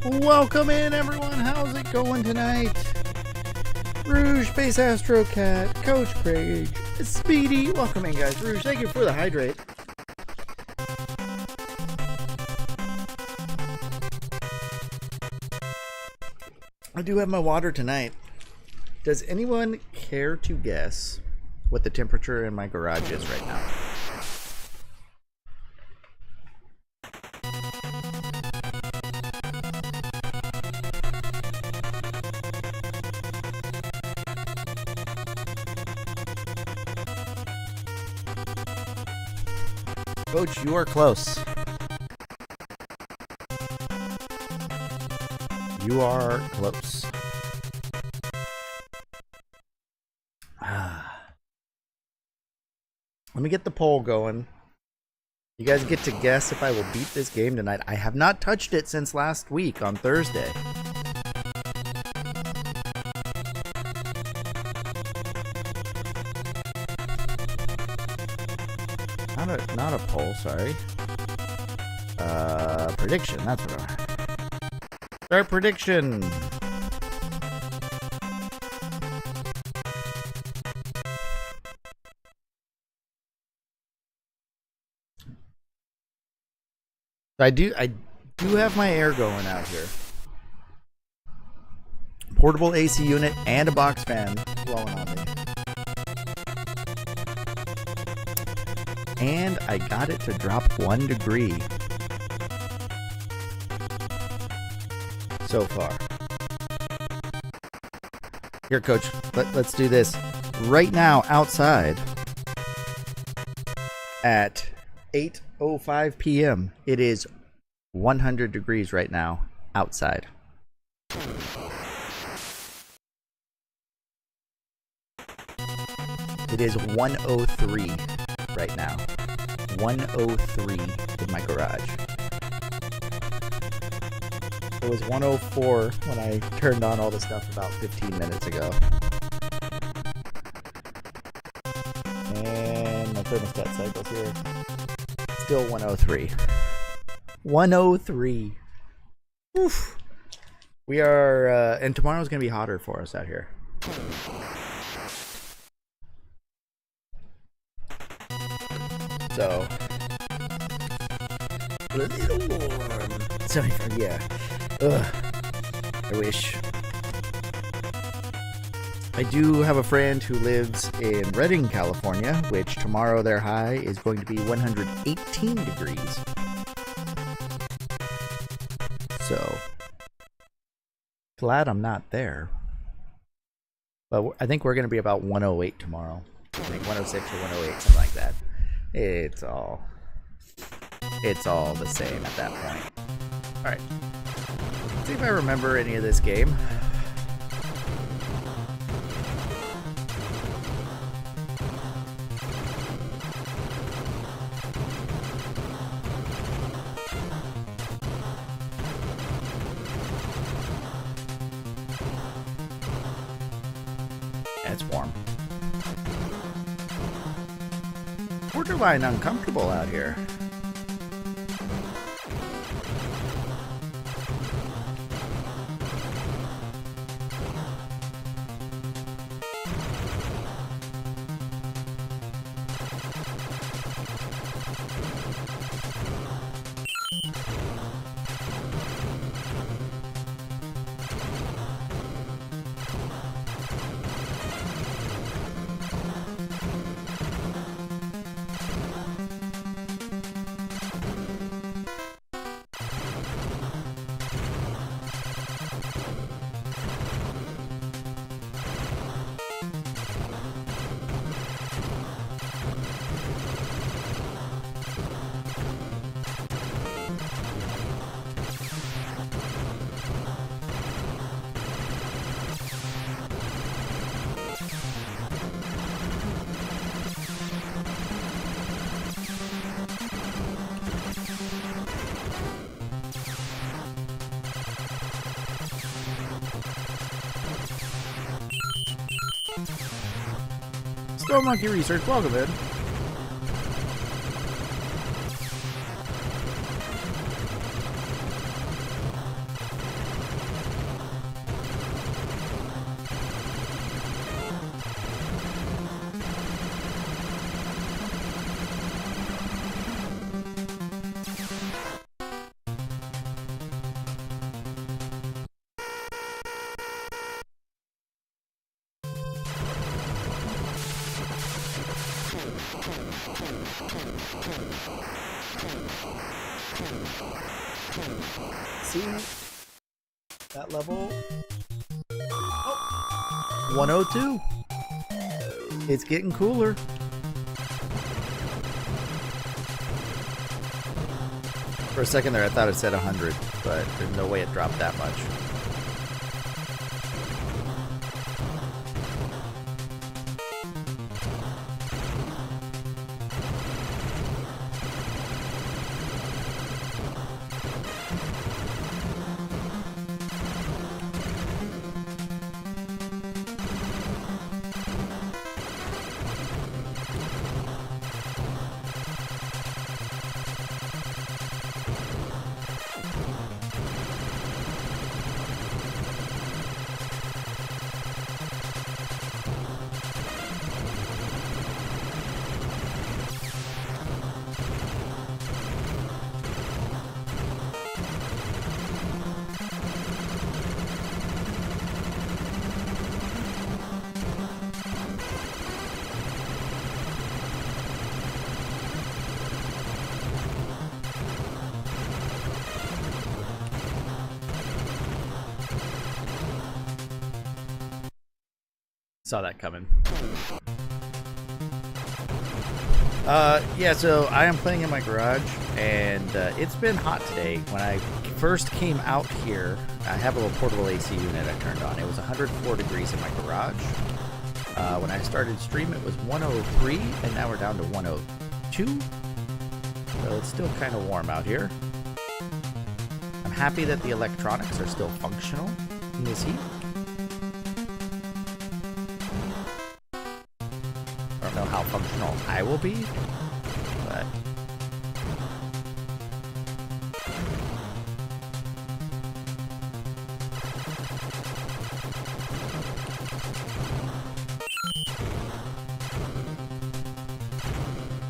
Welcome in, everyone. How's it going tonight? Rouge, Space Astro Cat, Coach Craig, Speedy. Welcome in, guys. Rouge, thank you for the hydrate. I do have my water tonight. Does anyone care to guess what the temperature in my garage is right now? Coach, you are close. You are close. Let me get the poll going. You guys get to guess if I will beat this game tonight. I have not touched it since last week on Thursday. Not a poll, sorry. Prediction, that's what I... Start prediction! I do have my air going out here. Portable AC unit and a box fan blowing on me. And I got it to drop 1 degree so far. Here, Coach, let's do this. Right now, outside at 8:05 p.m., it is 100 degrees right now outside. It is 103 right now. 103 in my garage. It was 104 when I turned on all the stuff about 15 minutes ago. And my thermostat cycle's here. Still 103. 103. Oof. We are, and tomorrow's going to be hotter for us out here. So, a little warm. Sorry for, yeah. Ugh. I wish. I do have a friend who lives in Redding, California, which tomorrow their high is going to be 118 degrees. So, glad I'm not there. But I think we're going to be about 108 tomorrow. I think 106 or 108, something like that. It's all the same at that point. Alright. Let's see if I remember any of this game. And it's warm. Borderline uncomfortable out here. Still Monkey Research, welcome in. See? That level? Oh. 102. It's getting cooler. For a second there, I thought it said 100, but there's no way it dropped that much. Saw that coming. Yeah, so I am playing in my garage, and it's been hot today. When I first came out here, I have a little portable AC unit I turned on. It was 104 degrees in my garage. When I started stream, it was 103, and now we're down to 102. So it's still kind of warm out here. I'm happy that the electronics are still functional in this heat. I don't know how functional I will be, but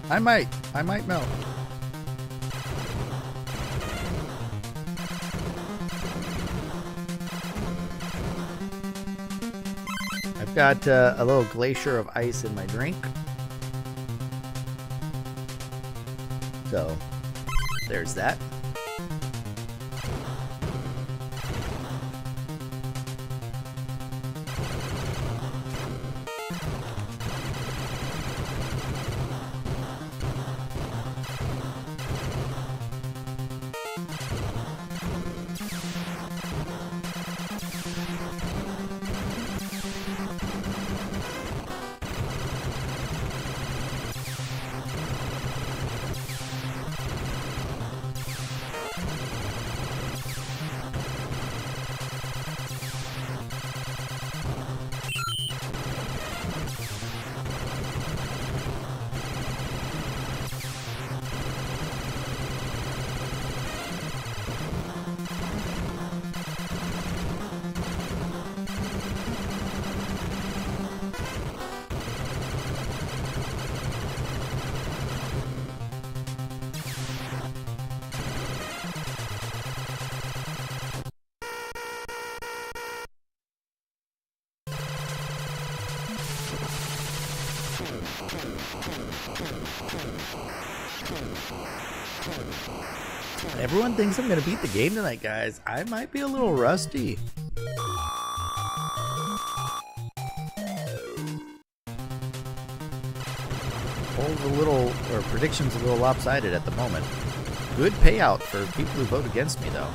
I might melt. I've got a little glacier of ice in my drink. So, there's that. Everyone thinks I'm going to beat the game tonight, guys. I might be a little rusty. Predictions a little lopsided at the moment. Good payout for people who vote against me, though.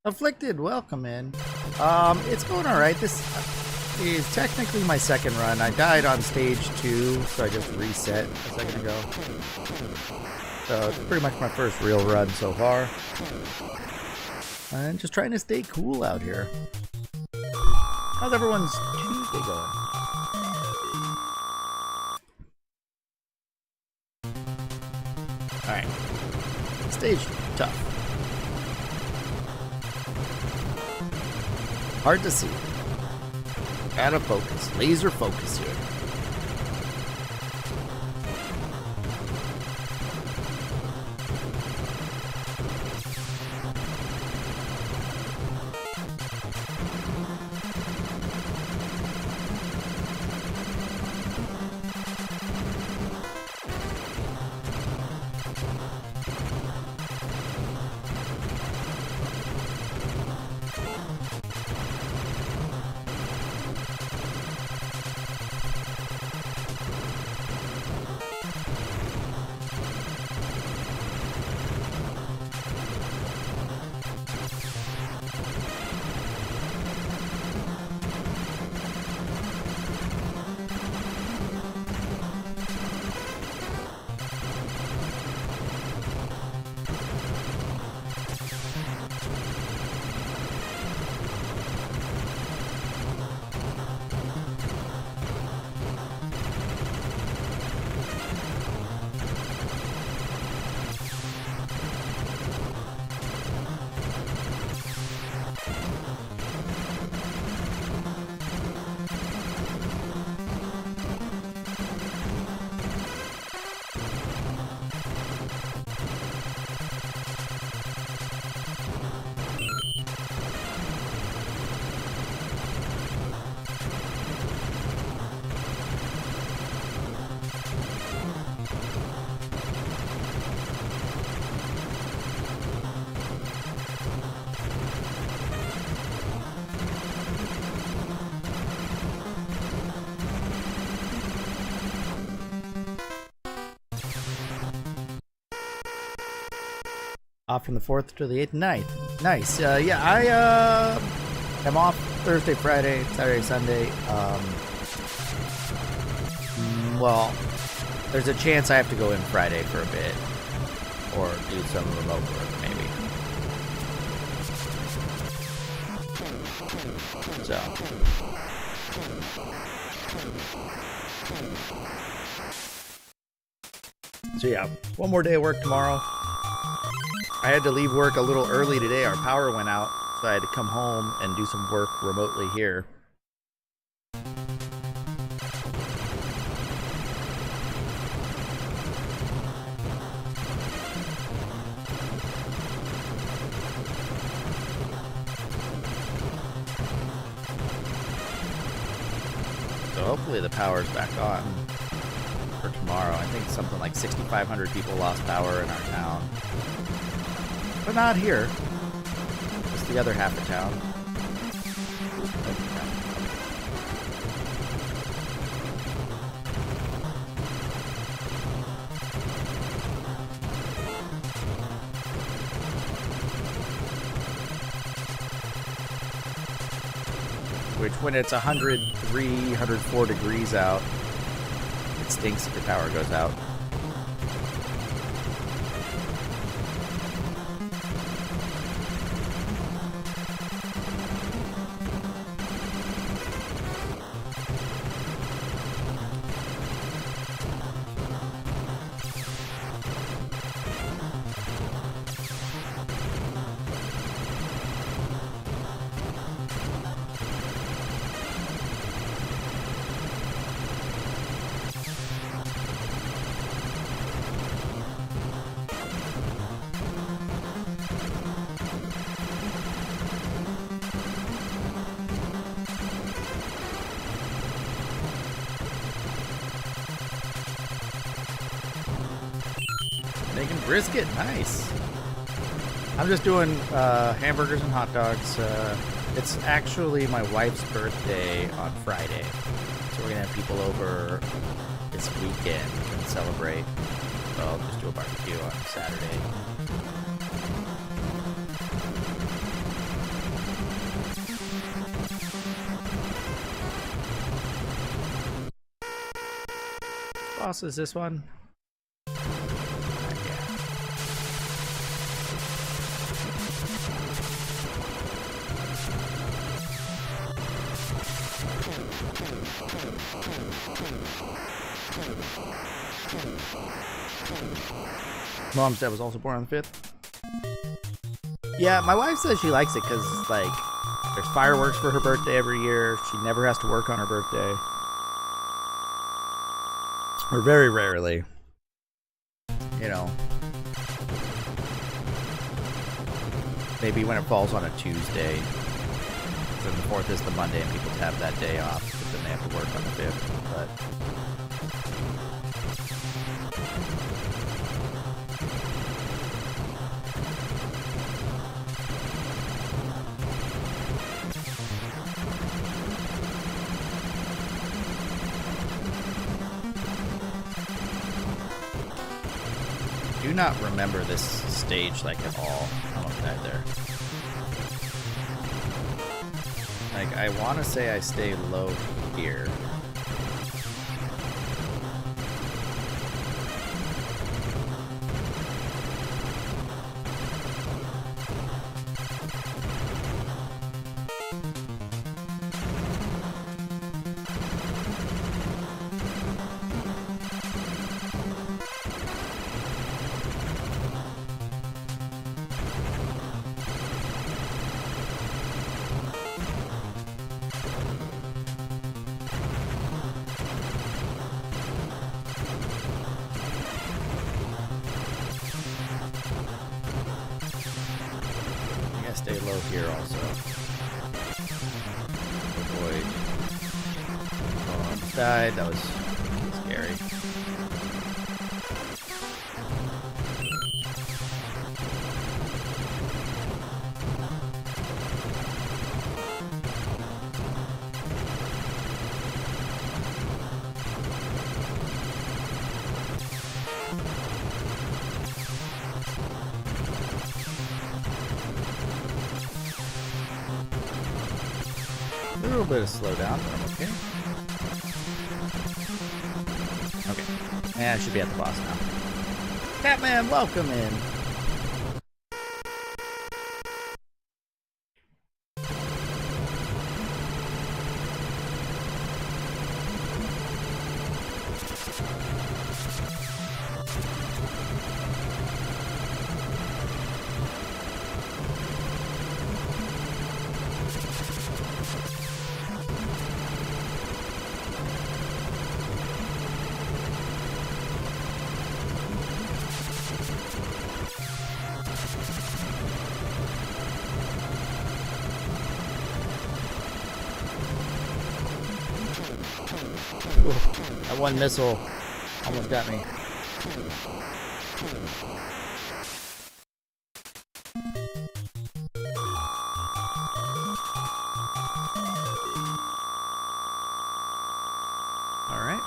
Afflicted, welcome in. It's going alright. This is technically my second run. I died on stage 2, so I just reset a second ago. So it's pretty much my first real run so far. And just trying to stay cool out here. How's everyone's Tuesday going? Alright. Stage tough. Hard to see. Out of focus. Laser focus here. Off from the 4th to the 8th and 9th. Nice. Yeah, I am off Thursday, Friday, Saturday, Sunday. Well, there's a chance I have to go in Friday for a bit. Or do some remote work, maybe. So yeah, one more day of work tomorrow. I had to leave work a little early today. Our power went out, so I had to come home and do some work remotely here. So hopefully the power's back on for tomorrow. I think something like 6,500 people lost power in our town. But not here. Just the other half of town. Which, when it's 103, 104 degrees out, it stinks if your power goes out. Making brisket, nice. I'm just doing hamburgers and hot dogs. It's actually my wife's birthday on Friday, so we're gonna have people over this weekend and celebrate. So I'll just do a barbecue on Saturday. boss is this one? Mom's dad was also born on the 5th. Yeah, my wife says she likes it because, like, there's fireworks for her birthday every year. She never has to work on her birthday. Or very rarely. You know. Maybe when it falls on a Tuesday. So the 4th is the Monday and people have that day off. But then they have to work on the 5th. But... I do not remember this stage like at all. I almost died there. Like, I want to say I stay low here. Stay low here also. Avoid. Oh, almost died. That was scary. A little bit of slowdown, but I'm okay. Okay. Yeah, I should be at the boss now. Catman, welcome in. Ooh, that one missile almost got me. All right.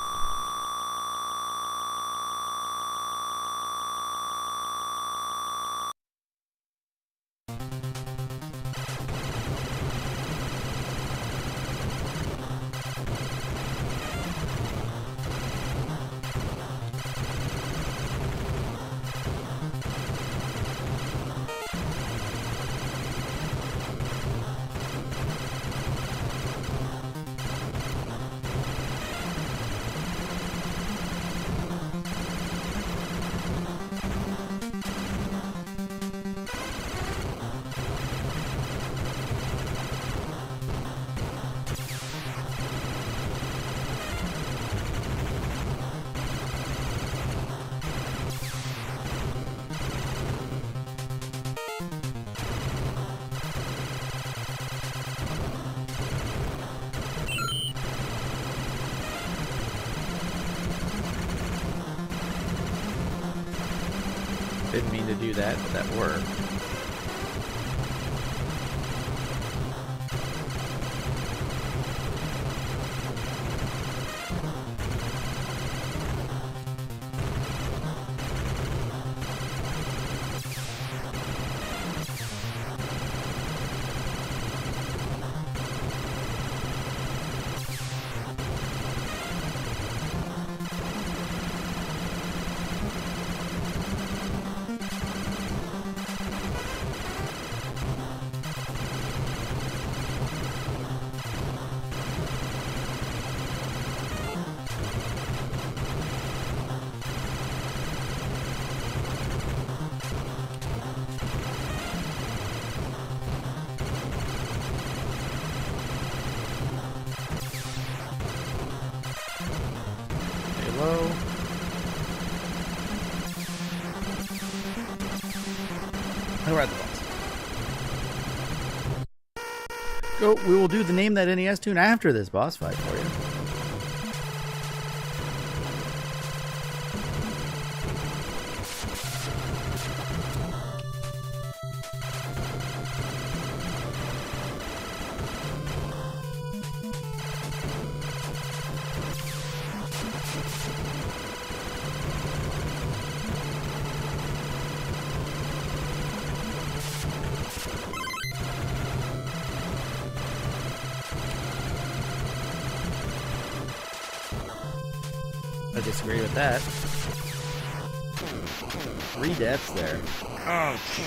Didn't mean to do that, but that worked. We're at the boss. So we will do the Name That NES tune after this boss fight for you. I disagree with that. 3 deaths there. Ouch.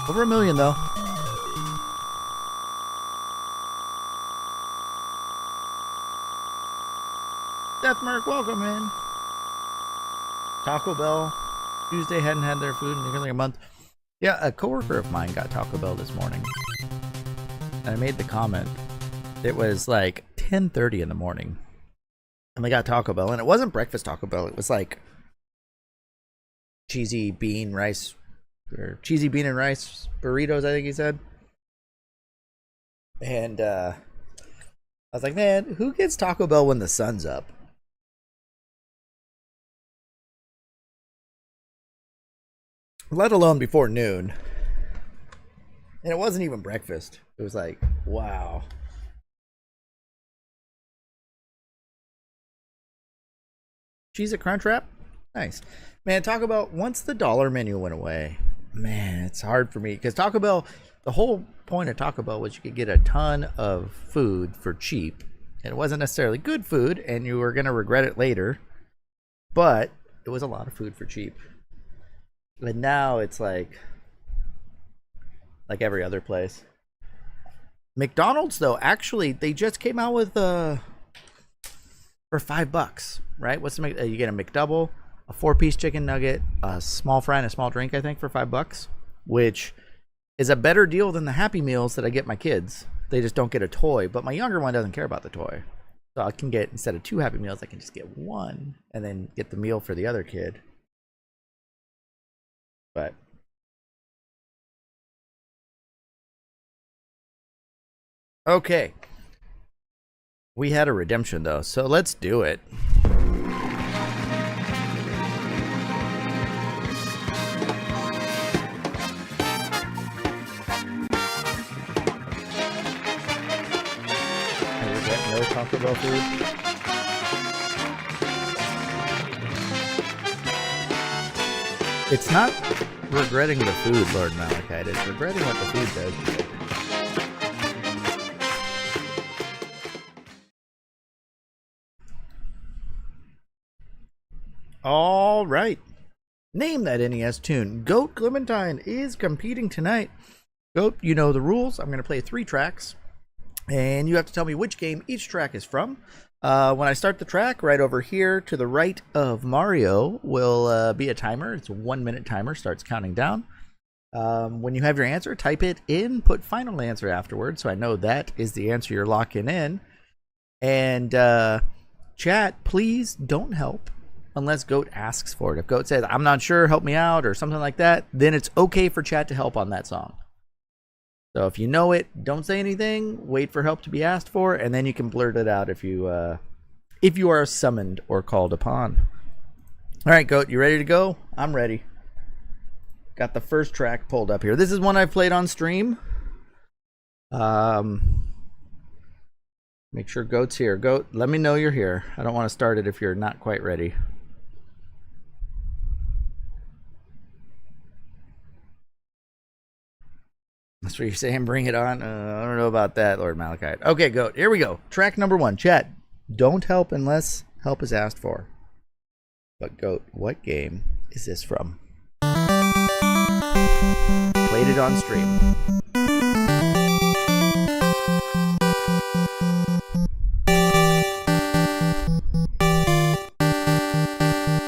Over 1 million though. Deathmark, welcome in. Taco Bell. Tuesday hadn't had their food in nearly a month. Yeah, a coworker of mine got Taco Bell this morning. And I made the comment. It was like 10:30 in the morning. And they got Taco Bell. And it wasn't breakfast Taco Bell. It was like cheesy bean rice. Or cheesy bean and rice burritos, I think he said. And I was like, man, who gets Taco Bell when the sun's up? Let alone before noon. And it wasn't even breakfast. It was like, wow. Cheese at Crunchwrap? Nice. Man, Taco Bell, once the dollar menu went away, man, it's hard for me. Because Taco Bell, the whole point of Taco Bell was you could get a ton of food for cheap. And it wasn't necessarily good food, and you were going to regret it later. But it was a lot of food for cheap. And now it's like every other place. McDonald's though, actually, they just came out with for $5, right? What's the you get a McDouble, a 4-piece chicken nugget, a small fry, and a small drink, I think, for $5, which is a better deal than the Happy Meals that I get my kids. They just don't get a toy, but my younger one doesn't care about the toy. So I can get, instead of 2 Happy Meals, I can just get 1 and then get the meal for the other kid. But okay, we had a redemption though, so let's do it. I regret no Taco Bell food. It's not regretting the food, Lord Malachite. It's regretting what the food does. All right. Name That NES tune. Goat Clementine is competing tonight. Goat, you know the rules. I'm going to play 3 tracks. And you have to tell me which game each track is from. When I start the track, right over here to the right of Mario will be a timer. It's a 1-minute timer, starts counting down. When you have your answer, type it in, put final answer afterwards, so I know that is the answer you're locking in. And chat, please don't help unless Goat asks for it. If Goat says, I'm not sure, help me out, or something like that, then it's okay for chat to help on that song. So if you know it, don't say anything. Wait for help to be asked for, and then you can blurt it out if you are summoned or called upon. All right, Goat, you ready to go? I'm ready. Got the first track pulled up here. This is one I've played on stream. Make sure Goat's here. Goat, let me know you're here. I don't want to start it if you're not quite ready. That's what you're saying, bring it on? I don't know about that, Lord Malachite. Okay, Goat, here we go. Track number 1. Chat, don't help unless help is asked for. But Goat, what game is this from? Played it on stream.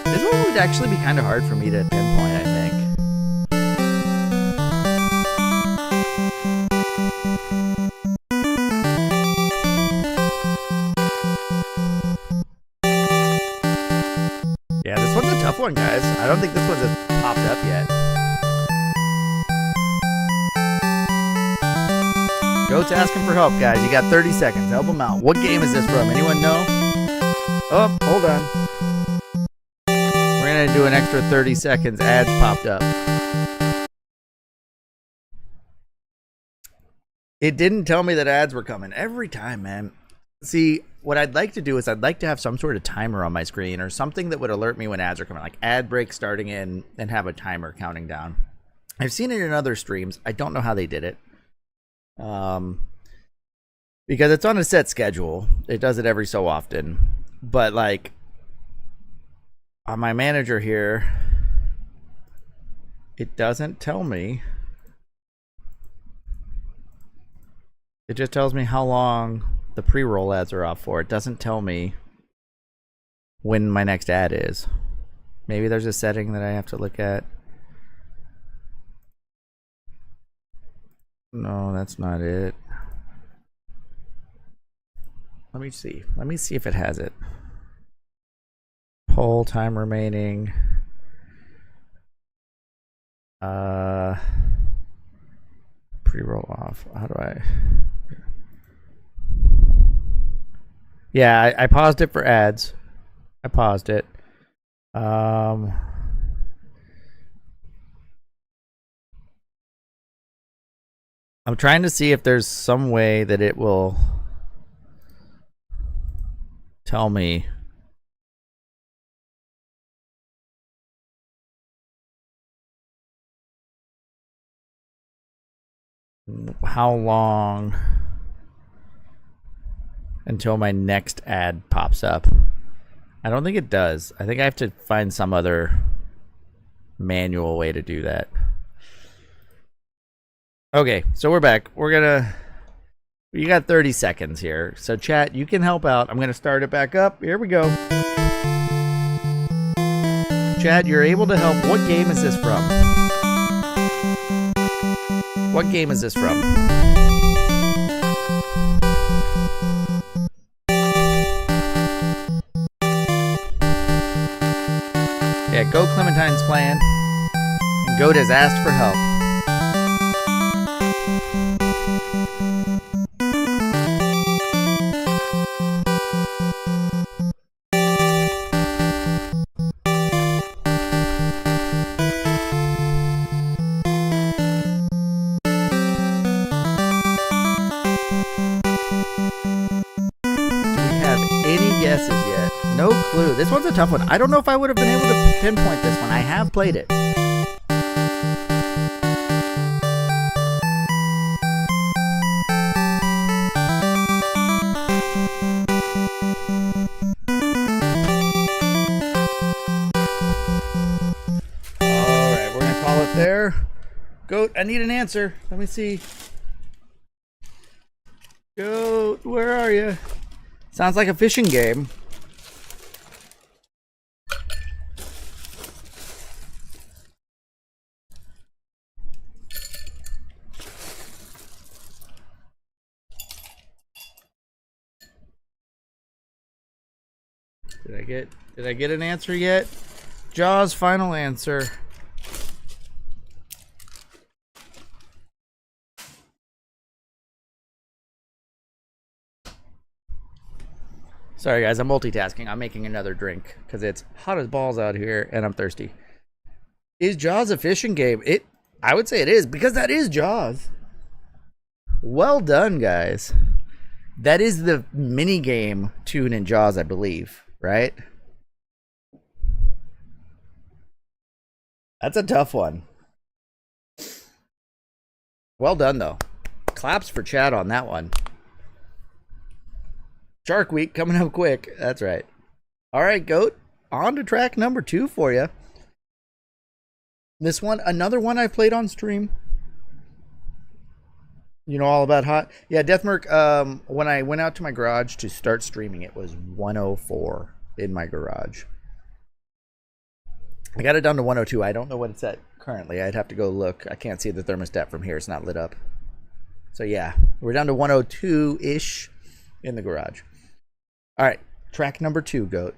This one would actually be kind of hard for me to pinpoint, I think. one, guys. I don't think this one has popped up yet. Goat's asking for help, guys. You got 30 seconds. Help him out. What game is this from? Anyone know? Oh, hold on. We're going to do an extra 30 seconds. Ads popped up. It didn't tell me that ads were coming every time, man. See, what I'd like to do is I'd like to have some sort of timer on my screen or something that would alert me when ads are coming, like ad break starting in and have a timer counting down. I've seen it in other streams. I don't know how they did it. Because it's on a set schedule. It does it every so often. But like on my manager here, it doesn't tell me. It just tells me how long the pre-roll ads are off for. It doesn't tell me when my next ad is. Maybe there's a setting that I have to look at. No, that's not it. Let me see. Let me see if it has it. Poll time remaining. Pre-roll off. How do I? Yeah, I paused it for ads. I paused it. I'm trying to see if there's some way that it will tell me how long until my next ad pops up. I don't think it does. I think I have to find some other manual way to do that. Okay, so we're back. You got 30 seconds here. So chat, you can help out. I'm going to start it back up. Here we go. Chat, you're able to help. What game is this from? What game is this from? Yeah, Go Clementine's playing. And Goat has asked for help. No clue. This one's a tough one. I don't know if I would have been able to pinpoint this one. I have played it. Alright, we're going to call it there. Goat, I need an answer. Let me see. Goat, where are you? Sounds like a fishing game. Did I get an answer yet? Jaws final answer. Sorry guys, I'm multitasking. I'm making another drink because it's hot as balls out here and I'm thirsty. Is Jaws a fishing game? I would say it is because that is Jaws. Well done, guys. That is the mini game tune in Jaws, I believe, right? That's a tough one. Well done, though. Claps for chat on that one. Shark Week coming up quick. That's right. All right, Goat. On to track number 2 for you. This one, another one I played on stream. You know all about hot? Yeah, Deathmerk, when I went out to my garage to start streaming, it was 104 in my garage. I got it down to 102. I don't know what it's at currently. I'd have to go look. I can't see the thermostat from here. It's not lit up. So yeah, we're down to 102-ish in the garage. All right, track number 2, Goat.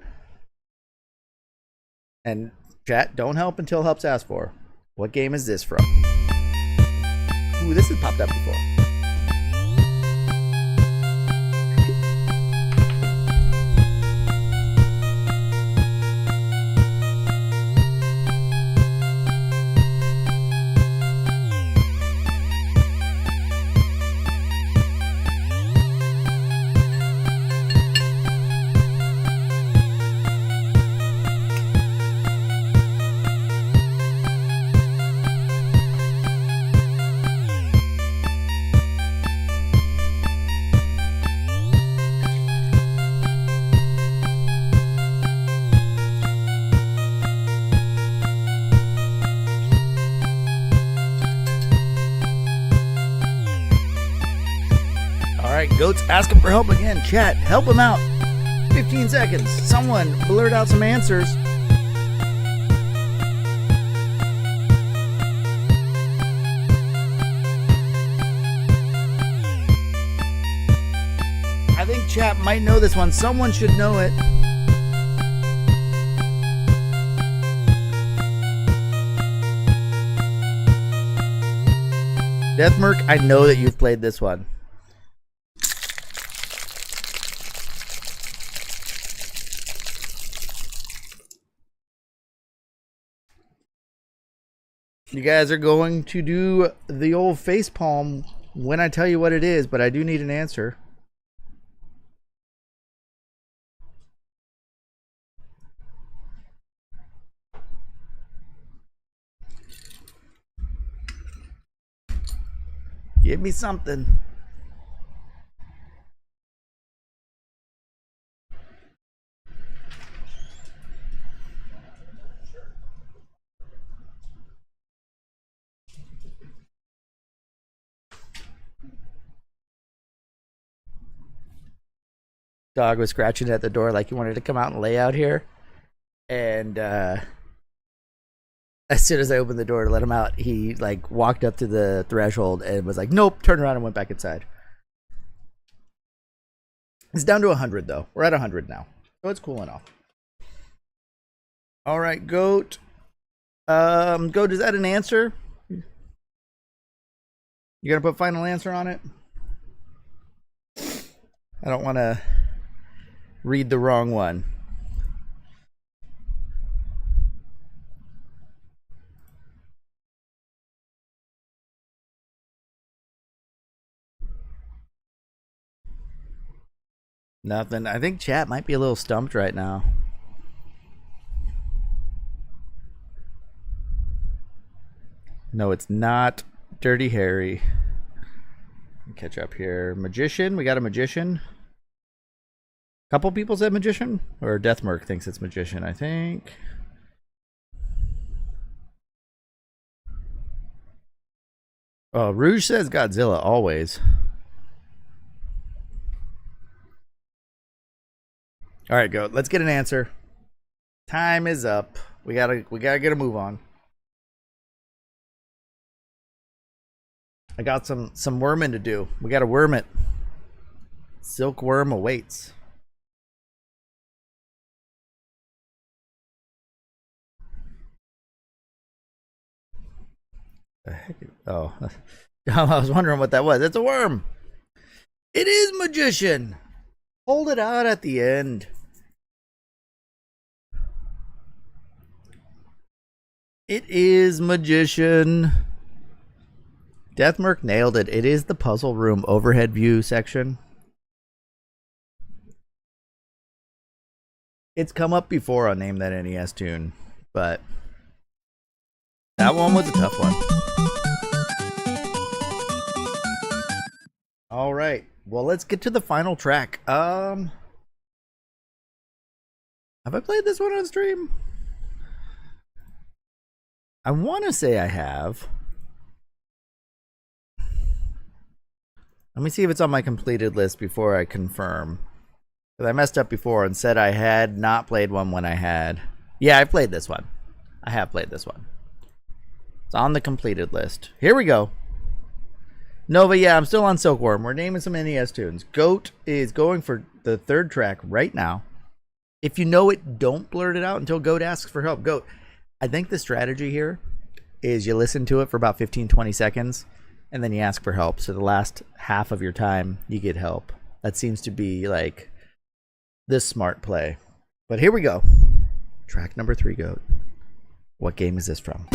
And Chat, don't help until help's asked for. What game is this from? Ooh, this has popped up before. Goats asking for help again. Chat, help him out. 15 seconds. Someone blurt out some answers. I think chat might know this one. Someone should know it. Deathmerk, I know that you've played this one. You guys are going to do the old facepalm when I tell you what it is, but I do need an answer. Give me something. Dog was scratching at the door like he wanted to come out and lay out here. And as soon as I opened the door to let him out, he like walked up to the threshold and was like, nope, turned around and went back inside. It's down to 100 though. We're at 100 now. So it's cooling off. All right, Goat. Goat, is that an answer? You gonna put final answer on it? I don't want to read the wrong one. Nothing. I think chat might be a little stumped right now. No, it's not Dirty Harry. Catch up here. Magician. We got a magician. Couple people said magician, or Deathmerk thinks it's magician, I think. Oh, Rouge says Godzilla always. All right, go. Let's get an answer. Time is up. We gotta get a move on. I got some worming to do. We gotta worm it. Silkworm awaits. The heck? Oh, I was wondering what that was. It's a worm. It is magician. Hold it out at the end. It is magician. Deathmerk nailed it. It is the puzzle room overhead view section. It's come up before on Name That NES Tune, but that one was a tough one. All right. Well, let's get to the final track. Have I played this one on stream? I want to say I have. Let me see if it's on my completed list before I confirm. Because I messed up before and said I had not played one when I had. Yeah, I played this one. I have played this one. It's on the completed list. Here we go. Nova, yeah, I'm still on Silkworm. We're naming some NES tunes. Goat is going for the third track right now. If you know it, don't blurt it out until Goat asks for help. Goat, I think the strategy here is you listen to it for about 15-20 seconds, and then you ask for help. So the last half of your time, you get help. That seems to be like the smart play. But here we go. Track number 3, Goat. What game is this from?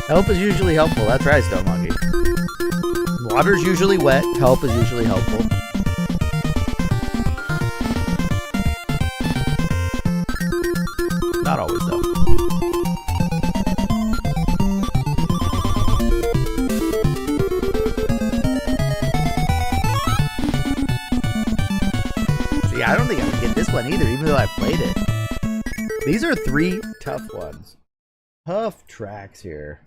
Help is usually helpful. That's right, Stone Monkey. Water's usually wet. Help is usually helpful. Not always, though. See, I don't think I can get this one either, even though I played it. These are 3 tough ones. Tough tracks here.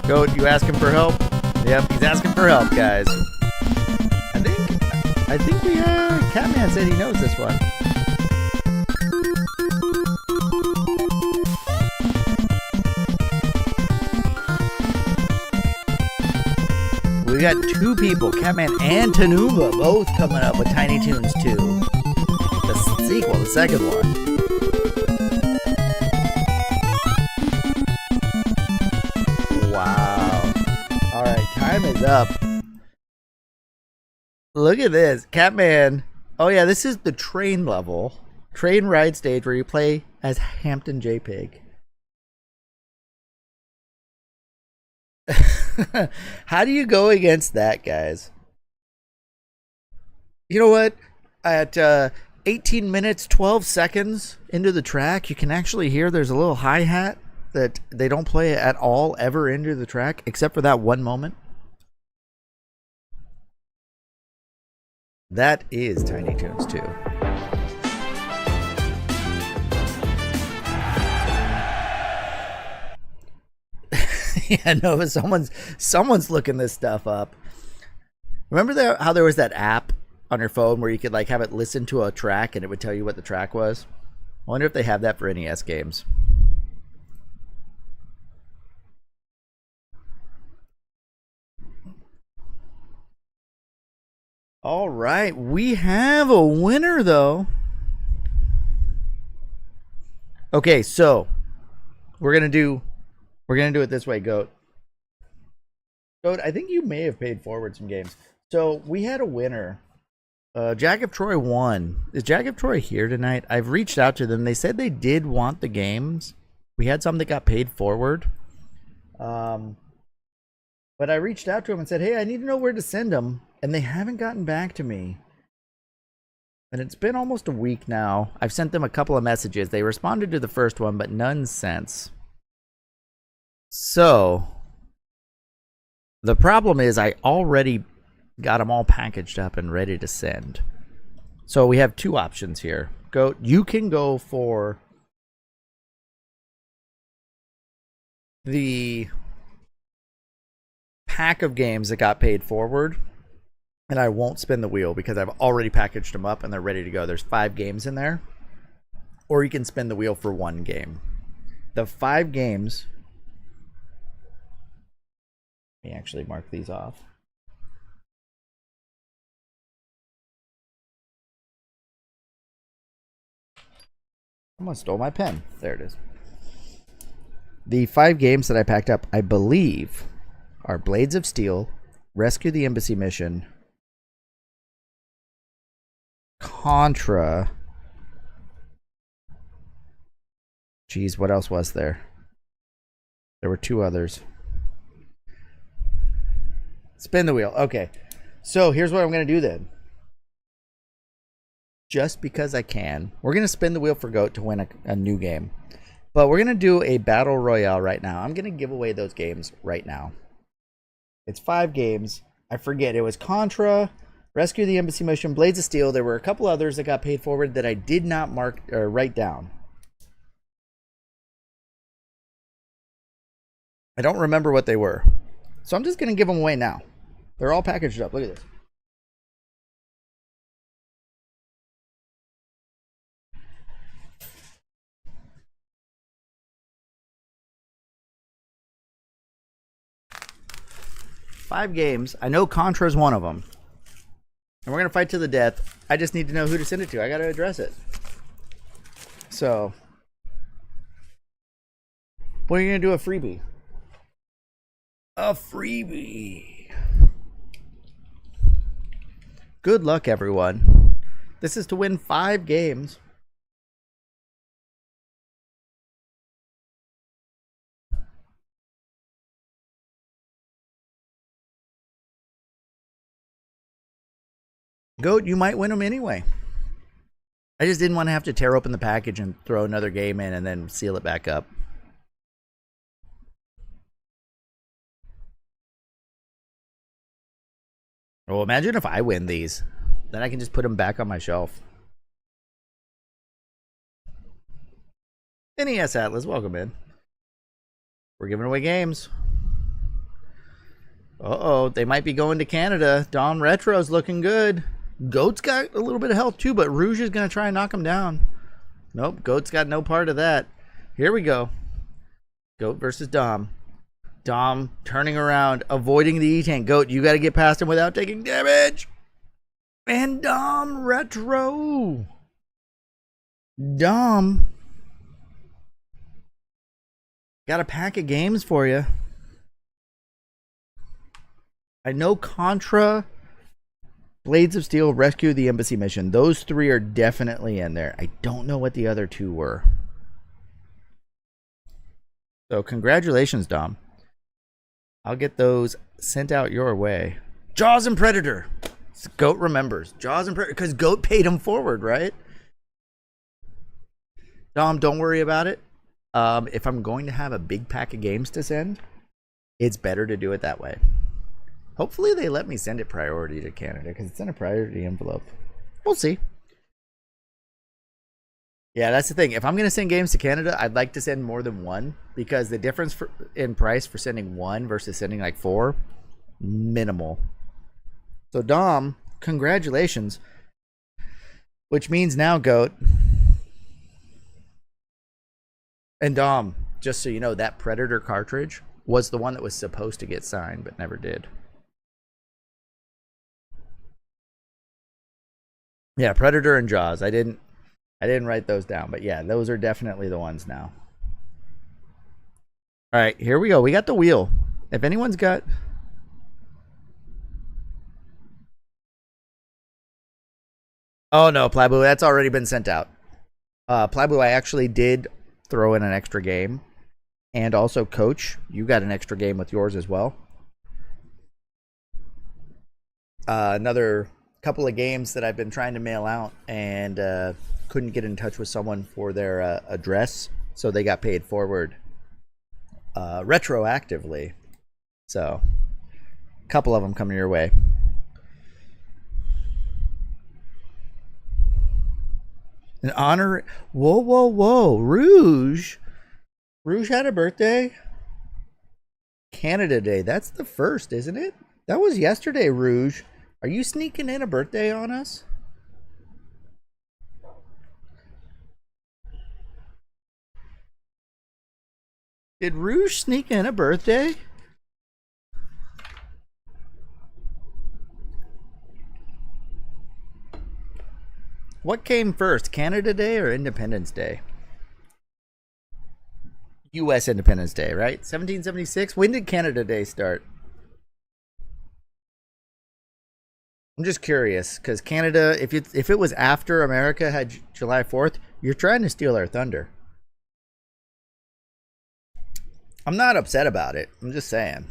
Goat, you asking for help? Yep, he's asking for help, guys. I think Catman said he knows this one. We got 2 people, Catman and Tanumba, both coming up with Tiny Toons 2. The sequel, the second one. Wow. Alright, time is up. Look at this. Catman. Oh yeah, this is the train level. Train ride stage where you play as Hampton J. Pig. How do you go against that, guys? You know what? At 18 minutes, 12 seconds into the track, you can actually hear there's a little hi-hat that they don't play at all ever into the track, except for that one moment. That is Tiny Toons 2. Yeah, no, someone's looking this stuff up. Remember how there was that app on your phone where you could like have it listen to a track and it would tell you what the track was? I wonder if they have that for NES games. All right, we have a winner though. Okay, so we're gonna do it this way, Goat. Goat, I think you may have paid forward some games. So we had a winner. Jack of Troy won. Is Jack of Troy here tonight? I've reached out to them. They said they did want the games. We had some that got paid forward. But I reached out to them and said, hey, I need to know where to send them. And they haven't gotten back to me. And it's been almost a week now. I've sent them a couple of messages. They responded to the first one, but none since. So, the problem is I already got them all packaged up and ready to send. So we have 2 options here. You can go for the pack of games that got paid forward, and I won't spin the wheel because I've already packaged them up and they're ready to go. There's 5 games in there. Or you can spin the wheel for 1 game. The 5 games... Let me actually mark these off. Someone stole my pen. There it is. The 5 games that I packed up, I believe, are Blades of Steel, Rescue the Embassy Mission, Contra. Geez, what else was there? There were 2 others. Spin the wheel. Okay. So here's what I'm going to do then. Just because I can, we're going to spin the wheel for Goat to win a new game. But we're going to do a battle royale right now. I'm going to give away those games right now. It's 5 games. I forget. It was Contra, Rescue the Embassy Mission, Blades of Steel. There were a couple others that got paid forward that I did not mark or write down. I don't remember what they were. So I'm just going to give them away now. They're all packaged up. Look at this. 5 games. I know Contra's one of them. And we're going to fight to the death. I just need to know who to send it to. I got to address it. So, what are you going to do? A freebie? A freebie. Good luck, everyone. This is to win 5 games. Goat, you might win them anyway. I just didn't want to have to tear open the package and throw another game in and then seal it back up. Well, imagine if I win these. Then I can just put them back on my shelf. NES Atlas, welcome in. We're giving away games. Uh-oh, they might be going to Canada. Dom Retro's looking good. Goat's got a little bit of health too, but Rouge is going to try and knock him down. Nope, Goat's got no part of that. Here we go. Goat versus Dom. Dom turning around, avoiding the E-Tank. Goat, you got to get past him without taking damage. And Dom Retro. Dom. Got a pack of games for you. I know Contra, Blades of Steel, Rescue the Embassy Mission. Those 3 are definitely in there. I don't know what the other 2 were. So congratulations, Dom. I'll get those sent out your way. Jaws and Predator. Goat remembers. Jaws and Predator. Because Goat paid him forward, right? Dom, don't worry about it. If I'm going to have a big pack of games to send, it's better to do it that way. Hopefully they let me send it priority to Canada because it's in a priority envelope. We'll see. Yeah, that's the thing. If I'm going to send games to Canada, I'd like to send more than one because the difference in price for sending 1 versus sending like 4, minimal. So Dom, congratulations. Which means now, Goat. And Dom, just so you know, that Predator cartridge was the one that was supposed to get signed but never did. Yeah, Predator and Jaws. I didn't write those down, but yeah, those are definitely the ones now. All right, here we go. We got the wheel. If anyone's got... Oh no, Plabu, that's already been sent out. Plabu, I actually did throw in an extra game. And also, Coach, you got an extra game with yours as well. Another couple of games that I've been trying to mail out and couldn't get in touch with someone for their address, so they got paid forward retroactively. So a couple of them coming your way. An honor. Whoa, Rouge had a birthday. Canada Day, that's the 1st, isn't it? That was yesterday, Rouge. Are you sneaking in a birthday on us? Did Rouge sneak in a birthday? What came first, Canada Day or Independence Day? U.S. Independence Day, right? 1776? When did Canada Day start? I'm just curious, because Canada, if it was after America had July 4th, you're trying to steal our thunder. I'm not upset about it. I'm just saying.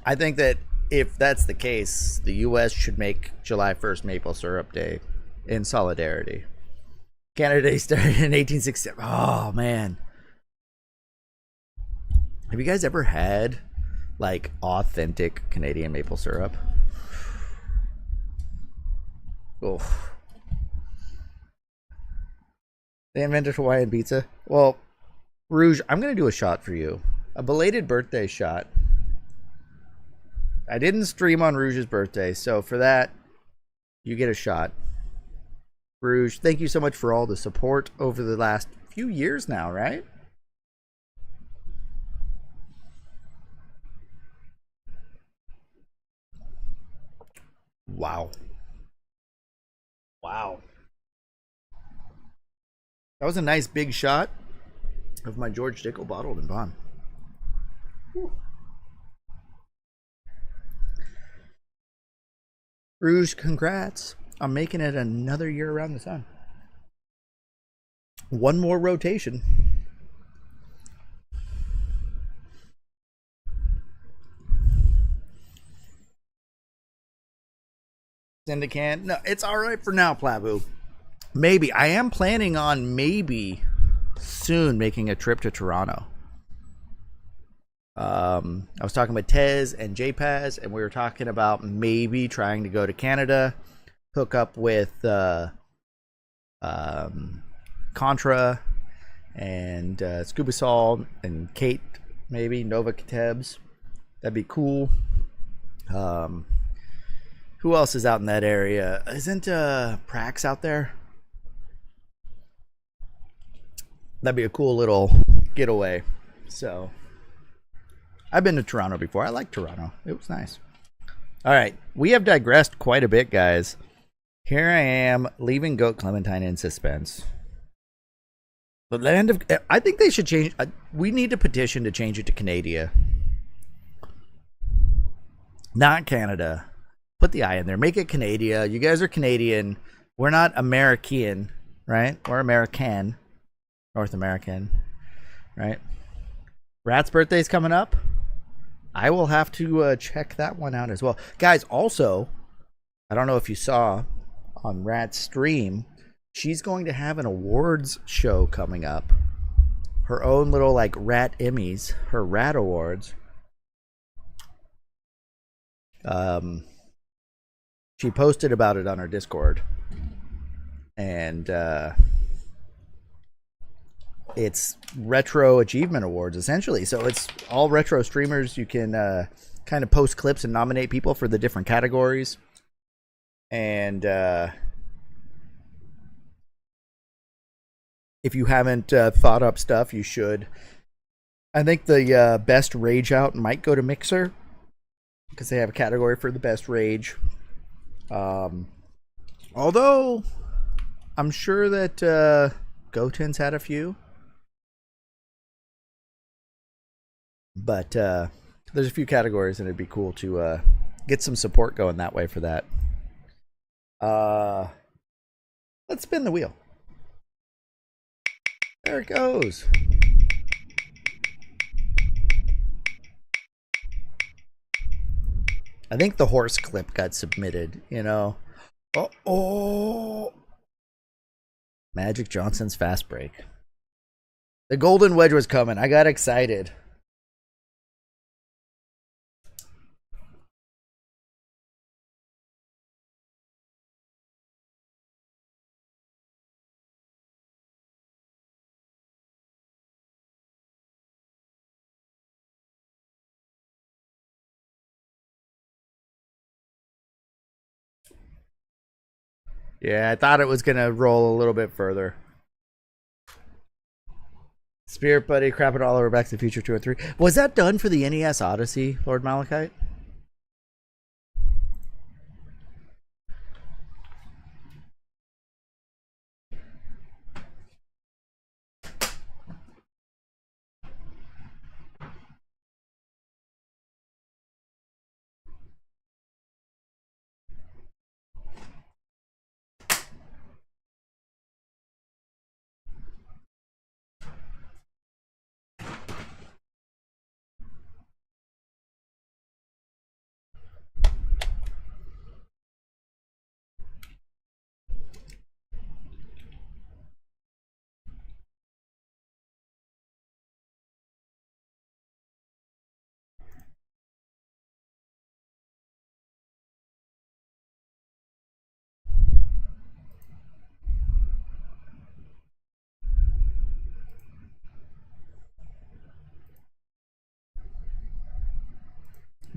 I think that if that's the case, the U.S. should make July 1st Maple Syrup Day in solidarity. Canada Day started in 1867. Oh, man. Have you guys ever had, like, authentic Canadian maple syrup? Oh. They invented Hawaiian pizza? Well, Rouge, I'm going to do a shot for you. A belated birthday shot. I didn't stream on Rouge's birthday, so for that, you get a shot. Rouge, thank you so much for all the support over the last few years now, right? Wow. Wow. That was a nice big shot of my George Dickel bottled and bond. Rouge, congrats on making it another year around the sun. One more rotation. Send a can. No, it's all right for now, Plavu. Maybe. I am planning on maybe soon making a trip to Toronto. I was talking with Tez and JPaz, and we were talking about maybe trying to go to Canada, hook up with Contra and Scuba Sol and Kate, maybe Nova Katebs. That'd be cool. Who else is out in that area? Isn't Prax out there? That'd be a cool little getaway. So I've been to Toronto before. I like Toronto. It was nice. All right. We have digressed quite a bit, guys. Here I am leaving Goat Clementine in suspense. The land of... I think they should change... we need a petition to change it to Canada. Not Canada. Put the I in there. Make it Canada. You guys are Canadian. We're not American, right? We're American. North American, right? Rat's birthday's coming up. I will have to check that one out as well. Guys, also, I don't know if you saw on Rat's stream, she's going to have an awards show coming up. Her own little, like, Rat Emmys, her Rat Awards. She posted about it on her Discord. And, it's retro achievement awards essentially, so it's all retro streamers. You can kind of post clips and nominate people for the different categories, and if you haven't thought up stuff, you should. I think the best rage out might go to Mixer because they have a category for the best rage, although I'm sure that Goten's had a few. But there's a few categories, and it'd be cool to get some support going that way for that. Let's spin the wheel. There it goes. I think the horse clip got submitted, you know. Oh. Magic Johnson's fast break. The golden wedge was coming. I got excited. Yeah, I thought it was going to roll a little bit further. Spirit Buddy, crap it all over Back to the Future 2 and 3. Was that done for the NES Odyssey, Lord Malachite?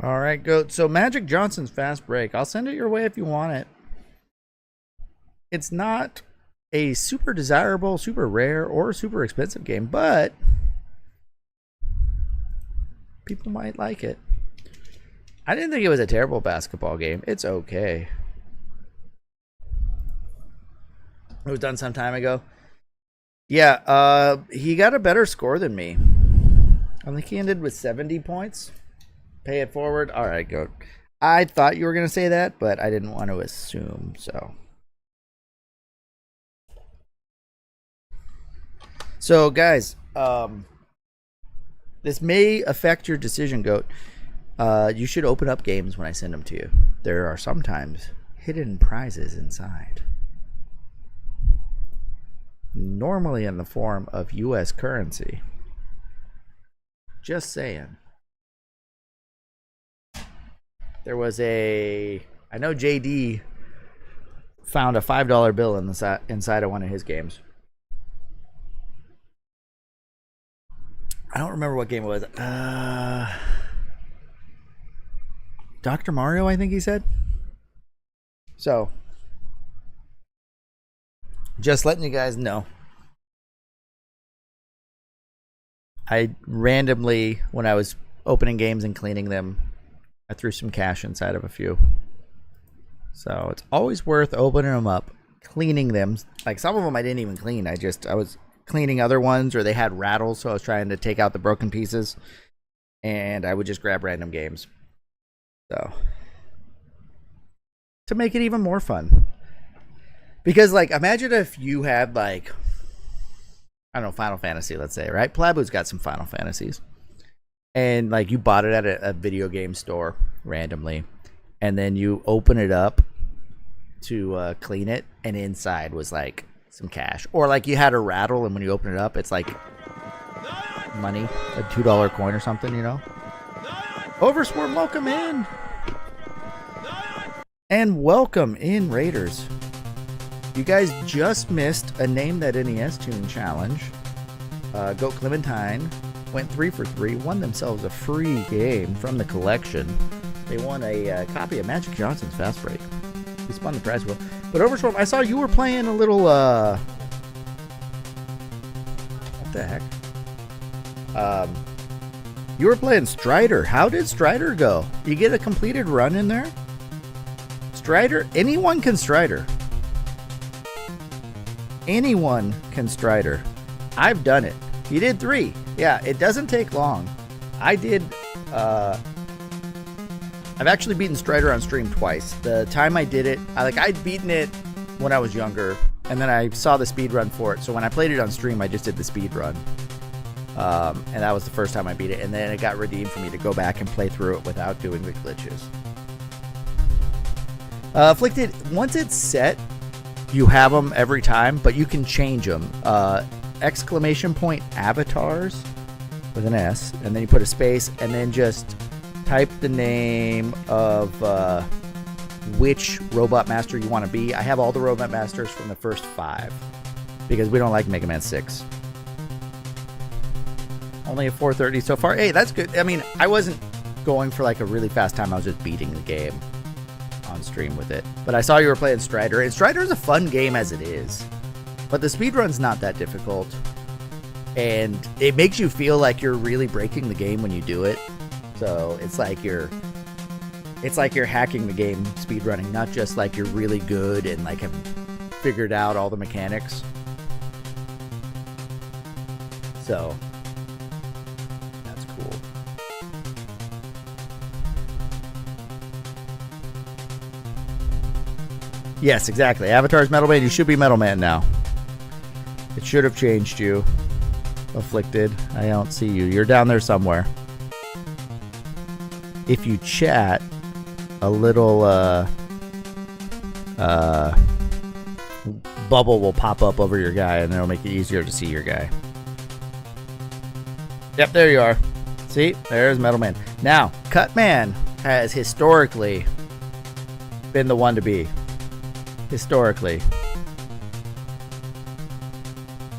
All right, Goat. So Magic Johnson's fast break. I'll send it your way if you want it. It's not a super desirable, super rare, or super expensive game, but people might like it. I didn't think it was a terrible basketball game. It's okay. It was done some time ago. Yeah, he got a better score than me. I think he ended with 70 points. Pay it forward. All right, go. I thought you were going to say that, but I didn't want to assume, so. So, guys, this may affect your decision, Goat. You should open up games when I send them to you. There are sometimes hidden prizes inside. Normally in the form of U.S. currency. Just saying. There was I know JD found a $5 bill inside of one of his games. I don't remember what game it was. Dr. Mario, I think he said. So, just letting you guys know. I randomly, when I was opening games and cleaning them, I threw some cash inside of a few. So it's always worth opening them up, cleaning them. Like some of them I didn't even clean. I was cleaning other ones, or they had rattles, so I was trying to take out the broken pieces. And I would just grab random games. So, to make it even more fun. Because, like, imagine if you had, like, I don't know, Final Fantasy, let's say, right? Plabu's got some Final Fantasies. And, like, you bought it at a video game store randomly. And then you open it up to clean it. And inside was, like, some cash. Or, like, you had a rattle, and when you open it up, it's, like, money. A $2 coin or something, you know? Overswarm, welcome in. And welcome in, Raiders. You guys just missed a Name That NES Tune challenge. Goat Clementine went 3 for 3, won themselves a free game from the collection. They won a copy of Magic Johnson's Fast Break. We spun the prize wheel. But Overswarm, I saw you were playing a little, what the heck? You were playing Strider. How did Strider go? You get a completed run in there? Strider? Anyone can Strider. Anyone can Strider. I've done it. You did 3. Yeah, it doesn't take long. I did, I've actually beaten Strider on stream twice. The time I did it, I'd beaten it when I was younger, and then I saw the speed run for it. So when I played it on stream, I just did the speed run. And that was the first time I beat it, and then it got redeemed for me to go back and play through it without doing the glitches. Afflicted, once it's set, you have them every time, but you can change them. Exclamation point avatars with an S, and then you put a space, and then just type the name of which Robot Master you want to be. I have all the Robot Masters from the first 5, because we don't like Mega Man 6. Only a 430 so far. Hey, that's good. I mean, I wasn't going for like a really fast time. I was just beating the game on stream with it. But I saw you were playing Strider. And Strider's a fun game as it is. But the speedrun's not that difficult. And it makes you feel like you're really breaking the game when you do it. So it's like you're hacking the game speedrunning, not just like you're really good and like have figured out all the mechanics. So cool. Yes, exactly. Avatar's Metal Man. You should be Metal Man now. It should have changed you. Afflicted. I don't see you. You're down there somewhere. If you chat, a little bubble will pop up over your guy, and it'll make it easier to see your guy. Yep, there you are. See, there's Metal Man. Now, Cutman has historically been the one to be. Historically.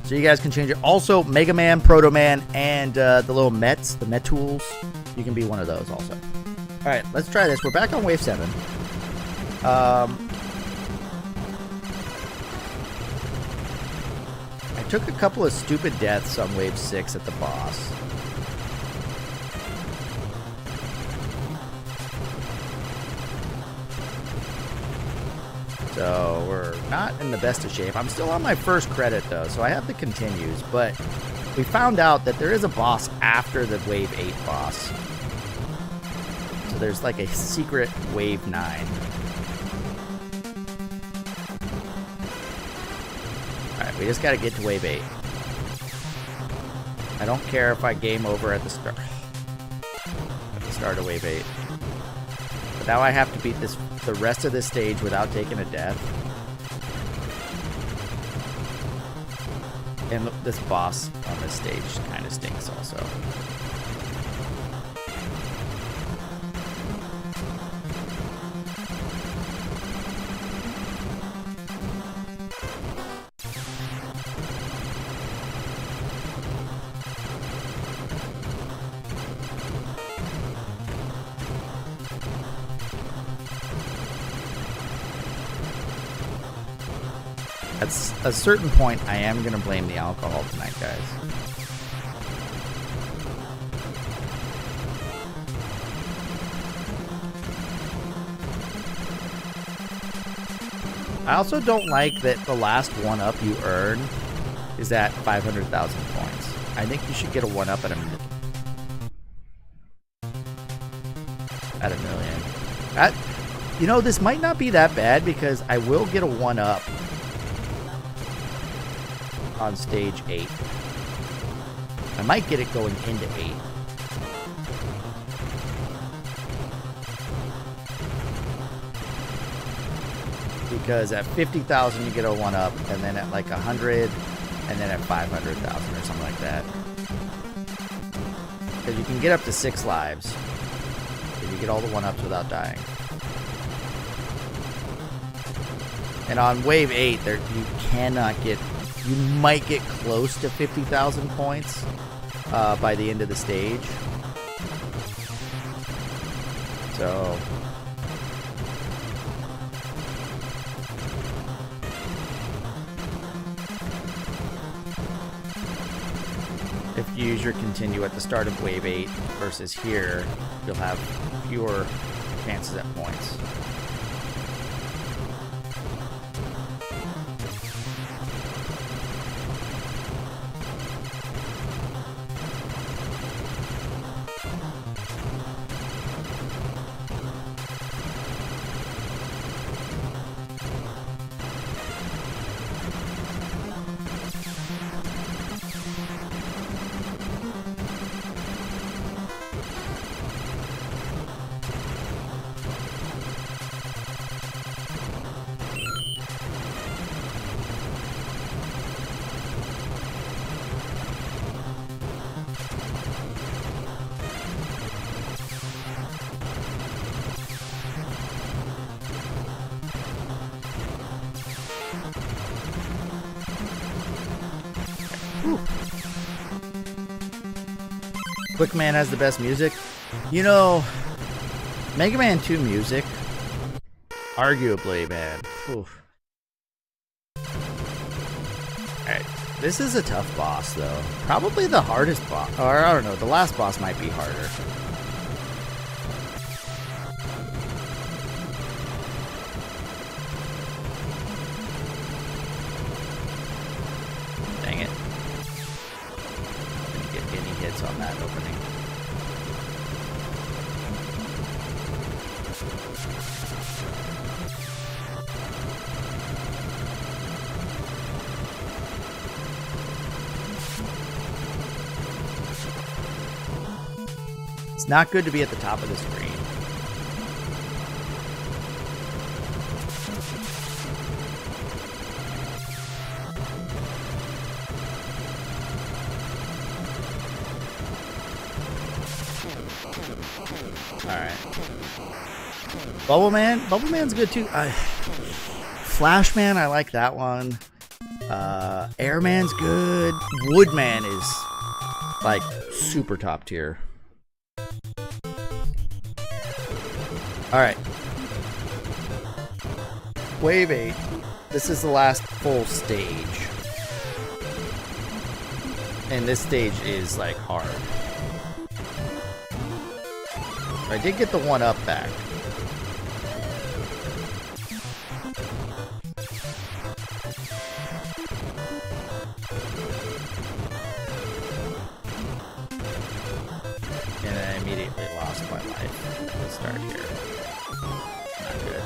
So you guys can change it. Also, Mega Man, Proto Man, and the little Mets, the Metools. You can be one of those also. Alright, let's try this. We're back on Wave 7. I took a couple of stupid deaths on Wave 6 at the boss. So we're not in the best of shape. I'm still on my first credit though, so I have the continues, but we found out that there is a boss after the Wave 8 boss. So there's like a secret Wave 9. Alright, we just gotta get to Wave 8. I don't care if I game over at the start. At the start of Wave 8. But now I have to beat the rest of this stage without taking a death. And this boss on this stage kind of stinks also. At a certain point, I am going to blame the alcohol tonight, guys. I also don't like that the last 1-up you earn is at 500,000 points. I think you should get a 1-up at a million. You know, this might not be that bad because I will get a 1-up on stage 8. I might get it going into 8. Because at 50,000 you get a 1-up, and then at like 100, and then at 500,000 or something like that. Because you can get up to 6 lives if you get all the 1-ups without dying. And on Wave 8, you cannot get... You might get close to 50,000 points by the end of the stage. So... if you use your continue at the start of Wave 8 versus here, you'll have fewer chances at points. Quick Man has the best music. You know, Mega Man 2 music, arguably, man. Oof. Alright, this is a tough boss, though. Probably the hardest boss. Or, I don't know, the last boss might be harder. Dang it. Didn't get any hits on that opening. It's not good to be at the top of the screen. Alright. Bubble Man? Bubble Man's good too. Flash Man, I like that one. Airman's good. Woodman is like super top tier. Alright. Wave 8. This is the last full stage. And this stage is like hard. I did get the 1-up back. start here. Not good.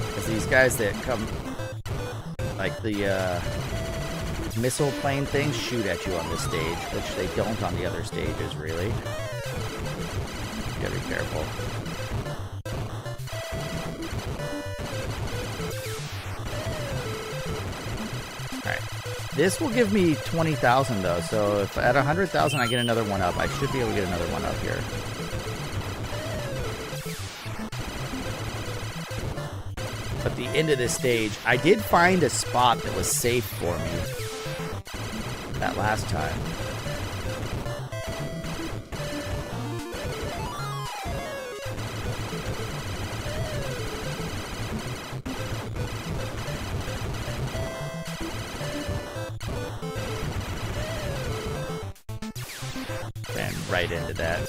Because these guys that come, like the missile plane things, shoot at you on this stage, which they don't on the other stages, really. You gotta be careful. This will give me 20,000 though, so if at 100,000 I get another one up, I should be able to get another one up here. But the end of this stage, I did find a spot that was safe for me that last time. Right into that.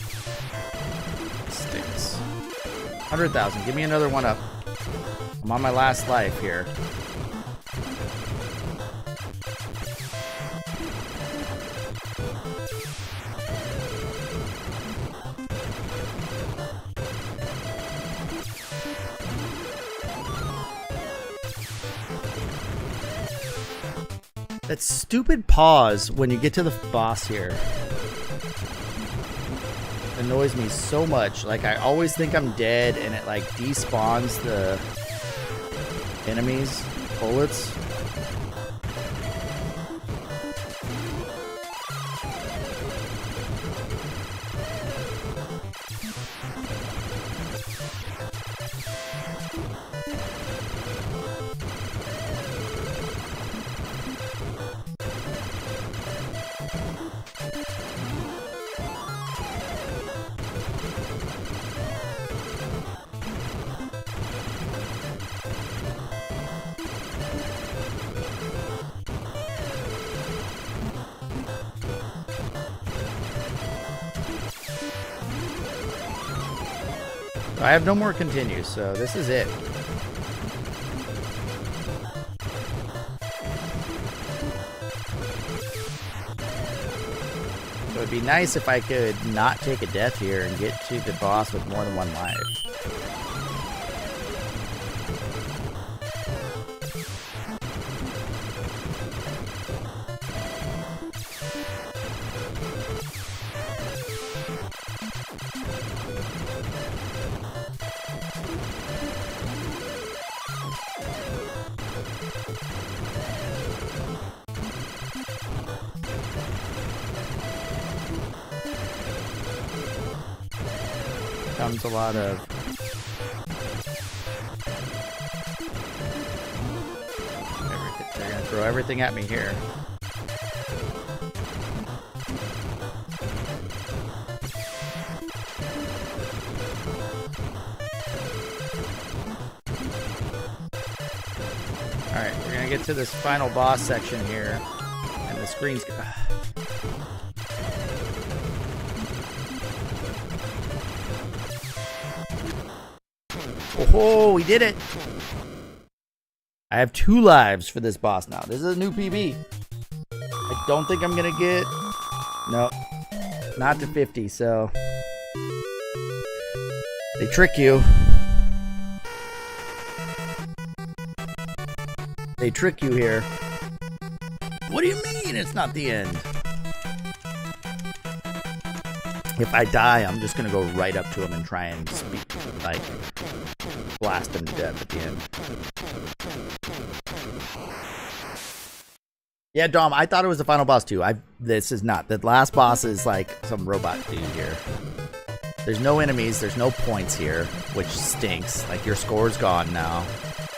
Stinks. 100,000. Give me another one up. I'm on my last life here. That stupid pause when you get to the boss here annoys me so much. Like, I always think I'm dead and it like despawns the enemies bullets. I have no more continues, so this is it. So it'd be nice if I could not take a death here and get to the boss with more than one life. Comes a lot of everything. They're gonna throw everything at me here. Alright, we're gonna get to this final boss section here, and the screen's oh, we did it! I have 2 lives for this boss now. This is a new PB. I don't think I'm gonna get... No. Not to 50, so... They trick you. They trick you here. What do you mean it's not the end? If I die, I'm just gonna go right up to him and try and like blast him to death at the end. Yeah, Dom, I thought it was the final boss too. This is not. The last boss is like some robot dude here. There's no enemies, there's no points here, which stinks. Like, your score's gone now.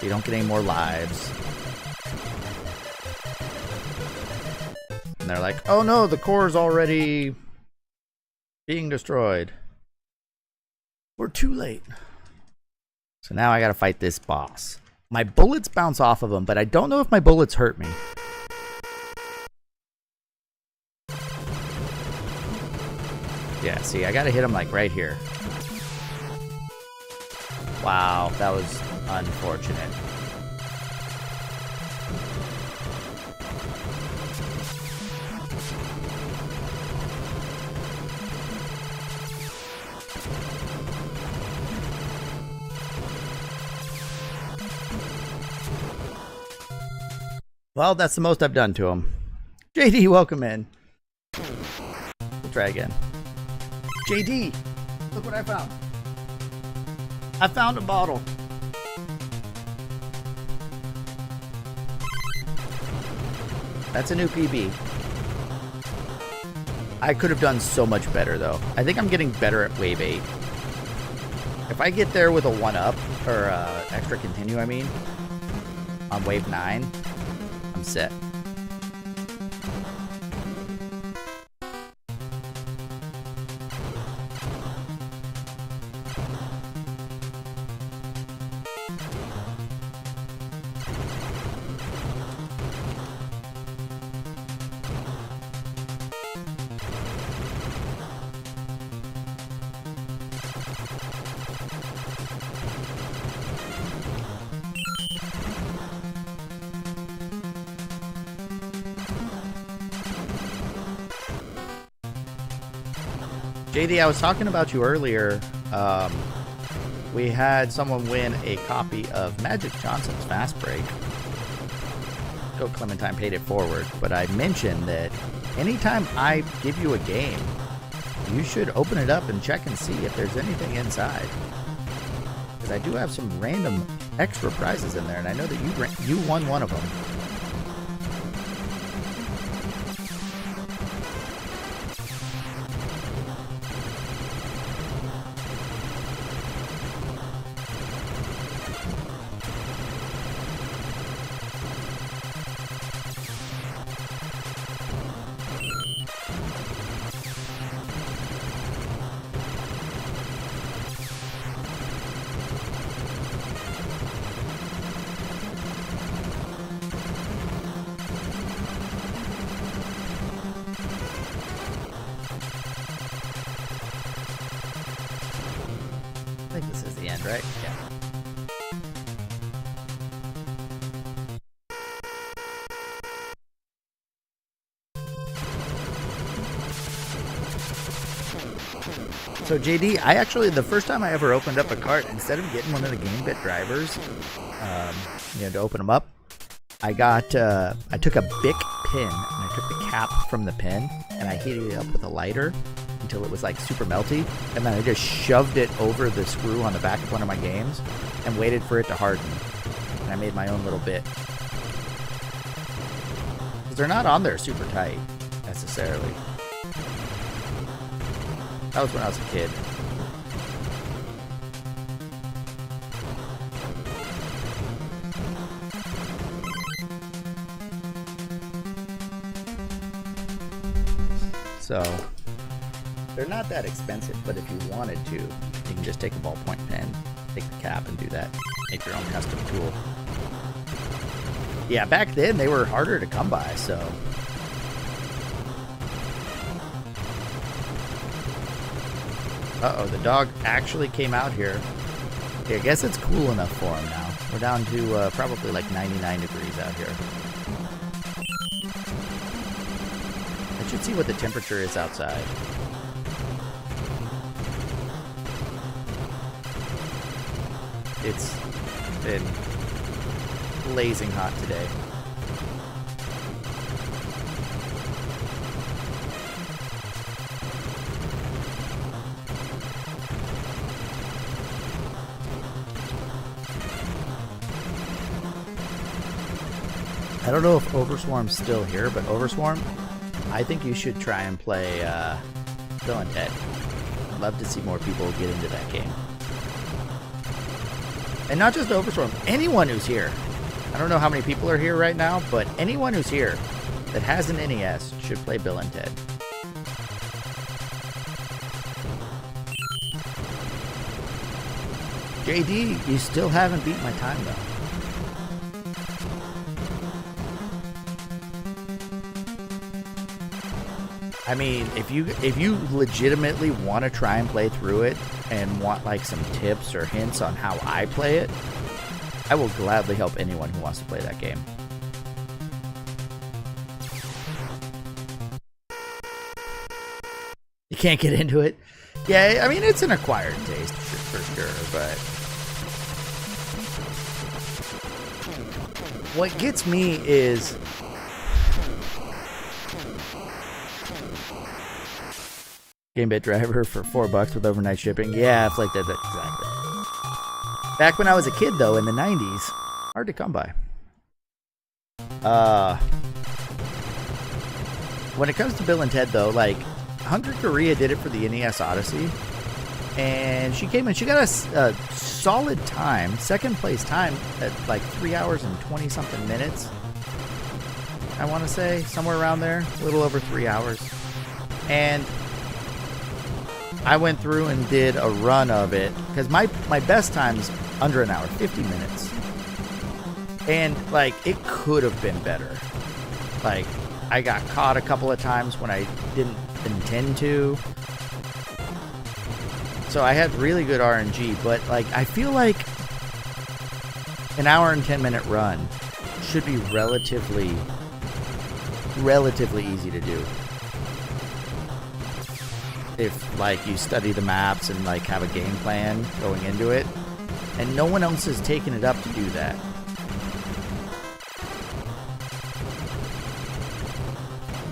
You don't get any more lives. And they're like, oh no, the core's already being destroyed. We're too late. So now I gotta fight this boss. My bullets bounce off of him, but I don't know if my bullets hurt me. Yeah, see, I gotta hit him like right here. Wow, that was unfortunate. Well, that's the most I've done to him. JD, welcome in. We'll try again. JD, look what I found. I found a bottle. That's a new PB. I could have done so much better, though. I think I'm getting better at wave 8. If I get there with a 1-up, or extra continue, I mean, on wave 9, I'm set. JD, I was talking about you earlier. We had someone win a copy of Magic Johnson's Fast Break. Go Clementine paid it forward. But I mentioned that anytime I give you a game, you should open it up and check and see if there's anything inside. Because I do have some random extra prizes in there, and I know that you won one of them. I think this is the end, right? Yeah. So JD, I actually, the first time I ever opened up a cart, instead of getting one of the Game-Bit drivers, to open them up, I took a Bic pin, and I took the cap from the pin, and I heated it up with a lighter until it was like super melty, and then I just shoved it over the screw on the back of one of my games and waited for it to harden. And I made my own little bit. Because they're not on there super tight, necessarily. That was when I was a kid. So, they're not that expensive, but if you wanted to, you can just take a ballpoint pen, take the cap, and do that. Make your own custom tool. Yeah, back then, they were harder to come by, so... Uh-oh, the dog actually came out here. Yeah, I guess it's cool enough for him now. We're down to probably like 99 degrees out here. I should see what the temperature is outside. It's been blazing hot today. I don't know if Overswarm's still here, but Overswarm, I think you should try and play Bill and Ted. I'd love to see more people get into that game. And not just Overswarm, anyone who's here. I don't know how many people are here right now, but anyone who's here that has an NES should play Bill and Ted. JD, you still haven't beat my time though. I mean, if you legitimately want to try and play through it and want like some tips or hints on how I play it, I will gladly help anyone who wants to play that game. You can't get into it? Yeah, I mean, it's an acquired taste for sure, but... what gets me is Gamebit driver for $4 with overnight shipping. Yeah, it's like that exactly. Back when I was a kid, though, in the 90s, hard to come by. When it comes to Bill and Ted, though, like, Hungry Korea did it for the NES Odyssey, and she came in, she got a solid time, second place time, at like 3 hours and 20-something minutes, I want to say, somewhere around there, a little over 3 hours, and I went through and did a run of it, because my best time's under an hour, 50 minutes. And, like, it could have been better. Like, I got caught a couple of times when I didn't intend to. So I had really good RNG, but, like, I feel like an hour and 10-minute run should be relatively easy to do. If, like, you study the maps and, like, have a game plan going into it. And no one else has taken it up to do that.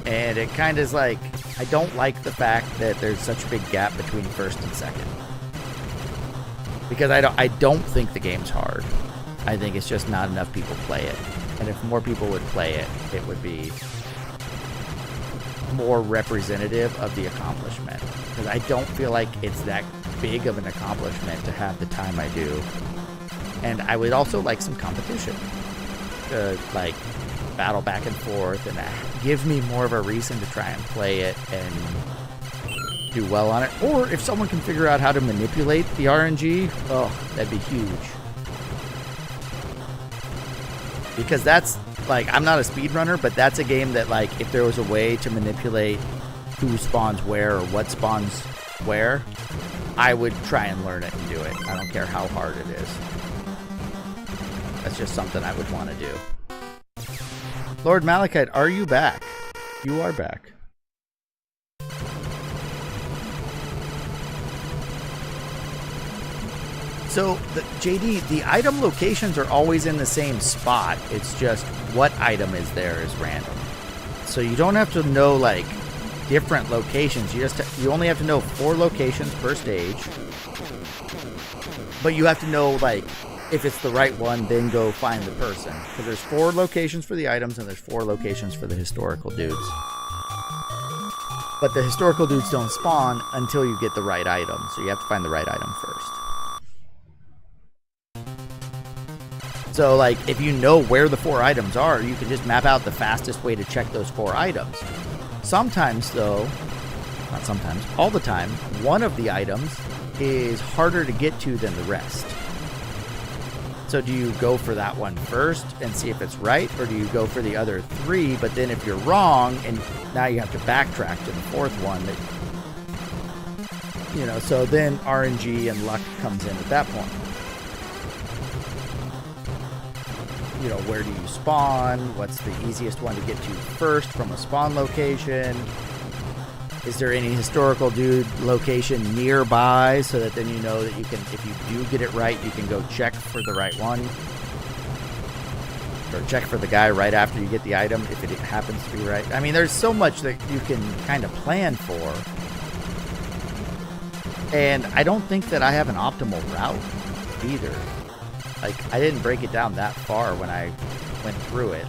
And it kind of is like, I don't like the fact that there's such a big gap between first and second. Because I don't think the game's hard. I think it's just not enough people play it. And if more people would play it, it would be more representative of the accomplishment. Because I don't feel like it's that big of an accomplishment to have the time I do. And I would also like some competition to, like, battle back and forth and give me more of a reason to try and play it and do well on it. Or if someone can figure out how to manipulate the RNG, oh, that'd be huge. Because that's, like, I'm not a speedrunner, but that's a game that, like, if there was a way to manipulate who spawns where or what spawns where, I would try and learn it and do it. I don't care how hard it is. That's just something I would want to do. Lord Malachite, are you back? You are back. So, JD, the item locations are always in the same spot. It's just what item is there is random. So you don't have to know, like, different locations. You only have to know 4 locations per stage. But you have to know, like, if it's the right one, then go find the person. Because there's 4 locations for the items and there's 4 locations for the historical dudes. But the historical dudes don't spawn until you get the right item. So you have to find the right item first. So, like, if you know where the 4 items are, you can just map out the fastest way to check those 4 items. Sometimes, though, not sometimes, all the time, one of the items is harder to get to than the rest. So do you go for that one first and see if it's right, or do you go for the other 3, but then if you're wrong, and now you have to backtrack to the 4th one, that, you know, so then RNG and luck comes in at that point. You know, where do you spawn? What's the easiest one to get to first from a spawn location? Is there any historical dude location nearby so that then you know that you can, if you do get it right, you can go check for the right one? Or check for the guy right after you get the item if it happens to be right. I mean, there's so much that you can kind of plan for. And I don't think that I have an optimal route either. Like, I didn't break it down that far when I went through it.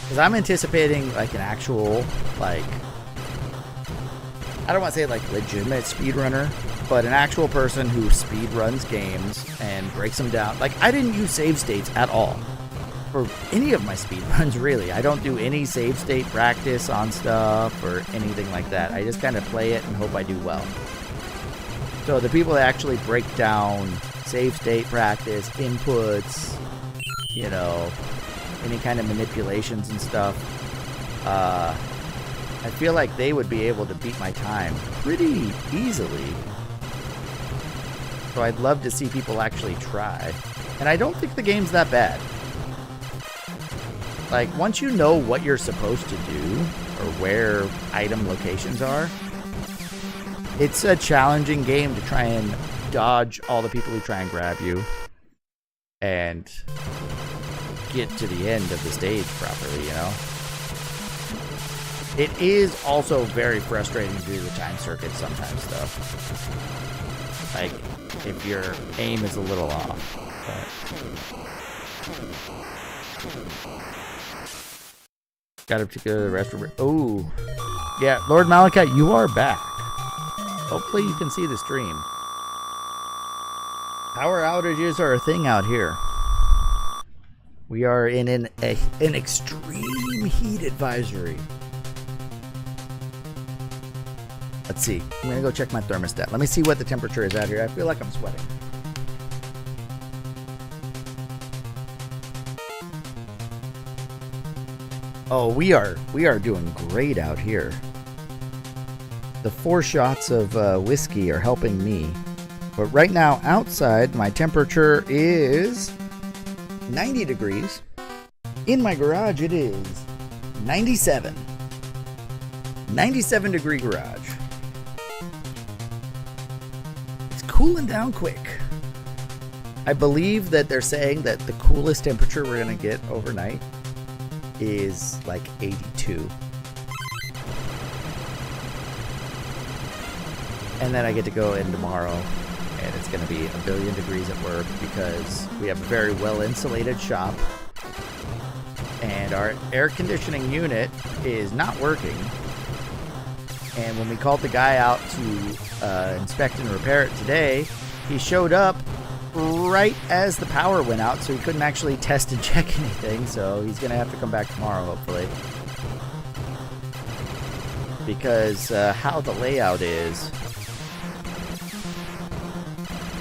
Because I'm anticipating, like, an actual, like, I don't want to say, like, legitimate speedrunner, but an actual person who speedruns games and breaks them down. Like, I didn't use save states at all for any of my speedruns, really. I don't do any save state practice on stuff or anything like that. I just kind of play it and hope I do well. So the people that actually break down save state practice, inputs, you know, any kind of manipulations and stuff, I feel like they would be able to beat my time pretty easily. So I'd love to see people actually try. And I don't think the game's that bad. Like, once you know what you're supposed to do, or where item locations are, it's a challenging game to try and dodge all the people who try and grab you and get to the end of the stage properly, you know? It is also very frustrating to do the time circuit sometimes, though. Like, if your aim is a little off. Got to go to the restroom. Oh, yeah, Lord Malachite, you are back. Hopefully you can see the stream. Power outages are a thing out here. We are in an extreme heat advisory. Let's see. I'm going to go check my thermostat. Let me see what the temperature is out here. I feel like I'm sweating. Oh, we are doing great out here. The 4 shots of whiskey are helping me. But right now, outside, my temperature is 90 degrees. In my garage, it is 97. 97 degree garage. It's cooling down quick. I believe that they're saying that the coolest temperature we're going to get overnight is like 82. And then I get to go in tomorrow, and it's going to be a billion degrees at work because we have a very well insulated shop, and our air conditioning unit is not working. And when we called the guy out to inspect and repair it today, he showed up right as the power went out, so he couldn't actually test and check anything. So he's going to have to come back tomorrow, hopefully. Because how the layout is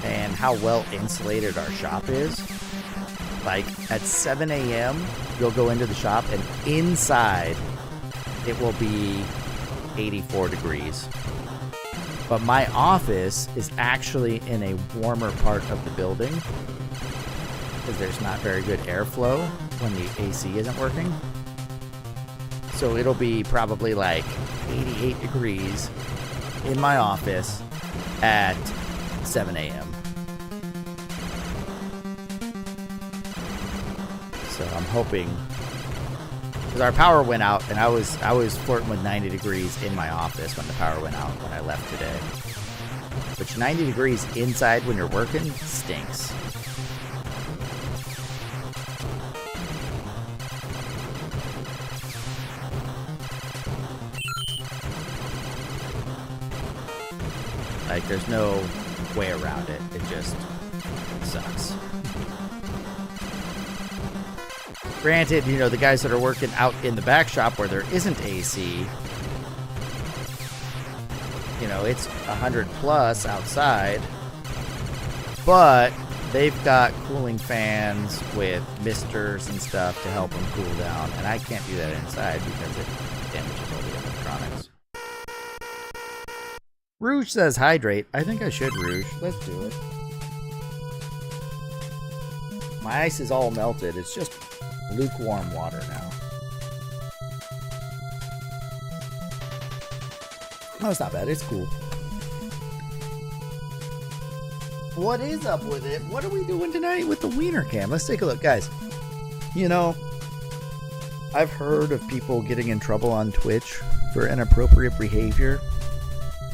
and how well insulated our shop is, like at 7 a.m. you'll go into the shop and inside it will be 84 degrees. But my office is actually in a warmer part of the building because there's not very good airflow when the AC isn't working. So it'll be probably like 88 degrees in my office at 7 a.m. So I'm hoping, because our power went out, and I was flirting with 90 degrees in my office when the power went out when I left today. Which 90 degrees inside when you're working stinks. Like, there's no way around it. It just sucks. Granted, you know, the guys that are working out in the back shop where there isn't AC, you know, it's 100 plus outside, but they've got cooling fans with misters and stuff to help them cool down, and I can't do that inside because it damages all the electronics. Rouge says hydrate. I think I should, Rouge. Let's do it. My ice is all melted. It's just lukewarm water now. No, it's not bad. It's cool. What is up with it? What are we doing tonight with the wiener cam? Let's take a look, guys. You know, I've heard of people getting in trouble on Twitch for inappropriate behavior.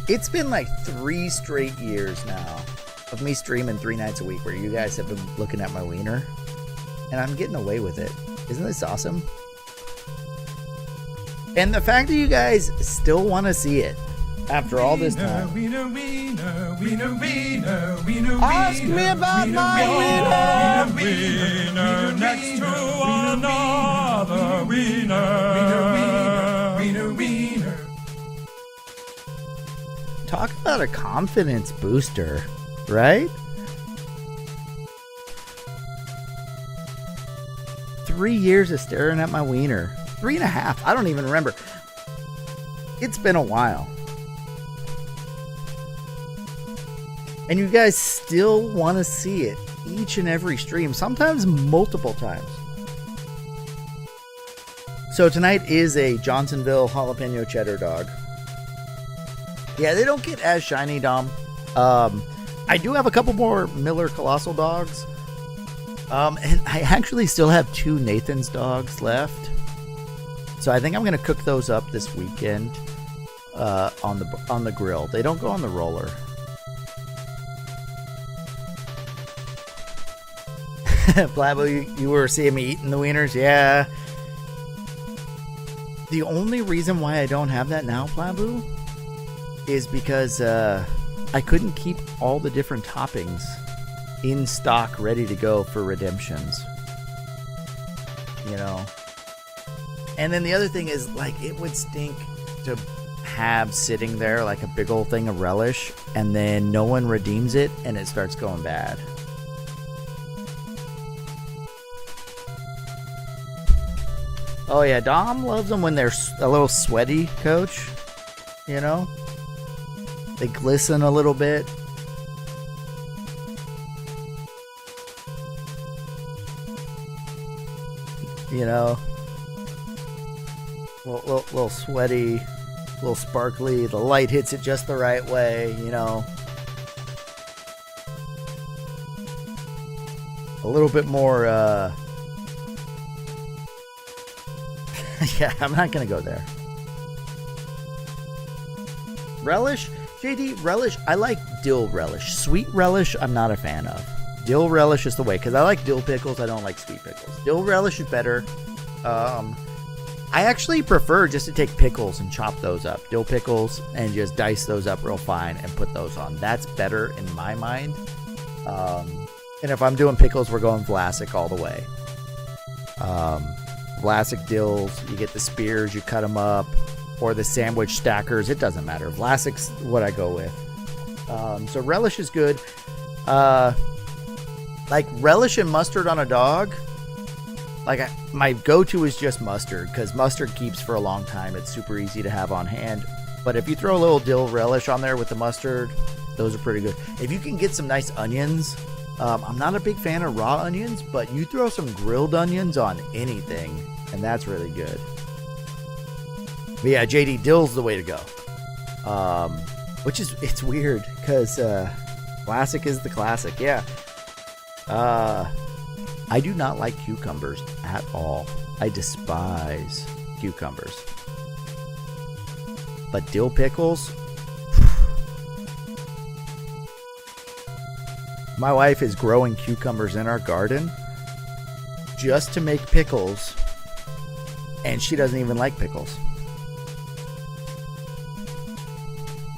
It's been like 3 straight years now of me streaming 3 nights a week where you guys have been looking at my wiener, and I'm getting away with it. Isn't this awesome? And the fact that you guys still want to see it after all this time. Ask me about my wiener next to another wiener. Talk about a confidence booster, right? 3 years of staring at my wiener. 3.5. I don't even remember. It's been a while. And you guys still want to see it each and every stream, sometimes multiple times. So tonight is a Johnsonville jalapeno cheddar dog. Yeah, they don't get as shiny, Dom. I do have a couple more Miller Colossal dogs. And I actually still have 2 Nathan's dogs left. So I think I'm going to cook those up this weekend on the grill. They don't go on the roller. Blabo, you were seeing me eating the wieners? Yeah. The only reason why I don't have that now, Blabo, is because I couldn't keep all the different toppings in stock ready to go for redemptions. You know? And then the other thing is, like, it would stink to have sitting there like a big old thing of relish and then no one redeems it and it starts going bad. Oh yeah, Dom loves them when they're a little sweaty, Coach. You know? They glisten a little bit. You know? Little sweaty, little sparkly. The light hits it just the right way, you know? A little bit more, yeah, I'm not gonna go there. Relish? JD, relish, I like dill relish. Sweet relish, I'm not a fan of. Dill relish is the way, because I like dill pickles, I don't like sweet pickles. Dill relish is better. I actually prefer just to take pickles and chop those up. Dill pickles, and just dice those up real fine and put those on. That's better in my mind. And if I'm doing pickles, we're going Vlasic all the way. Vlasic dills, you get the spears, you cut them up, or the sandwich stackers, it doesn't matter. Vlasic's what I go with. So relish is good. Like relish and mustard on a dog, like my go-to is just mustard, because mustard keeps for a long time. It's super easy to have on hand. But if you throw a little dill relish on there with the mustard, those are pretty good. If you can get some nice onions, I'm not a big fan of raw onions, but you throw some grilled onions on anything, and that's really good. But yeah, JD, dill's the way to go. Which is, it's weird, because classic is the classic, yeah. I do not like cucumbers at all. I despise cucumbers. But dill pickles, my wife is growing cucumbers in our garden just to make pickles, and she doesn't even like pickles.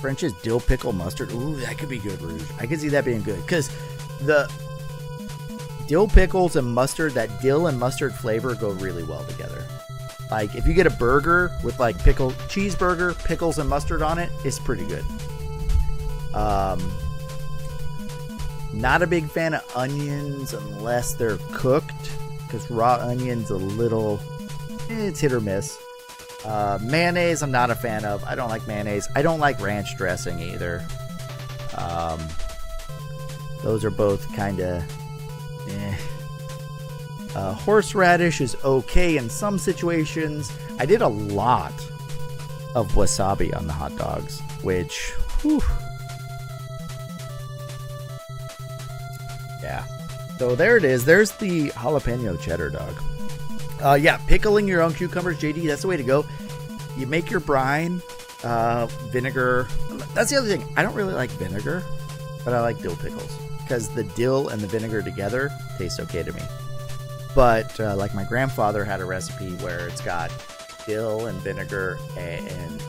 French's dill pickle mustard. Ooh, that could be good, Rouge. I could see that being good, because the dill pickles and mustard, that dill and mustard flavor go really well together. Like, if you get a burger with like cheeseburger, pickles and mustard on it, it's pretty good. Not a big fan of onions unless they're cooked, because raw onions a little, it's hit or miss. Mayonnaise I'm not a fan of. I don't like mayonnaise. I don't like ranch dressing either. Those are both kind of horseradish is okay in some situations. I did a lot of wasabi on the hot dogs, which, whew. Yeah. So there it is. There's the jalapeno cheddar dog. Yeah, pickling your own cucumbers, JD, that's the way to go. You make your brine, vinegar. That's the other thing. I don't really like vinegar, but I like dill pickles, because the dill and the vinegar together taste okay to me. But like my grandfather had a recipe where it's got dill and vinegar and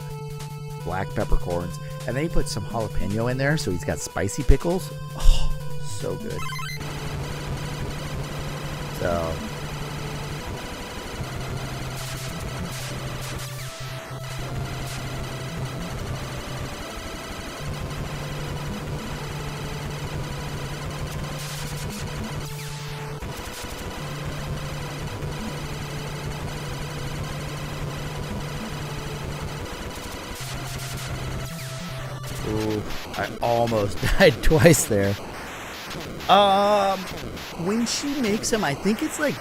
black peppercorns, and then he put some jalapeno in there, so he's got spicy pickles. Oh, so good. So ooh, I almost died twice there. When she makes them, I think it's like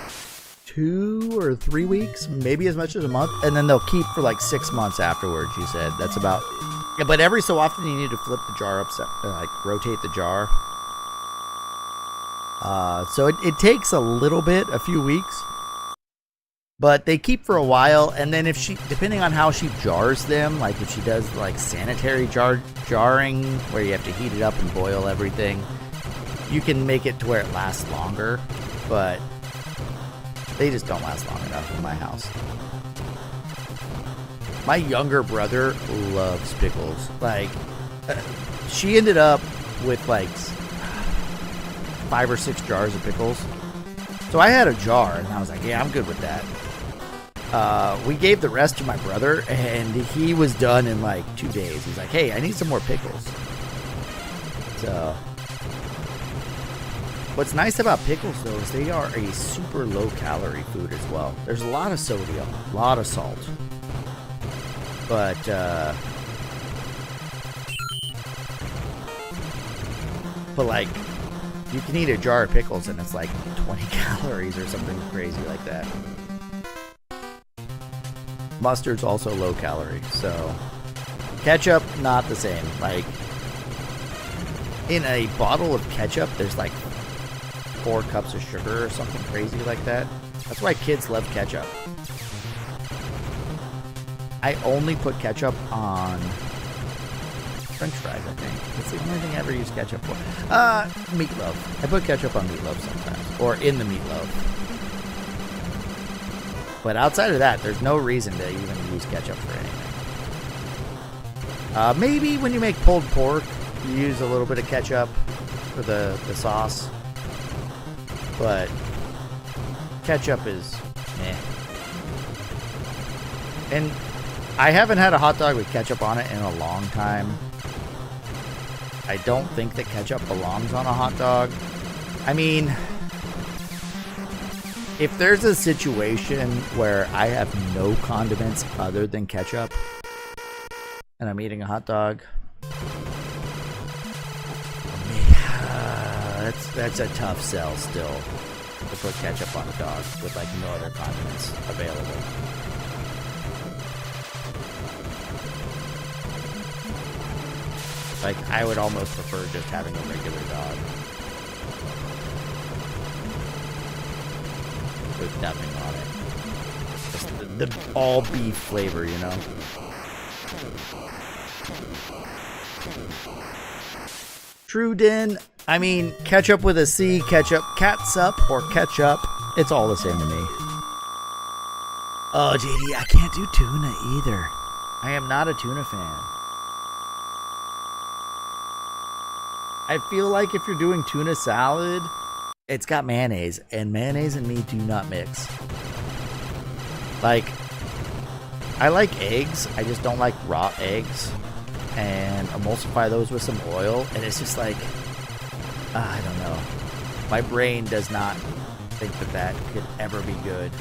2 or 3 weeks, maybe as much as a month, and then they'll keep for like 6 months afterwards. She said that's about Yeah, but every so often you need to flip the jar upside, like rotate the jar. So it takes a little bit, a few weeks. But they keep for a while, and then if she, depending on how she jars them, like if she does like sanitary jarring, where you have to heat it up and boil everything, you can make it to where it lasts longer, but they just don't last long enough in my house. My younger brother loves pickles. Like, she ended up with like 5 or 6 jars of pickles. So I had a jar, and I was like, yeah, I'm good with that. We gave the rest to my brother, and he was done in like 2 days. He's like, hey, I need some more pickles. So, what's nice about pickles, though, is they are a super low-calorie food as well. There's a lot of sodium, a lot of salt. But, like, you can eat a jar of pickles, and it's like 20 calories or something crazy like that. Mustard's also low calorie, so ketchup, not the same. Like, in a bottle of ketchup, there's like 4 cups of sugar or something crazy like that. That's why kids love ketchup. I only put ketchup on French fries, I think. It's the only thing I ever use ketchup for. Meatloaf. I put ketchup on meatloaf sometimes, or in the meatloaf. But outside of that, there's no reason to even use ketchup for anything. Maybe when you make pulled pork, you use a little bit of ketchup for the sauce. But ketchup is meh. And I haven't had a hot dog with ketchup on it in a long time. I don't think that ketchup belongs on a hot dog. I mean, if there's a situation where I have no condiments other than ketchup and I'm eating a hot dog, that's a tough sell still, to put ketchup on a dog with like no other condiments available. Like, I would almost prefer just having a regular dog with nothing on it. Just the all beef flavor, you know? Truden, I mean, ketchup with a C, catsup, or ketchup, it's all the same to me. Oh, JD, I can't do tuna either. I am not a tuna fan. I feel like if you're doing tuna salad, it's got mayonnaise, and mayonnaise and me do not mix. Like, I like eggs, I just don't like raw eggs, and emulsify those with some oil, and it's just like, I don't know. My brain does not think that that could ever be good.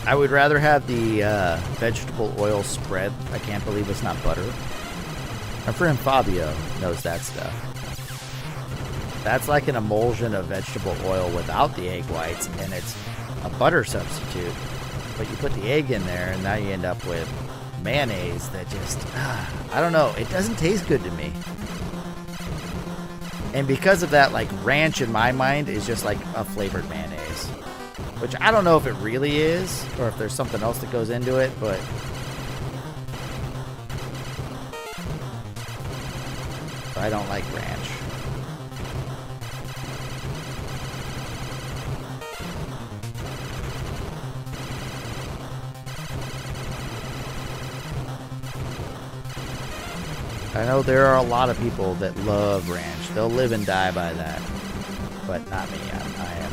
I would rather have the vegetable oil spread. I can't believe it's not butter. My friend Fabio knows that stuff. That's like an emulsion of vegetable oil without the egg whites, and it's a butter substitute. But you put the egg in there, and now you end up with mayonnaise that just, I don't know, it doesn't taste good to me. And because of that, like, ranch in my mind is just like a flavored mayonnaise. Which I don't know if it really is, or if there's something else that goes into it, but I don't like ranch. I know there are a lot of people that love ranch. They'll live and die by that, but not me. I am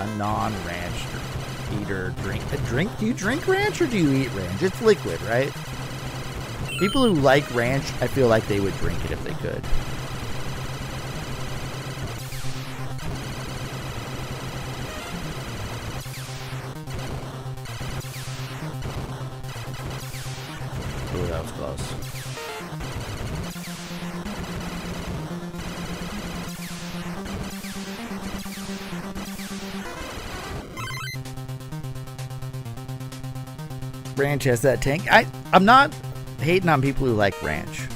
a non-ranch eater. Do you drink ranch or do you eat ranch? It's liquid, right? People who like ranch, I feel like they would drink it if they could. Ooh, that was close. ranch has that tank. I'm not hating on people who like ranch.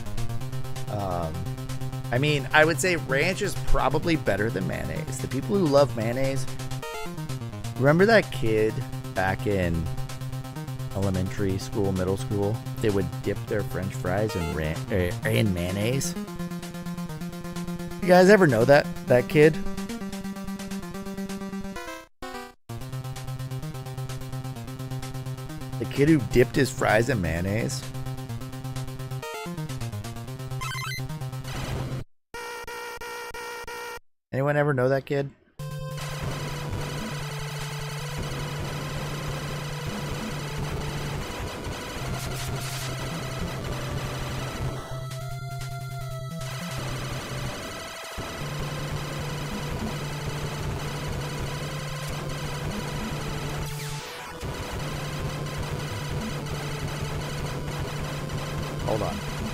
I mean, I would say ranch is probably better than mayonnaise. The people who love mayonnaise, remember that kid back in elementary school, middle school? They would dip their French fries in mayonnaise. You guys ever know that kid? The kid who dipped his fries in mayonnaise? Anyone ever know that kid?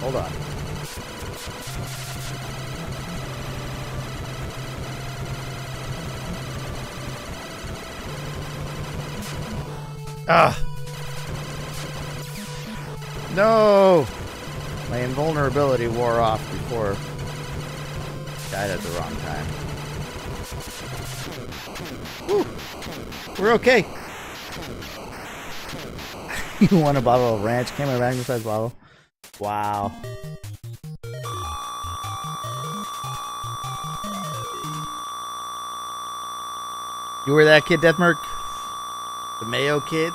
Hold on. No! My invulnerability wore off before I died at the wrong time. Woo! We're okay. You want a bottle of ranch? Came in a random size bottle. Wow. You were that kid, Deathmark? The Mayo kid?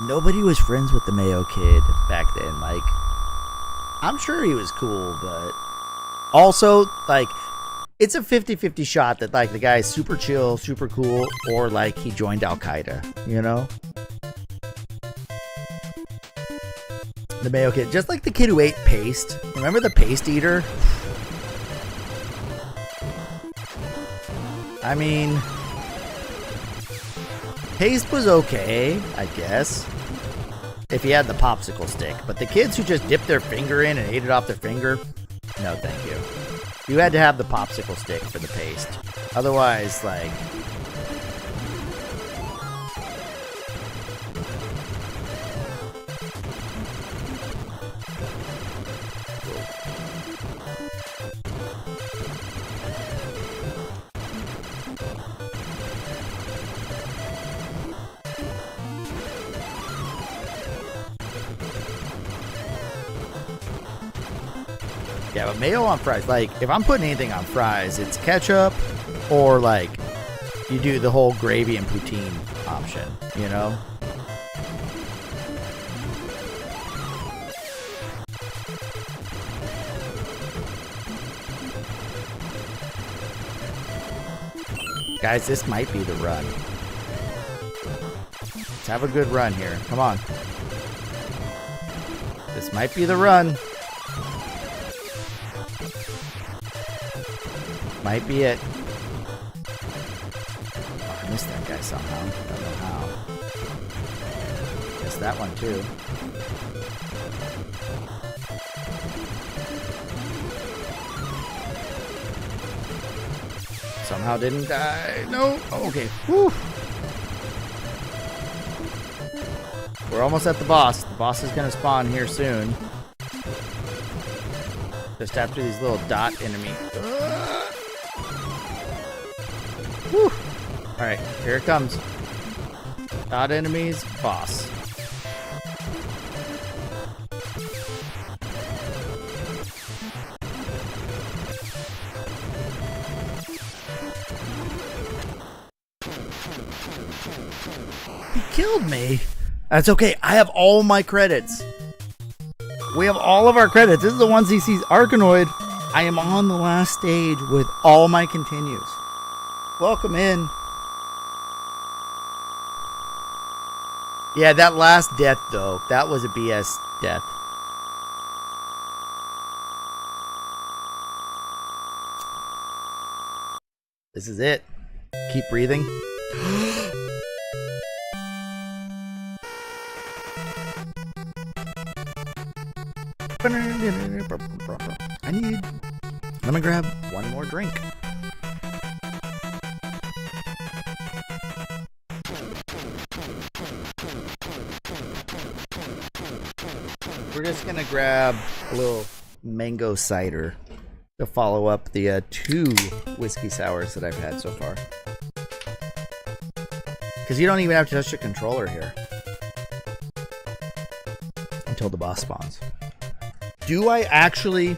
Nobody was friends with the Mayo kid back then. Like, I'm sure he was cool, but also, like, it's a 50-50 shot that, like, the guy's super chill, super cool, or, like, he joined Al-Qaeda, you know? The Mayo kid. Just like the kid who ate paste. Remember the paste eater? I mean, paste was okay, I guess, if you had the popsicle stick. But the kids who just dipped their finger in and ate it off their finger, no thank you. You had to have the popsicle stick for the paste. Otherwise, like... Yeah, but mayo on fries, like, if I'm putting anything on fries, it's ketchup, or, like, you do the whole gravy and poutine option, you know? Guys, this might be the run. Let's have a good run here. Come on. This might be the run. Might be it. Oh, I missed that guy somehow. Don't know how. Missed that one too. Somehow didn't die. No. Oh, okay. Whew. We're almost at the boss. The boss is going to spawn here soon. Just after these little dot enemies. Whew. Alright, here it comes. Dot enemies, boss. He killed me. That's okay. I have all my credits. We have all of our credits. This is the ones he sees. Arkanoid. I am on the last stage with all my continues. Welcome in. Yeah, that last death, though. That was a BS death. This is it. Keep breathing. Let me grab one more drink. we're just gonna grab a little mango cider to follow up the 2 whiskey sours that I've had so far. Because you don't even have to touch the controller here until the boss spawns. Do I actually,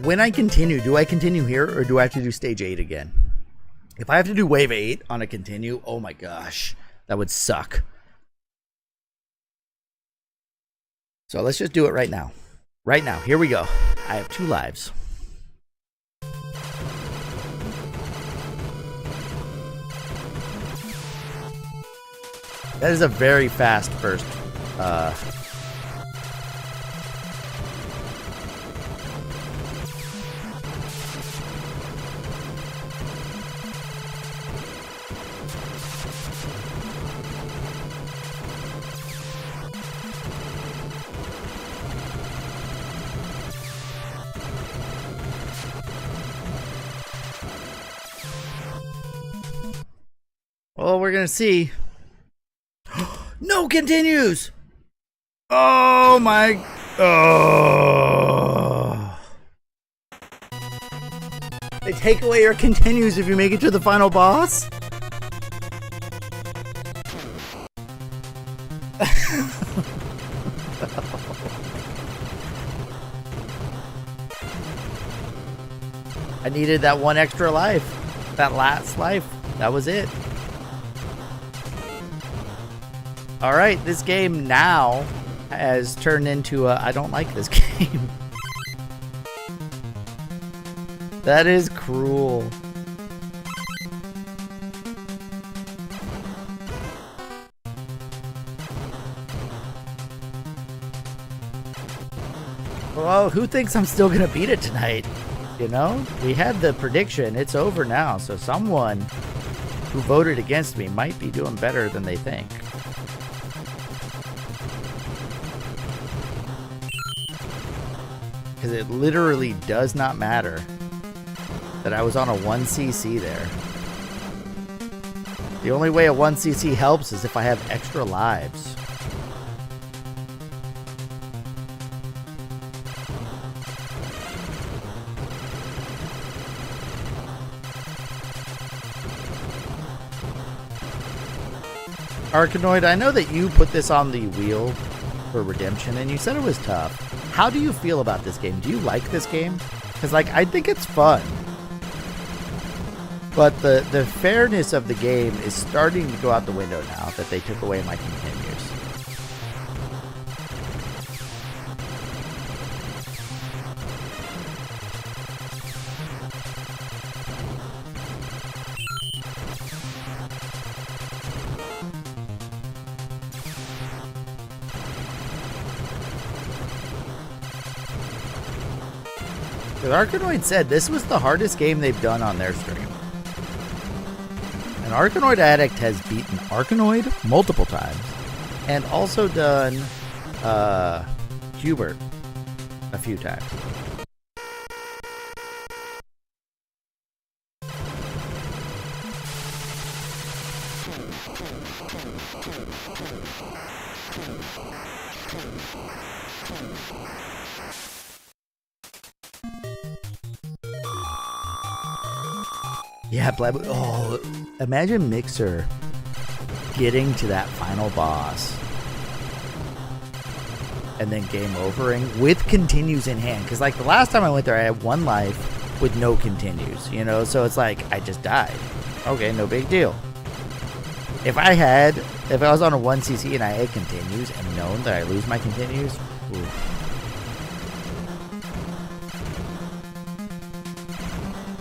when I continue, do I continue here or do I have to do stage 8 again? If I have to do wave 8 on a continue, oh my gosh, that would suck. So let's just do it right now. Right now, here we go. I have 2 lives. That is a very fast first. Well, we're gonna see. No continues! Oh my... Oh. They take away your continues if you make it to the final boss? I needed that 1 extra life. That last life. That was it. Alright, this game now has turned into a I don't like this game. That is cruel. Well, who thinks I'm still gonna beat it tonight? You know? We had the prediction. It's over now, so someone who voted against me might be doing better than they think. Because it literally does not matter that I was on a 1cc there. The only way a 1cc helps is if I have extra lives. Arkanoid, I know that you put this on the wheel for Redemption and you said it was tough. How do you feel about this game? Do you like this game? Because, like, I think it's fun. But the fairness of the game is starting to go out the window now that they took away my continues. Arkanoid said this was the hardest game they've done on their stream. And Arkanoid Addict has beaten Arkanoid multiple times. And also done Hubert a few times. Yeah, oh, imagine Mixer getting to that final boss and then game overing with continues in hand. Because, like, the last time I went there, I had 1 life with no continues, you know? So it's like, I just died. Okay, no big deal. If I was on a 1cc and I had continues and known that I lose my continues, ooh.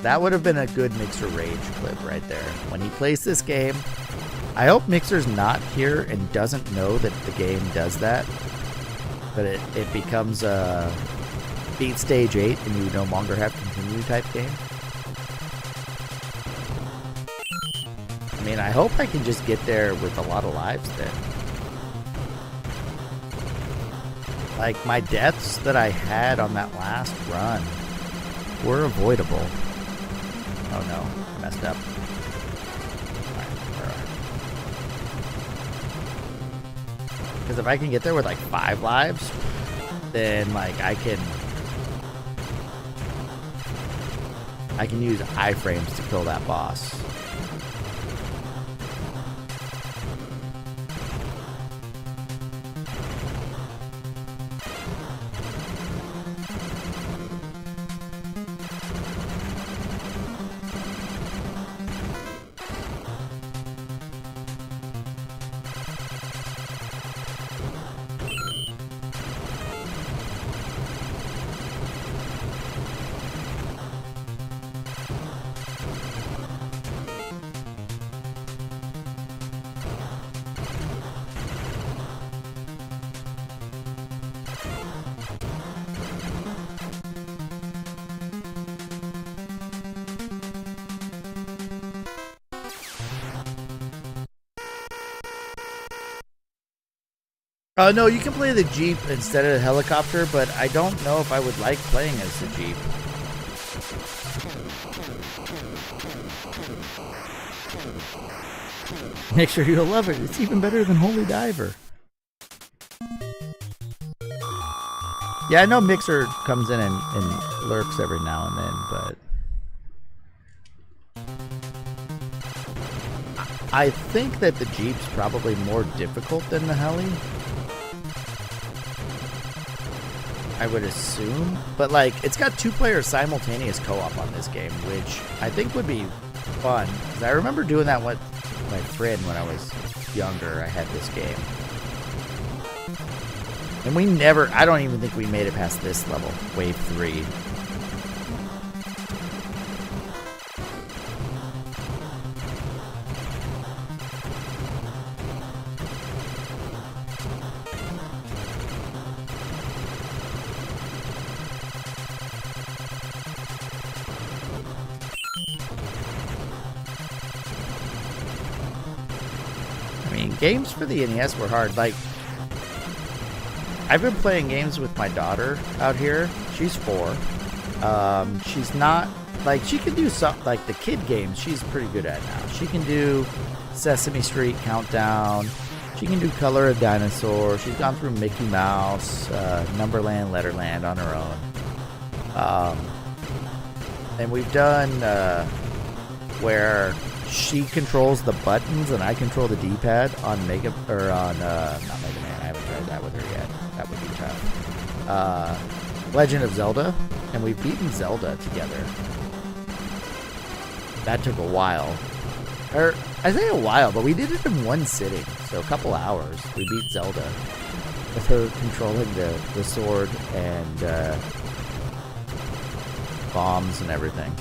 That would have been a good Mixer rage clip right there. When he plays this game, I hope Mixer's not here and doesn't know that the game does that. But it becomes a beat stage 8 and you no longer have continue type game. I mean, I hope I can just get there with a lot of lives then. Like, my deaths that I had on that last run were avoidable. Oh no, I messed up. Because if I can get there with like 5 lives, then like I can use iframes to kill that boss. No, you can play the Jeep instead of the helicopter, but I don't know if I would like playing as the Jeep. Make sure you'll love it. It's even better than Holy Diver. Yeah, I know Mixer comes in and lurks every now and then, but I think that the Jeep's probably more difficult than the Heli. I would assume. But, like, it's got 2-player simultaneous co-op on this game, which I think would be fun. 'Cause I remember doing that with my friend when I was younger. I had this game. And we never... I don't even think we made it past this level. Wave 3. Games for the NES were hard. Like, I've been playing games with my daughter out here. She's 4. She's not, like, she can do some, like, the kid games she's pretty good at now. She can do Sesame Street Countdown. She can do Color of Dinosaur. She's gone through Mickey Mouse, Numberland, Letterland on her own. And we've done where she controls the buttons and I control the D-pad on not Mega Man. I haven't tried that with her yet. That would be tough. Legend of Zelda, and we've beaten Zelda together. That took a while. Or I say a while, but we did it in one sitting, so a couple hours. We beat Zelda with her controlling the sword and bombs and everything.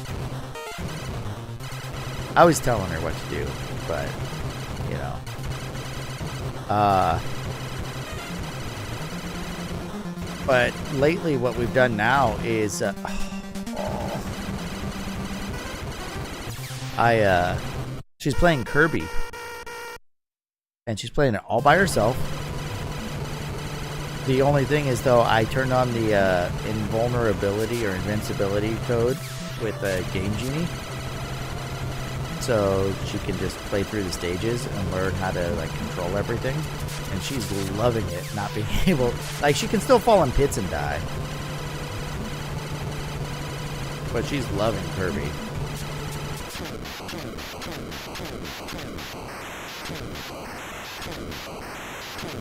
I was telling her what to do, but, you know. But lately what we've done now is, she's playing Kirby. And she's playing it all by herself. The only thing is, though, I turned on the invulnerability or invincibility code with Game Genie. So she can just play through the stages and learn how to, like, control everything. And she's loving it, not being able... Like, she can still fall in pits and die. But she's loving Kirby.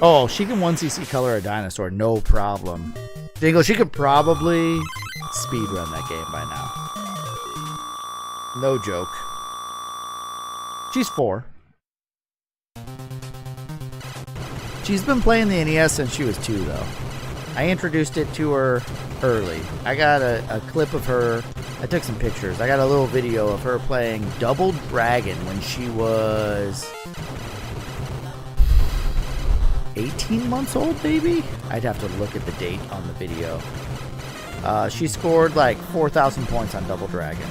Oh, she can 1cc Color a Dinosaur, no problem. Dingle, she could probably speedrun that game by now. No joke. She's 4. She's been playing the NES since she was 2, though. I introduced it to her early. I got a clip of her. I took some pictures. I got a little video of her playing Double Dragon when she was 18 months old, maybe? I'd have to look at the date on the video. She scored like 4,000 points on Double Dragon.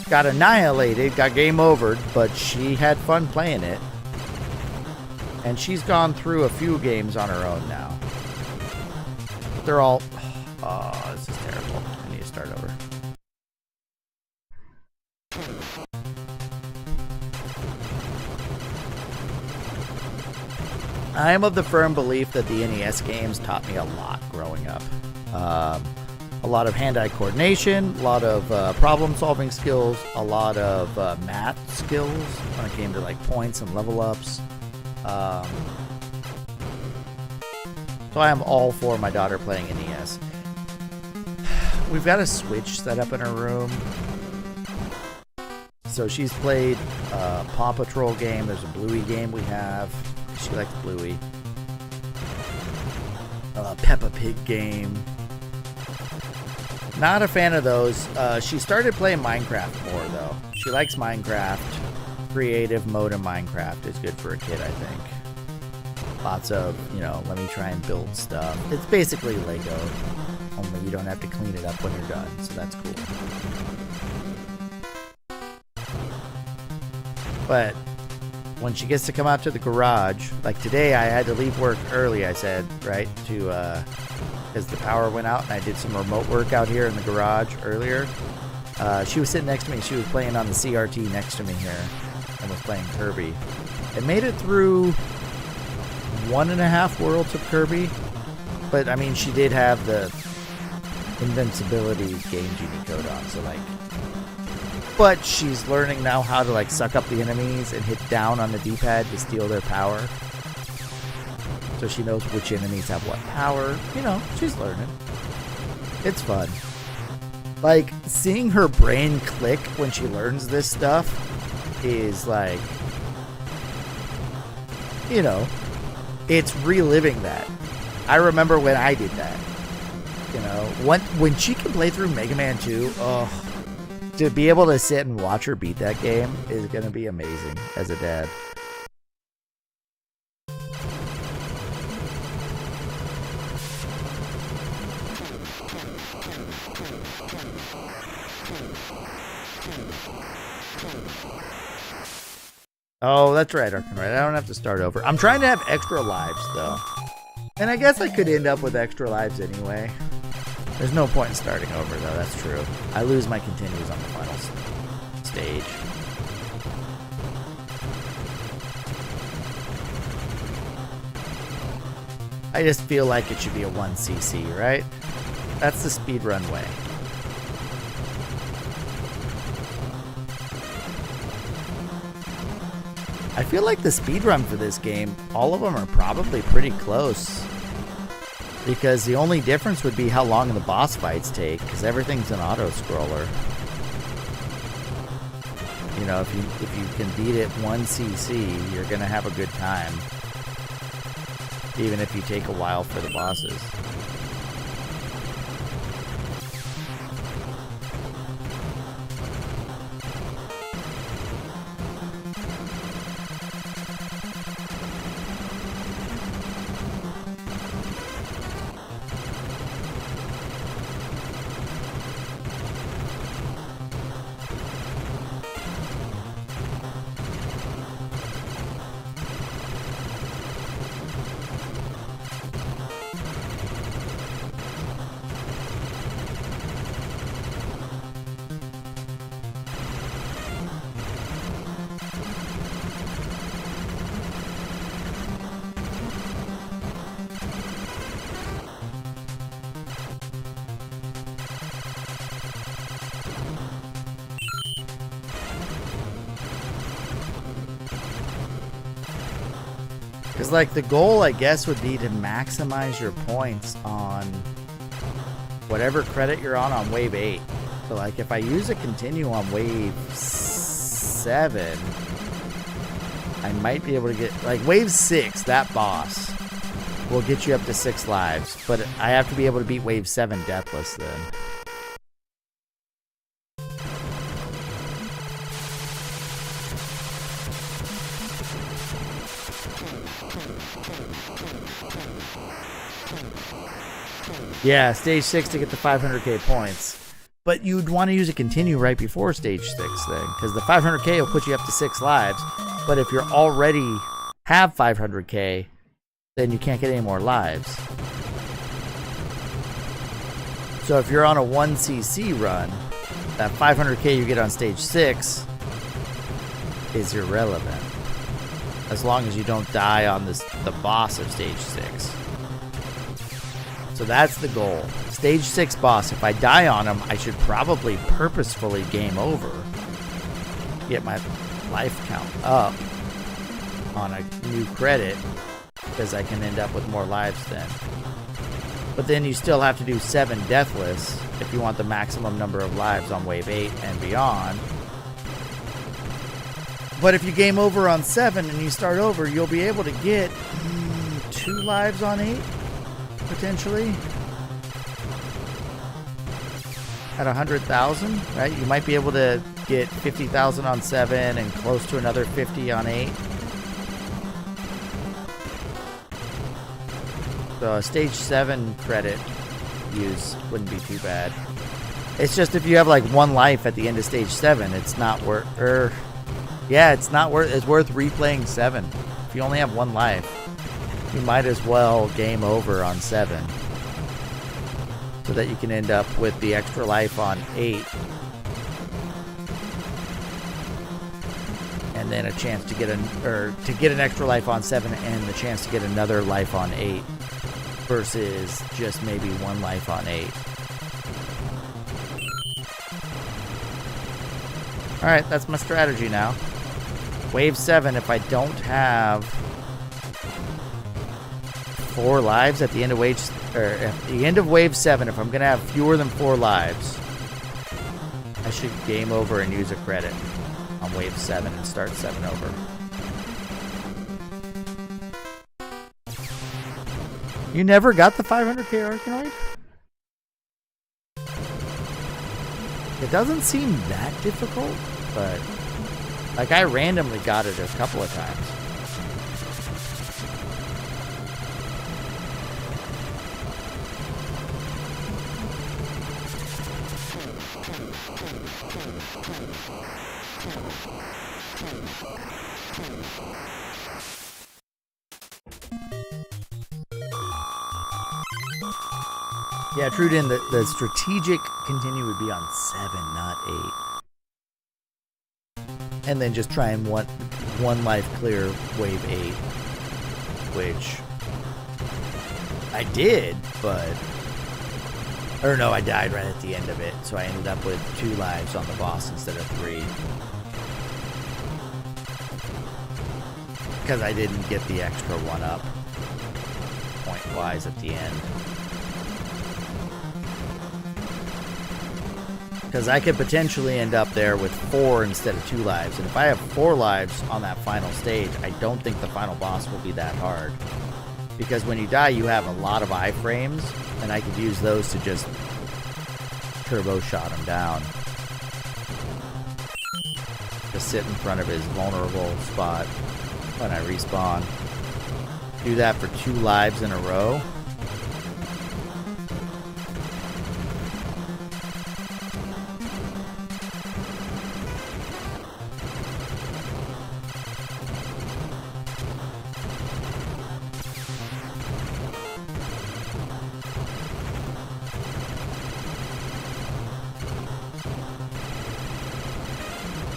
Got annihilated, got game overed, but she had fun playing it. And she's gone through a few games on her own now. But they're all... Oh, this is terrible. I need to start over. I am of the firm belief that the NES games taught me a lot growing up. A lot of hand-eye coordination, a lot of problem-solving skills, a lot of math skills when it came to like points and level ups. So I am all for my daughter playing NES. We've got a Switch set up in her room. So she's played Paw Patrol game. There's a Bluey game we have. She likes Bluey. Peppa Pig game. Not a fan of those. She started playing Minecraft more, though. She likes Minecraft. Creative mode in Minecraft is good for a kid, I think. Lots of, let me try and build stuff. It's basically Lego, only you don't have to clean it up when you're done, so that's cool. But when she gets to come out to the garage, like today I had to leave work early, I said, right, because the power went out and I did some remote work out here in the garage earlier. She was sitting next to me. She was playing on the CRT next to me here and was playing Kirby. It made it through 1.5 worlds of Kirby, but I mean, she did have the invincibility Game Genie code on, so like, but she's learning now how to like suck up the enemies and hit down on the D-pad to steal their power. So she knows which enemies have what power. She's learning. It's fun. Like, seeing her brain click when she learns this stuff is like, it's reliving that. I remember when I did that. When she can play through Mega Man 2, to be able to sit and watch her beat that game is going to be amazing as a dad. Oh, that's right, Arkham. Right. I don't have to start over. I'm trying to have extra lives, though. And I guess I could end up with extra lives anyway. There's no point in starting over, though. That's true. I lose my continues on the final stage. I just feel like it should be a 1cc, right? That's the speedrun way. I feel like the speedrun for this game, all of them are probably pretty close. Because the only difference would be how long the boss fights take, because everything's an auto-scroller. If you can beat it 1cc, you're going to have a good time. Even if you take a while for the bosses. Because, like, the goal, I guess, would be to maximize your points on whatever credit you're on Wave 8. So, like, if I use a continue on Wave 7, I might be able to get... Like, Wave 6, that boss, will get you up to 6 lives. But I have to be able to beat Wave 7 deathless, then. Yeah, stage 6 to get the 500k points. But you'd want to use a continue right before stage 6 then, because the 500k will put you up to 6 lives. But if you're already have 500k, then you can't get any more lives. So if you're on a 1cc run, that 500k you get on stage 6 is irrelevant. as long as you don't die on the boss of stage 6. So that's the goal. Stage 6 boss, if I die on him, I should probably purposefully game over. Get my life count up on a new credit, because I can end up with more lives then. But then you still have to do 7 deathless if you want the maximum number of lives on wave 8 and beyond. But if you game over on 7 and you start over, you'll be able to get 2 lives on 8, potentially. At 100,000, right? You might be able to get 50,000 on 7 and close to another 50 on 8. So a stage 7 credit use wouldn't be too bad. It's just if you have like 1 life at the end of stage 7, it's not worth, it's worth replaying 7. If you only have 1 life, you might as well game over on 7. So that you can end up with the extra life on 8. And then a chance to get an extra life on 7 and the chance to get another life on 8. Versus just maybe 1 life on 8. Alright, that's my strategy now. Wave 7, if I don't have 4 lives at the end of wave 7, if I'm gonna have fewer than 4 lives, I should game over and use a credit on wave 7 and start 7 over. You never got the 500k Arkanoid? It doesn't seem that difficult, but like I randomly got it a couple of times. Yeah, Trudin, the strategic continue would be on 7, not 8. And then just try and one life clear wave 8. Which I did, but... Or no, I died right at the end of it. So I ended up with 2 lives on the boss instead of 3. Because I didn't get the extra 1-up point-wise at the end. Because I could potentially end up there with 4 instead of 2 lives. And if I have 4 lives on that final stage, I don't think the final boss will be that hard. Because when you die, you have a lot of iframes, and I could use those to just turbo shot him down. Just sit in front of his vulnerable spot when I respawn. Do that for 2 lives in a row.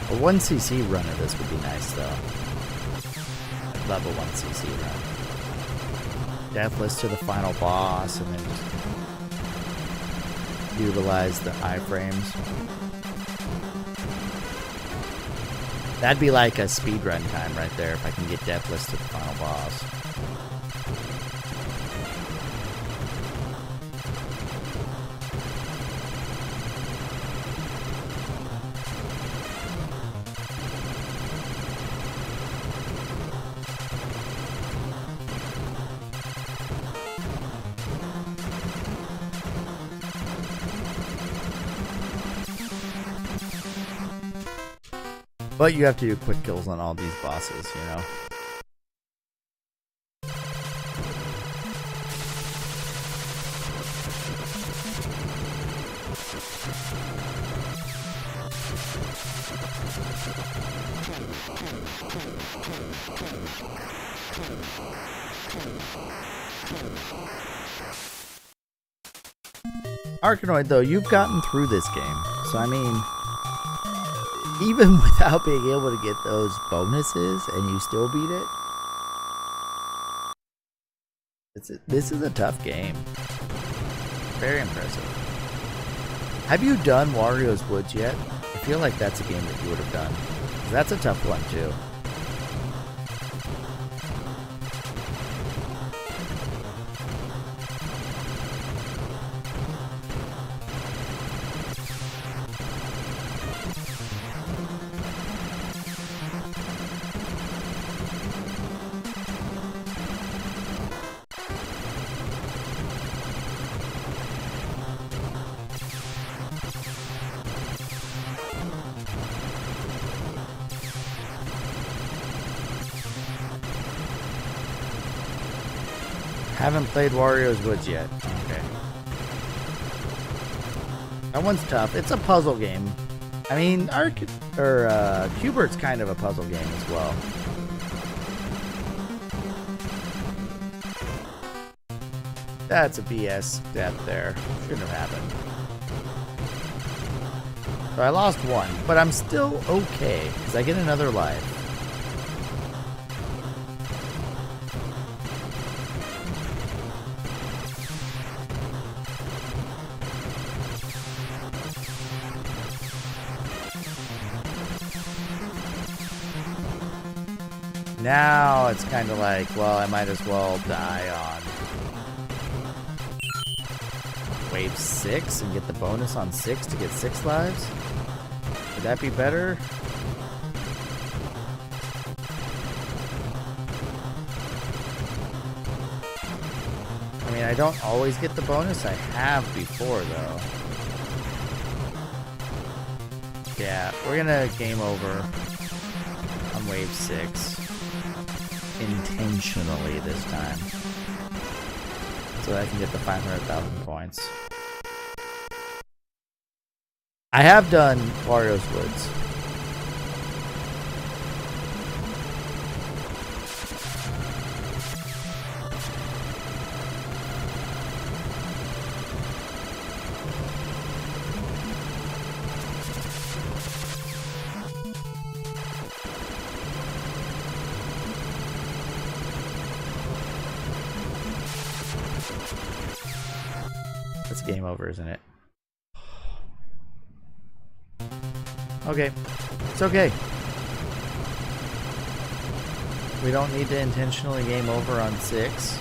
A 1cc run of this would be nice, though. I'd love a 1cc run. Deathless to the final boss, and then just utilize the iframes. That'd be like a speedrun time right there, if I can get deathless to the final boss. But you have to do quick kills on all these bosses, you know? Arkanoid, though, you've gotten through this game. So, I mean... even without being able to get those bonuses and you still beat it, This is a tough game. Very impressive. Have you done Wario's Woods yet? I feel like that's a game that you would have done. That's a tough one too. Haven't played Wario's Woods yet. Okay. That one's tough. It's a puzzle game. I mean, Q*bert's kind of a puzzle game as well. That's a BS step there. Shouldn't have happened. So I lost one, but I'm still okay, because I get another life. Now it's kind of like, well, I might as well die on wave 6 and get the bonus on 6 to get 6 lives. Would that be better? I mean, I don't always get the bonus. I have before, though. Yeah, we're gonna game over on wave 6. Intentionally this time, so that I can get the 500,000 points. I have done Wario's Woods. It's game over, isn't it? Okay. It's okay. We don't need to intentionally game over on 6.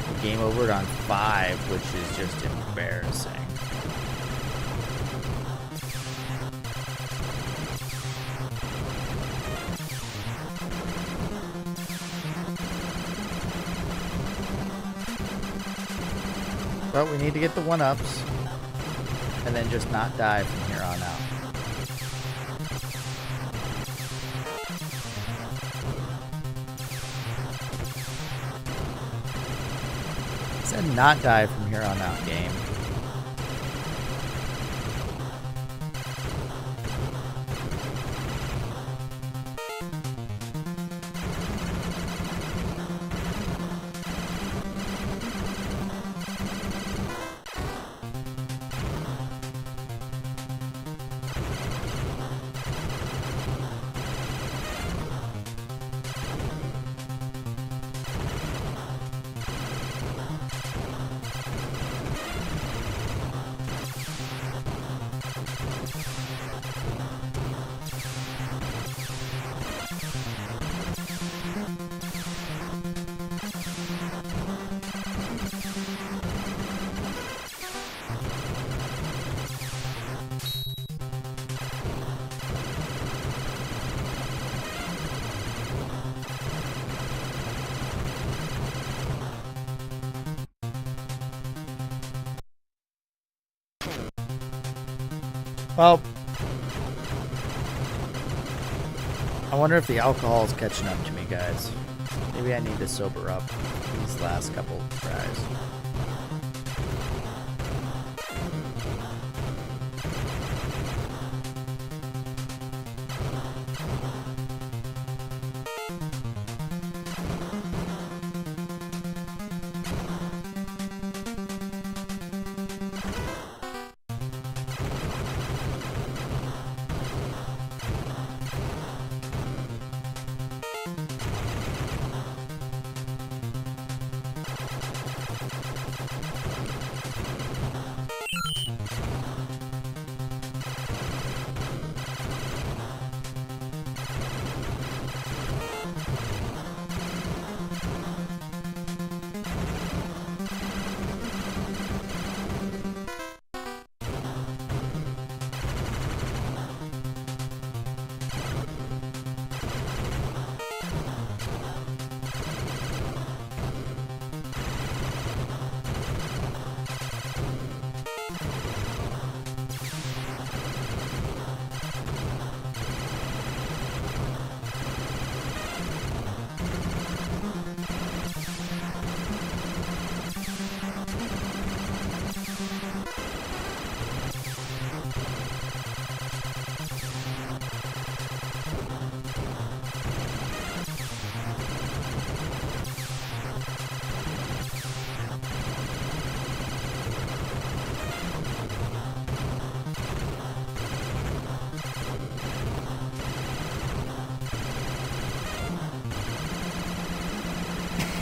We game overed on 5, which is just embarrassing. But we need to get the 1-ups and then just not die from here on out. I said not die from here on out, game. Well, I wonder if the alcohol is catching up to me, guys. Maybe I need to sober up these last couple tries.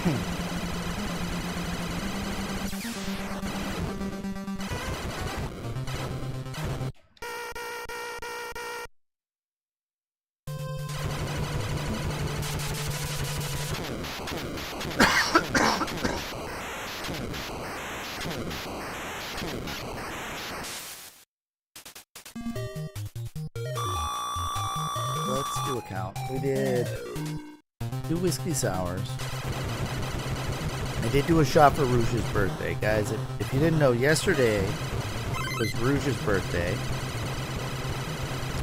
Let's do a count. We did 2 whiskey sours. I did do a shot for Rouge's birthday. Guys, if you didn't know, yesterday was Rouge's birthday.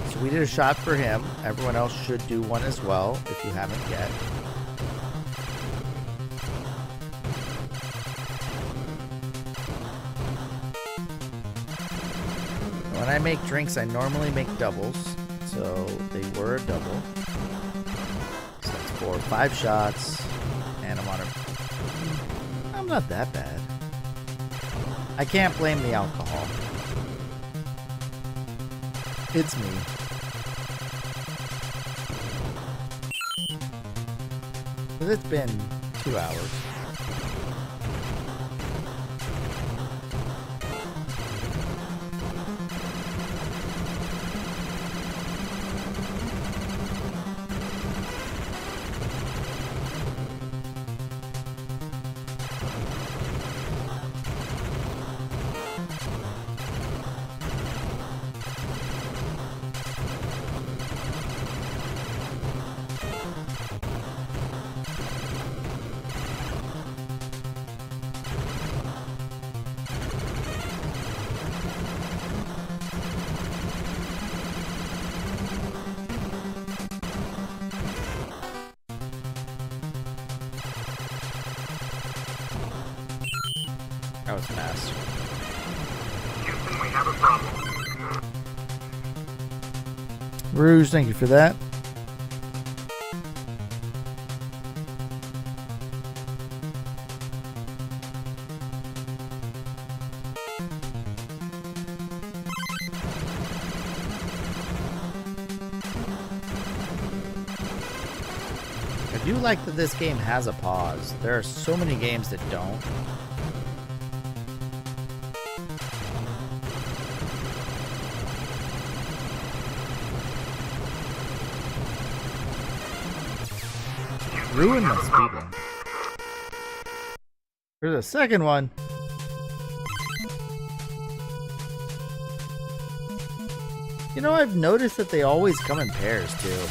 So we did a shot for him. Everyone else should do one as well if you haven't yet. When I make drinks, I normally make doubles. So they were a double. So that's 4 or 5 shots. And I'm not that bad. I can't blame the alcohol. It's me. But it's been 2 hours. That was fast. Houston, we have a problem. Rouge, thank you for that. I do like that this game has a pause. There are so many games that don't. Ruin my speedrun. There's a second one. You know, I've noticed that they always come in pairs too.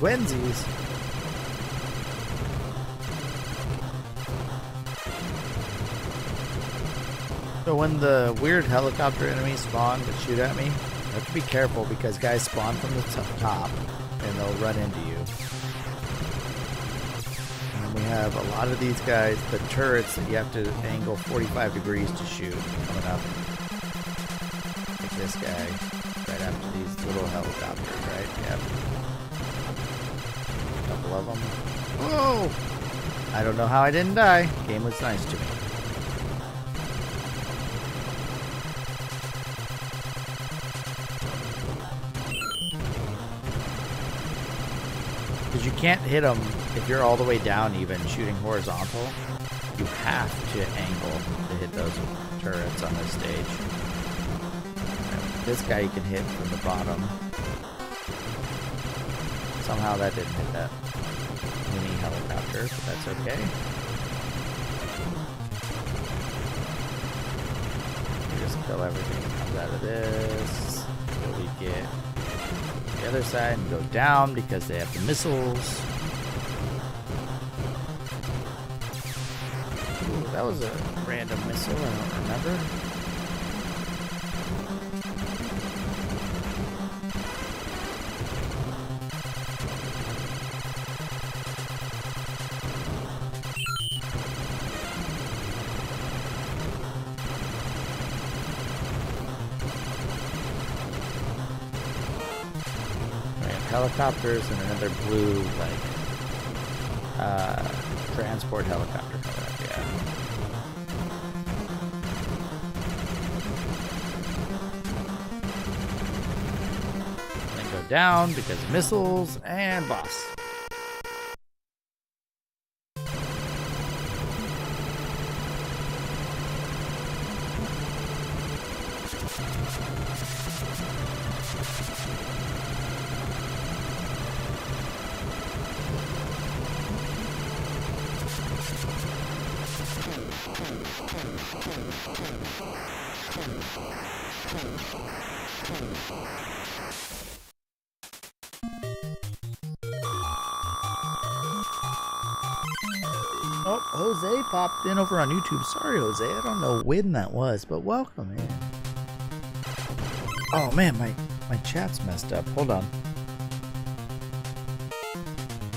Twinsies. So when the weird helicopter enemies spawn that shoot at me, I have to be careful because guys spawn from the top and they'll run into you. And we have a lot of these guys, the turrets that you have to angle 45 degrees to shoot coming up. Like this guy, right after these little helicopters, right? Yep. Couple of them. Whoa! I don't know how I didn't die. Game was nice to me. Because you can't hit them if you're all the way down even shooting horizontal. You have to angle to hit those turrets on this stage. This guy you can hit from the bottom. Somehow that didn't hit that mini helicopter, but that's okay. We just kill everything that comes out of this. So we get the other side and go down because they have the missiles. Ooh, that was a random missile, I don't remember. helicopters and another blue, like, transport helicopter coming up, yeah. Then go down because missiles and boss. Oh, Jose popped in over on YouTube. Sorry, Jose. I don't know when that was, but welcome in. Oh, man, my chat's messed up. Hold on.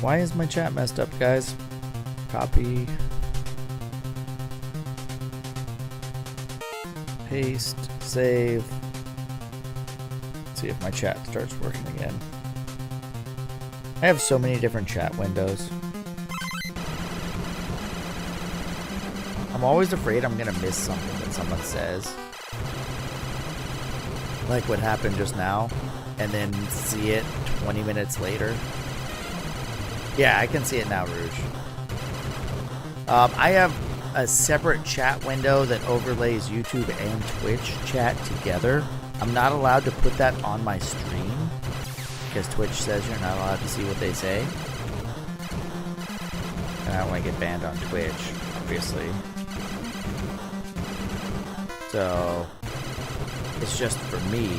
Why is my chat messed up, guys? Copy. Paste. Save. Let's see if my chat starts working again. I have so many different chat windows. I'm always afraid I'm gonna miss something that someone says. Like what happened just now, and then see it 20 minutes later. Yeah, I can see it now, Rouge. I have a separate chat window that overlays YouTube and Twitch chat together. I'm not allowed to put that on my stream because Twitch says you're not allowed to see what they say. And I don't want to get banned on Twitch, obviously. So it's just for me,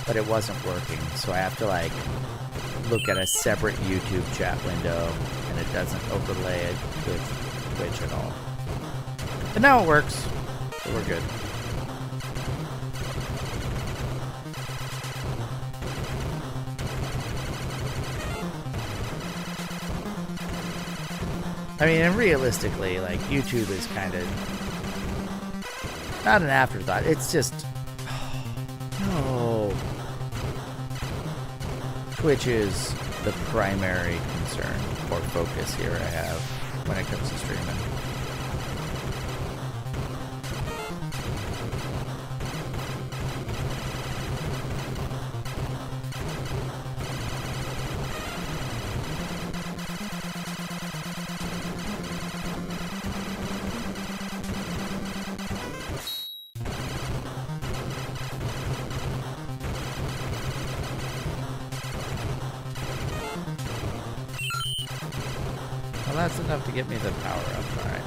but it wasn't working. So I have to like look at a separate YouTube chat window, and it doesn't overlay it with Twitch at all. But now it works, so we're good. I mean, and realistically, like, YouTube is kind of not an afterthought. It's just, no. Twitch is the primary concern or focus here I have when it comes to streaming. That's enough to get me the power up. Alright.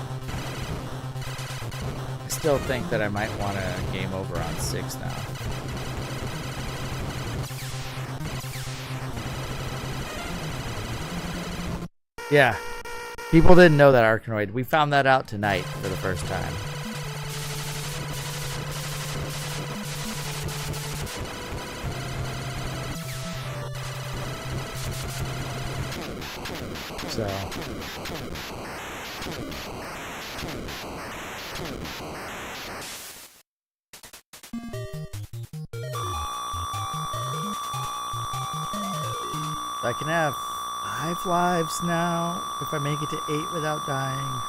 I still think that I might want to game over on 6 now. Yeah. People didn't know that Arkanoid. We found that out tonight for the first time. So I can have 5 lives now if I make it to 8 without dying.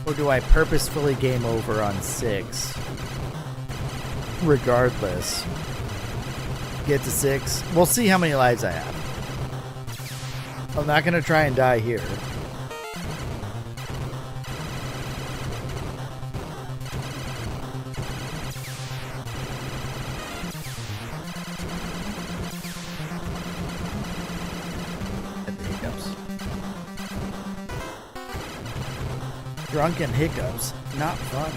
Or do I purposefully game over on 6? Regardless. Get to 6. We'll see how many lives I have. I'm not going to try and die here. At the hiccups. Drunken hiccups. Not fun.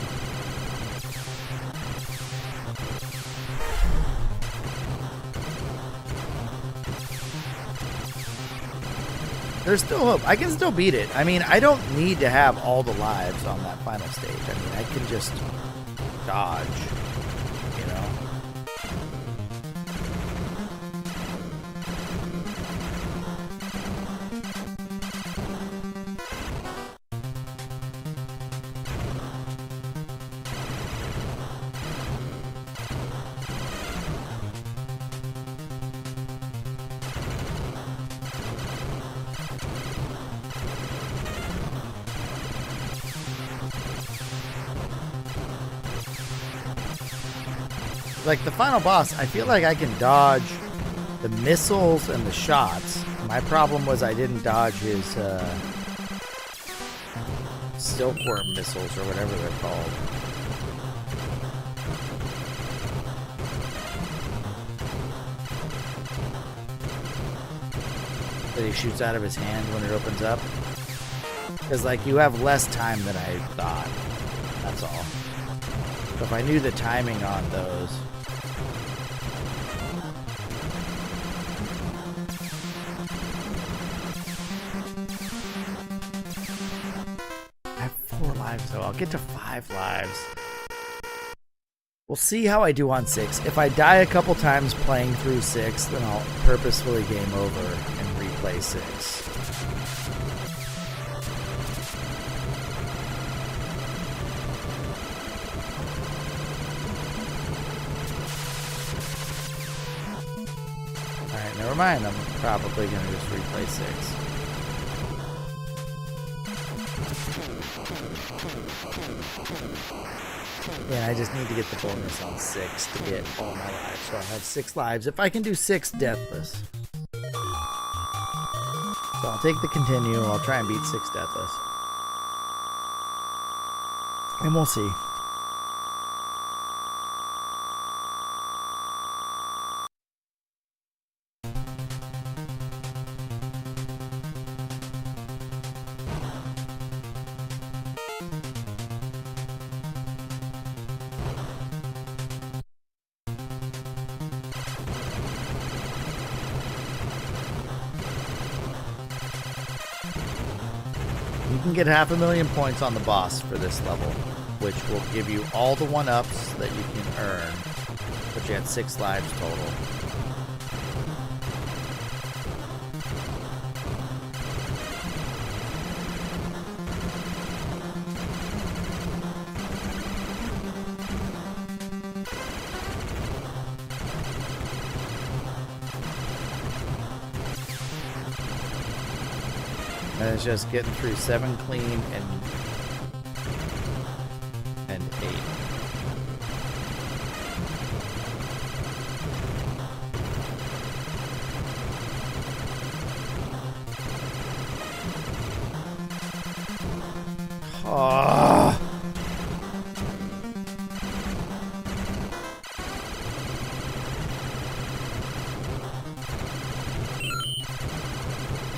There's still hope. I can still beat it. I mean, I don't need to have all the lives on that final stage. I mean, I can just dodge, you know? Like the final boss, I feel like I can dodge the missiles and the shots. My problem was I didn't dodge his Silkworm missiles or whatever they're called. That he shoots out of his hand when it opens up. Because, like, you have less time than I thought. That's all. So if I knew the timing on those... I have 4 lives, though. I'll get to 5 lives. We'll see how I do on 6. If I die a couple times playing through 6, then I'll purposefully game over and replay 6. Alright, never mind. I'm probably going to just replay 6. Yeah, I just need to get the bonus on 6 to get all my lives. So I'll have 6 lives. If I can do 6 deathless. So I'll take the continue. I'll try and beat 6 deathless. And we'll see. You can get 500,000 points on the boss for this level, which will give you all the 1-ups that you can earn, but you had 6 lives total. And it's just getting through 7 clean and 8. Oh.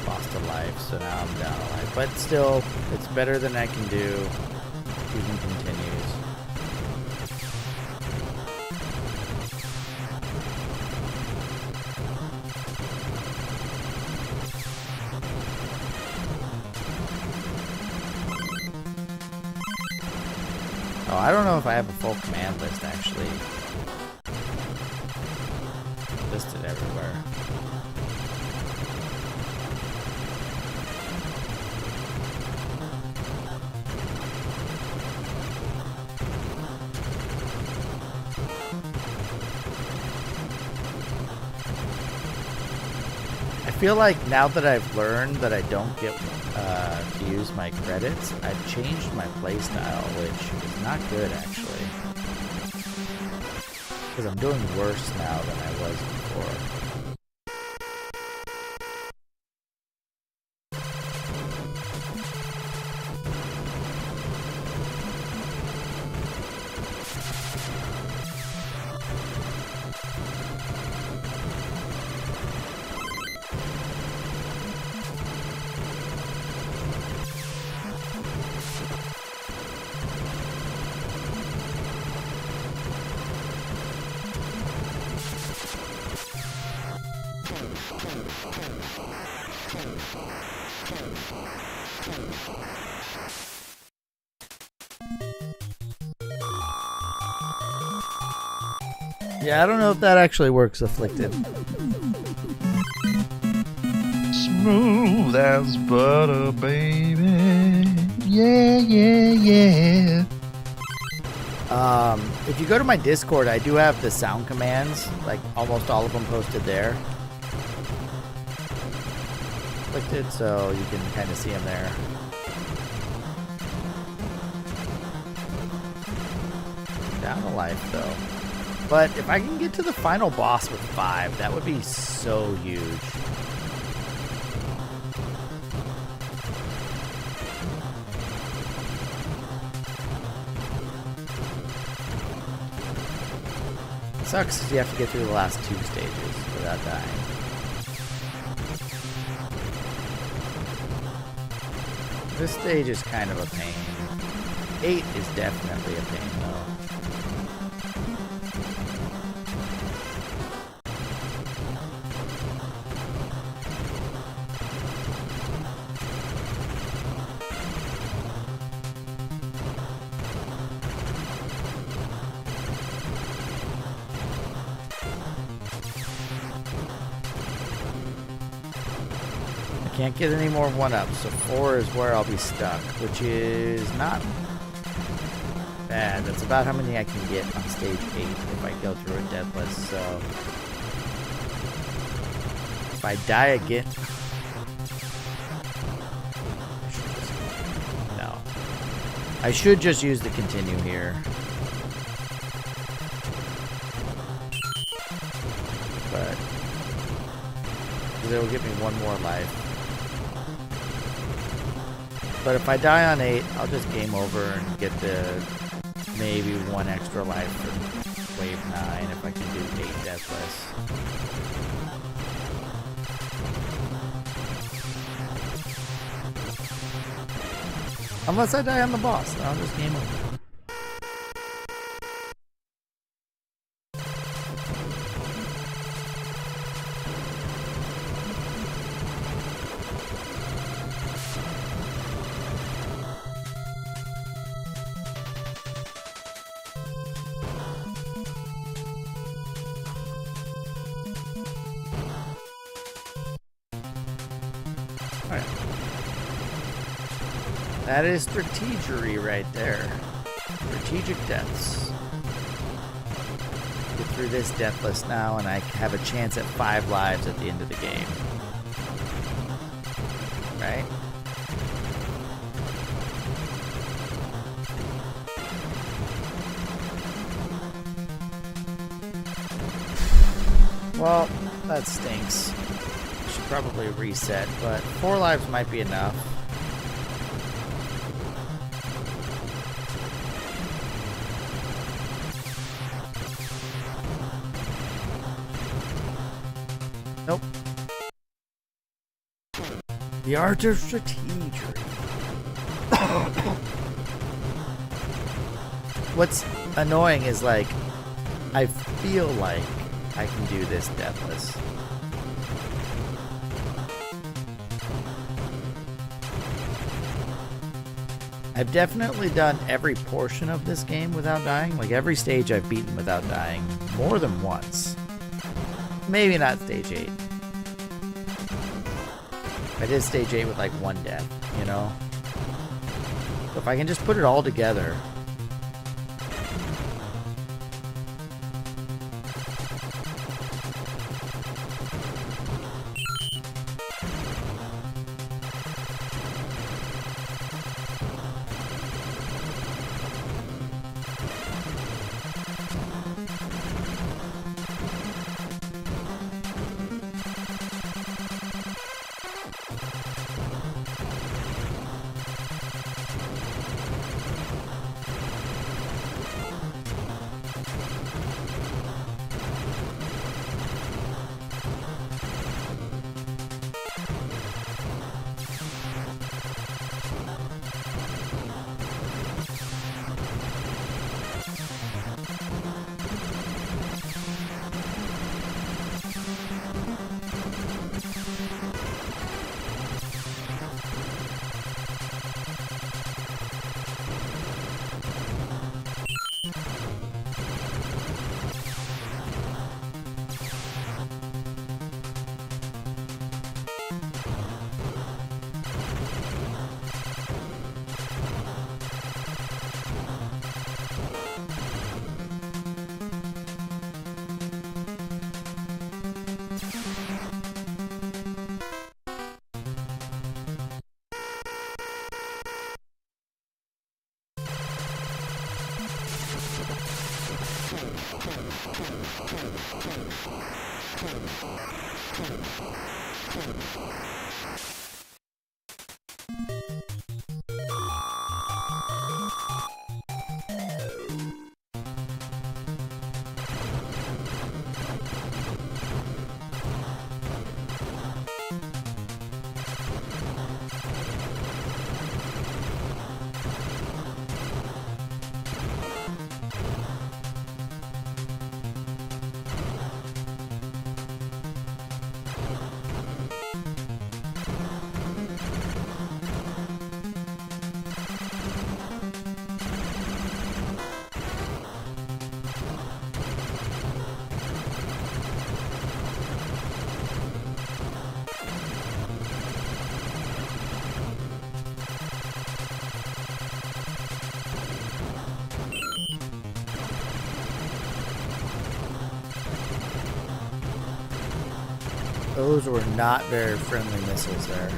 Lost a life, so now I'm down a life. But still, it's better than I can do. Even continues. Oh, I don't know if I have a full command list actually listed everywhere. I feel like now that I've learned that I don't get to use my credits, I've changed my playstyle, which is not good actually. Because I'm doing worse now than I was before. Yeah, I don't know if that actually works, Afflicted. Smooth as butter, baby. Yeah, yeah, yeah. If you go to my Discord, I do have the sound commands, like almost all of them posted there. Afflicted, so you can kind of see them there. Down a life, though. But if I can get to the final boss with 5, that would be so huge. It sucks because you have to get through the last 2 stages without dying. This stage is kind of a pain. 8 is definitely a pain though. Can't get any more 1-ups, so 4 is where I'll be stuck, which is not bad. That's about how many I can get on stage 8 if I go through it deathless, so if I die again... No. I should just use the continue here. But... because it will give me 1 more life. But if I die on 8, I'll just game over and get the maybe 1 extra life for wave 9 if I can do 8 deathless. Unless I die on the boss, then I'll just game over. Alright. That is strategery right there. Strategic deaths. Get through this deathless now, and I have a chance at 5 lives at the end of the game. Right? Well, that stinks. Should probably reset, but 4 lives might be enough. Nope. The art of strategery. What's annoying is, like, I feel like I can do this deathless. I've definitely done every portion of this game without dying. Like, every stage I've beaten without dying more than once. Maybe not stage 8. I did stage 8 with like 1 death, you know? So if I can just put it all together. Those were not very friendly missiles there.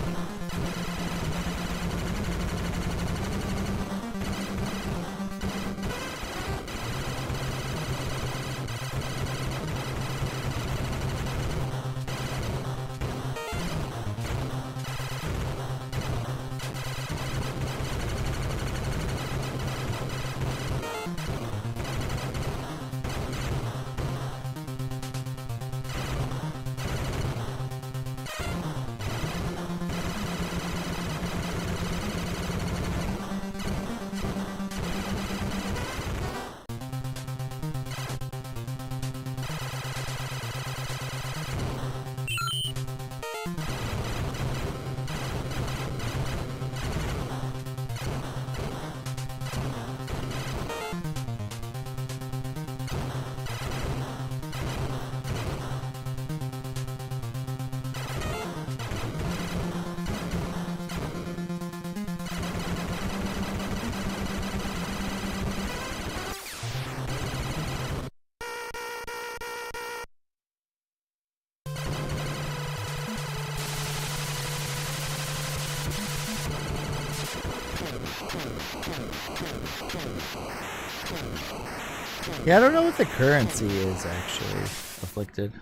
Yeah, I don't know what the currency is actually, Afflicted.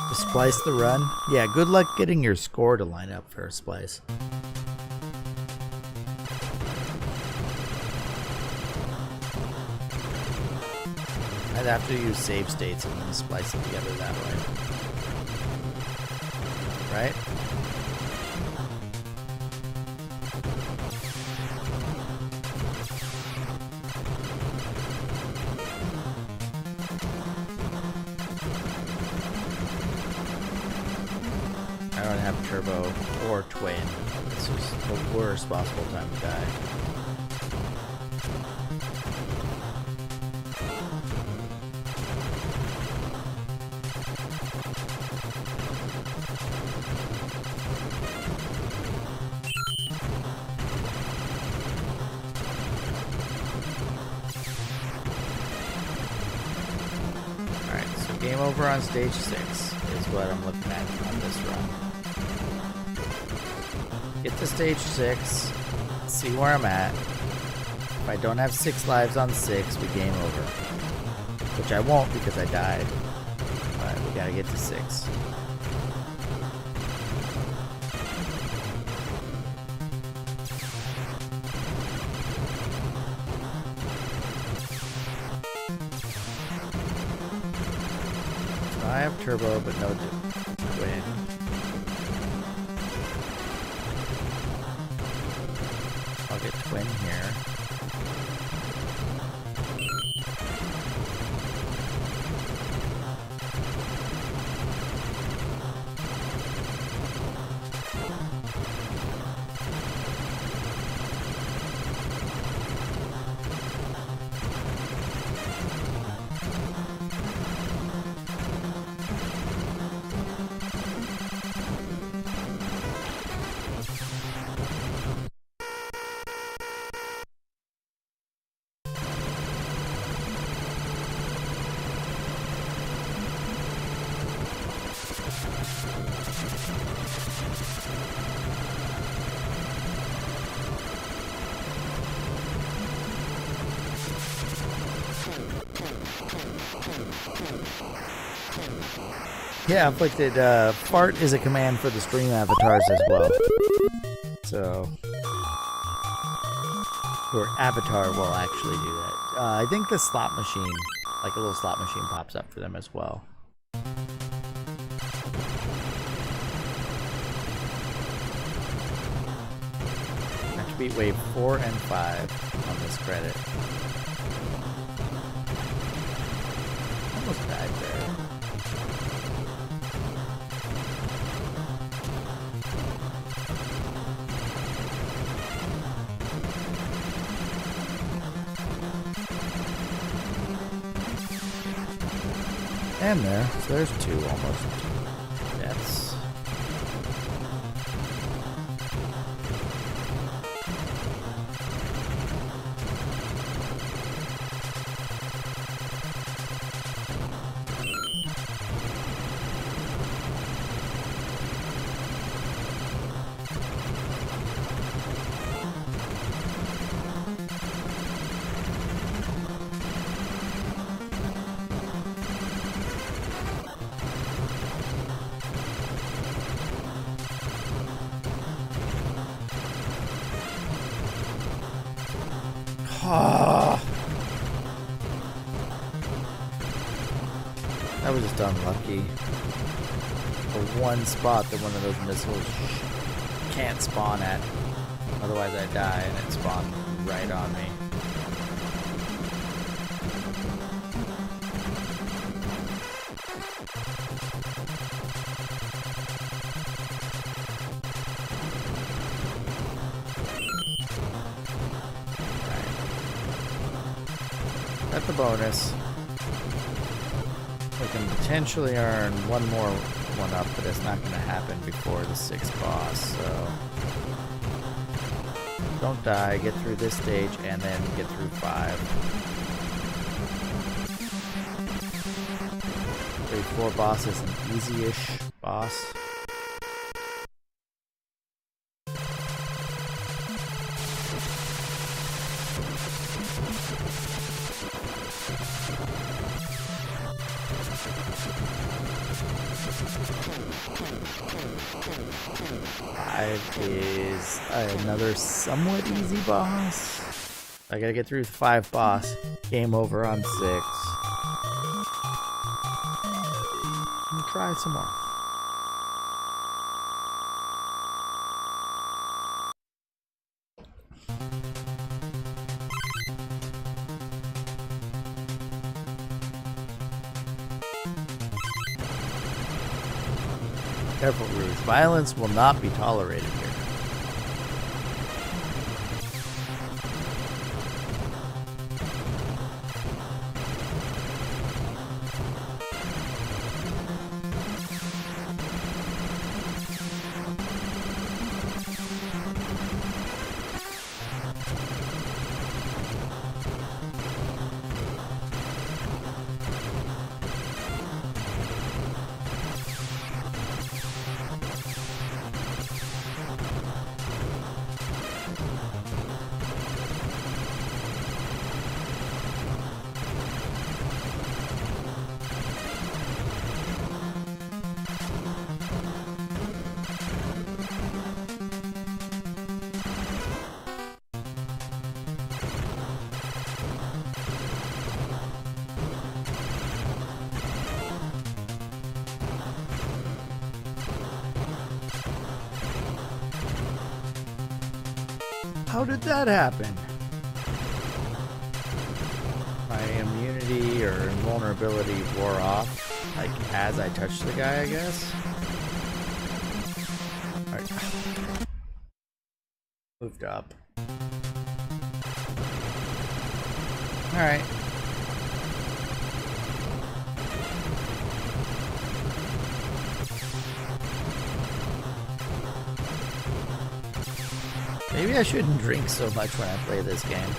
To splice the run? Yeah, good luck getting your score to line up for a splice. I'd have to use save states and then splice it together that way. Right? I don't have turbo or twin. This is the worst possible time to die. Alright, so game over on stage 6 is what I'm looking at on this run. Get to stage 6, see where I'm at. If I don't have 6 lives on 6, we game over. Which I won't because I died. But we gotta get to 6. So I have turbo, but no twin. I'll get twin here. Yeah, afflicted. Fart is a command for the stream avatars as well. So, your avatar will actually do that. I think the slot machine, like a little slot machine, pops up for them as well. I should beat wave 4 and 5 on this credit. Almost died there. And there, so there's 2 almost deaths. That was just unlucky. The one spot that one of those missiles can't spawn at. Otherwise I die and it spawned right on me. Got the bonus. We can potentially earn one more one up, but it's not going to happen before the 6th boss, so don't die, get through this stage, and then get through 5. 4 boss is an easy-ish boss. Is another somewhat easy boss. I gotta get through the 5 boss. Game over on 6. And try some more. Careful, Rouge. Violence will not be tolerated here. How did that happen? My immunity or invulnerability wore off, like, as I touched the guy, I guess? Alright. Moved up. Alright. Maybe I shouldn't drink so much when I play this game.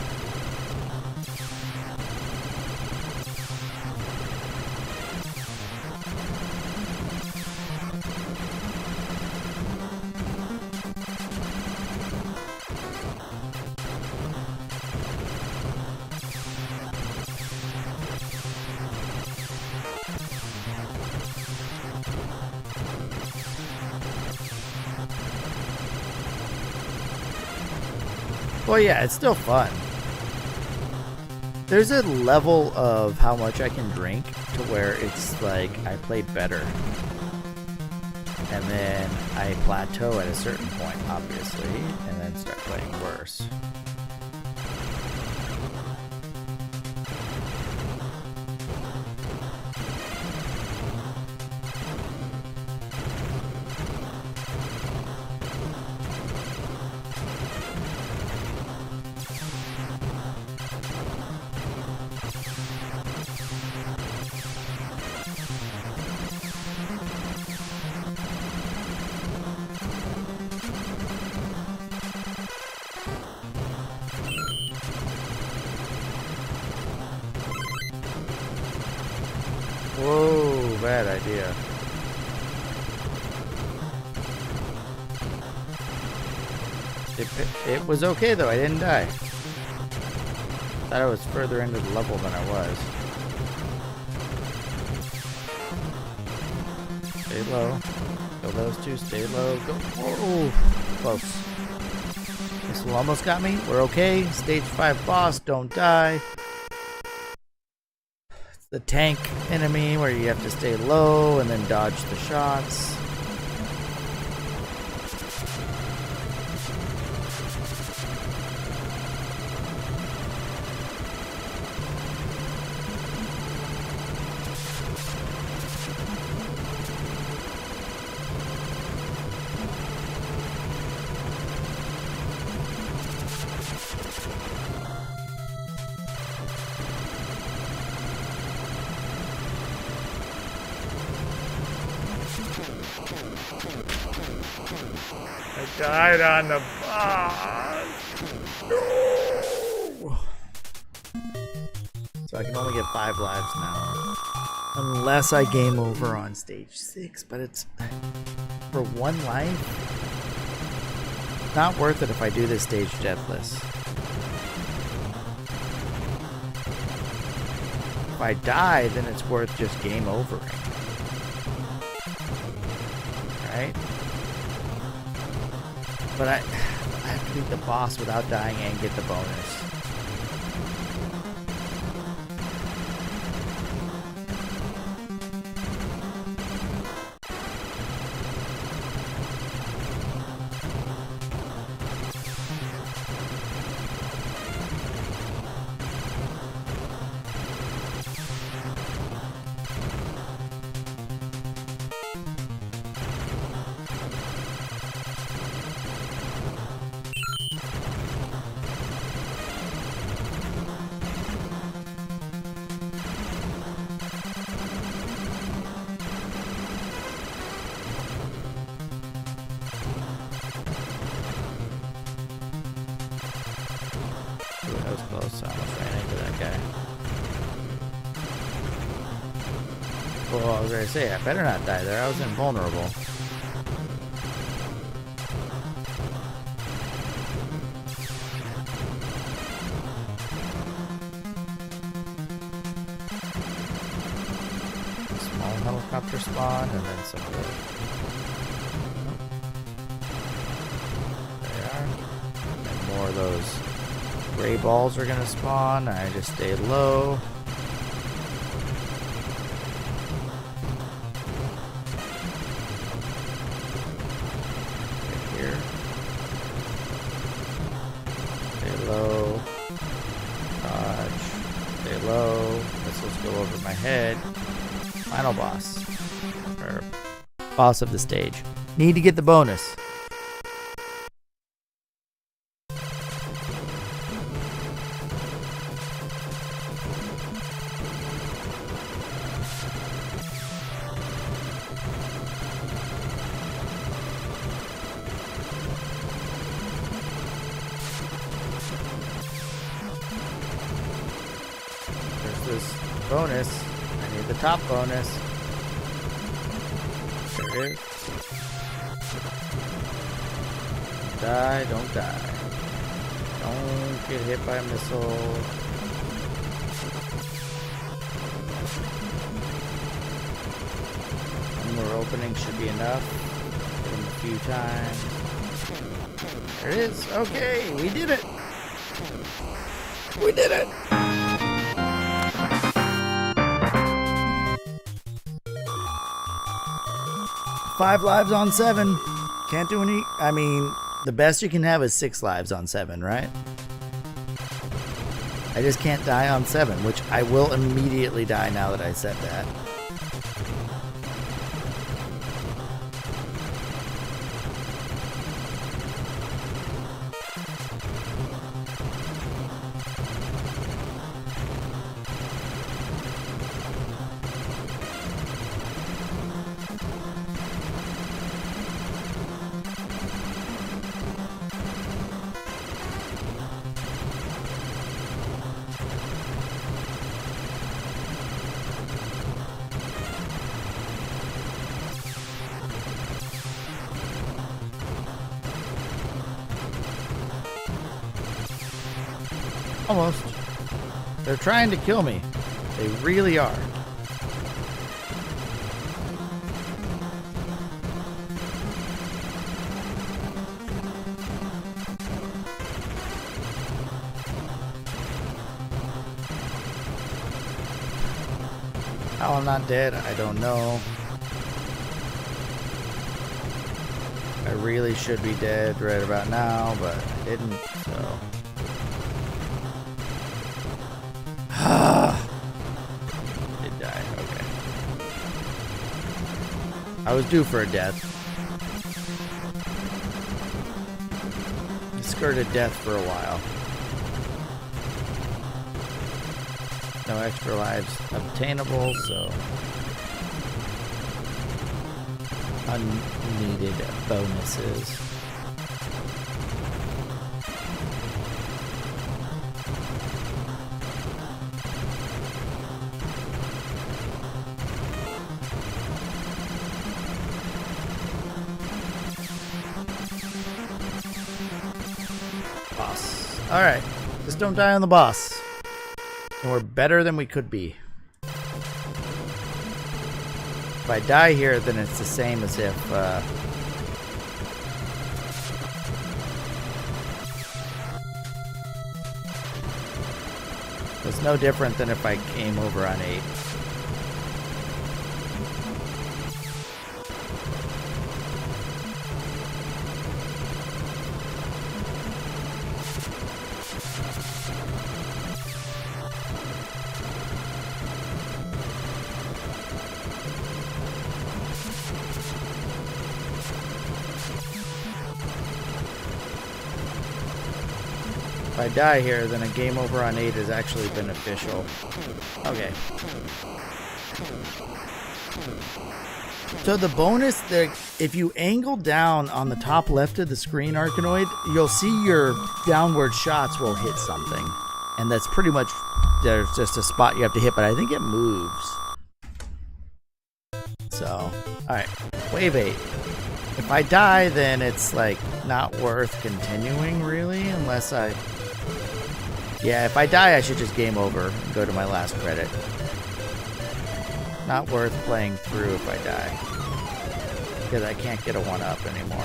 Well, yeah, it's still fun. There's a level of how much I can drink to where it's like I play better. And then I plateau at a certain point, obviously, and then start playing worse. Whoa, bad idea. It was okay though, I didn't die. Thought I was further into the level than I was. Stay low. Kill those two, stay low. Go. Whoa, close. This one almost got me. We're okay. Stage 5 boss, don't die. The tank enemy where you have to stay low and then dodge the shots. I died on the boss. No! So I can only get 5 lives now. Unless I game over on stage 6, but it's for 1 life. Not worth it if I do this stage deathless. If I die, then it's worth just game overing. Right? But I have to beat the boss without dying and get the bonus. That was close. I almost ran into that guy. Well, I was going to say, I better not die there. I was invulnerable. Small helicopter spawn, and then some of the... There they are. And more of those gray balls are gonna spawn. I just stay low. Right here. Stay low. Dodge. Stay low. Missiles go over my head. Final boss. Or boss of the stage. Need to get the bonus. This bonus. I need the top bonus. There it is. Die, don't die. Don't get hit by a missile. One more opening should be enough. Hit him a few times. There it is. Okay, we did it. We did it! Five lives on 7. Can't do any... I mean, the best you can have is 6 lives on 7, right? I just can't die on 7, which I will immediately die now that I said that. Almost. They're trying to kill me. They really are. How I'm not dead, I don't know. I really should be dead right about now, but I didn't, so... Did die, okay. I was due for a death. I skirted death for a while. No extra lives obtainable, so unneeded bonuses. Boss. Alright. Just don't die on the boss. And we're better than we could be. If I die here, then it's the same as if... it's no different than if I came over on 8. If I die here, then a game over on 8 is actually beneficial. Okay. So the bonus that if you angle down on the top left of the screen, Arkanoid, you'll see your downward shots will hit something. And that's pretty much, there's just a spot you have to hit, but I think it moves. So, alright. Wave 8. If I die, then it's like not worth continuing really, unless I... Yeah, if I die, I should just game over and go to my last credit. Not worth playing through if I die. Because I can't get a 1-up anymore.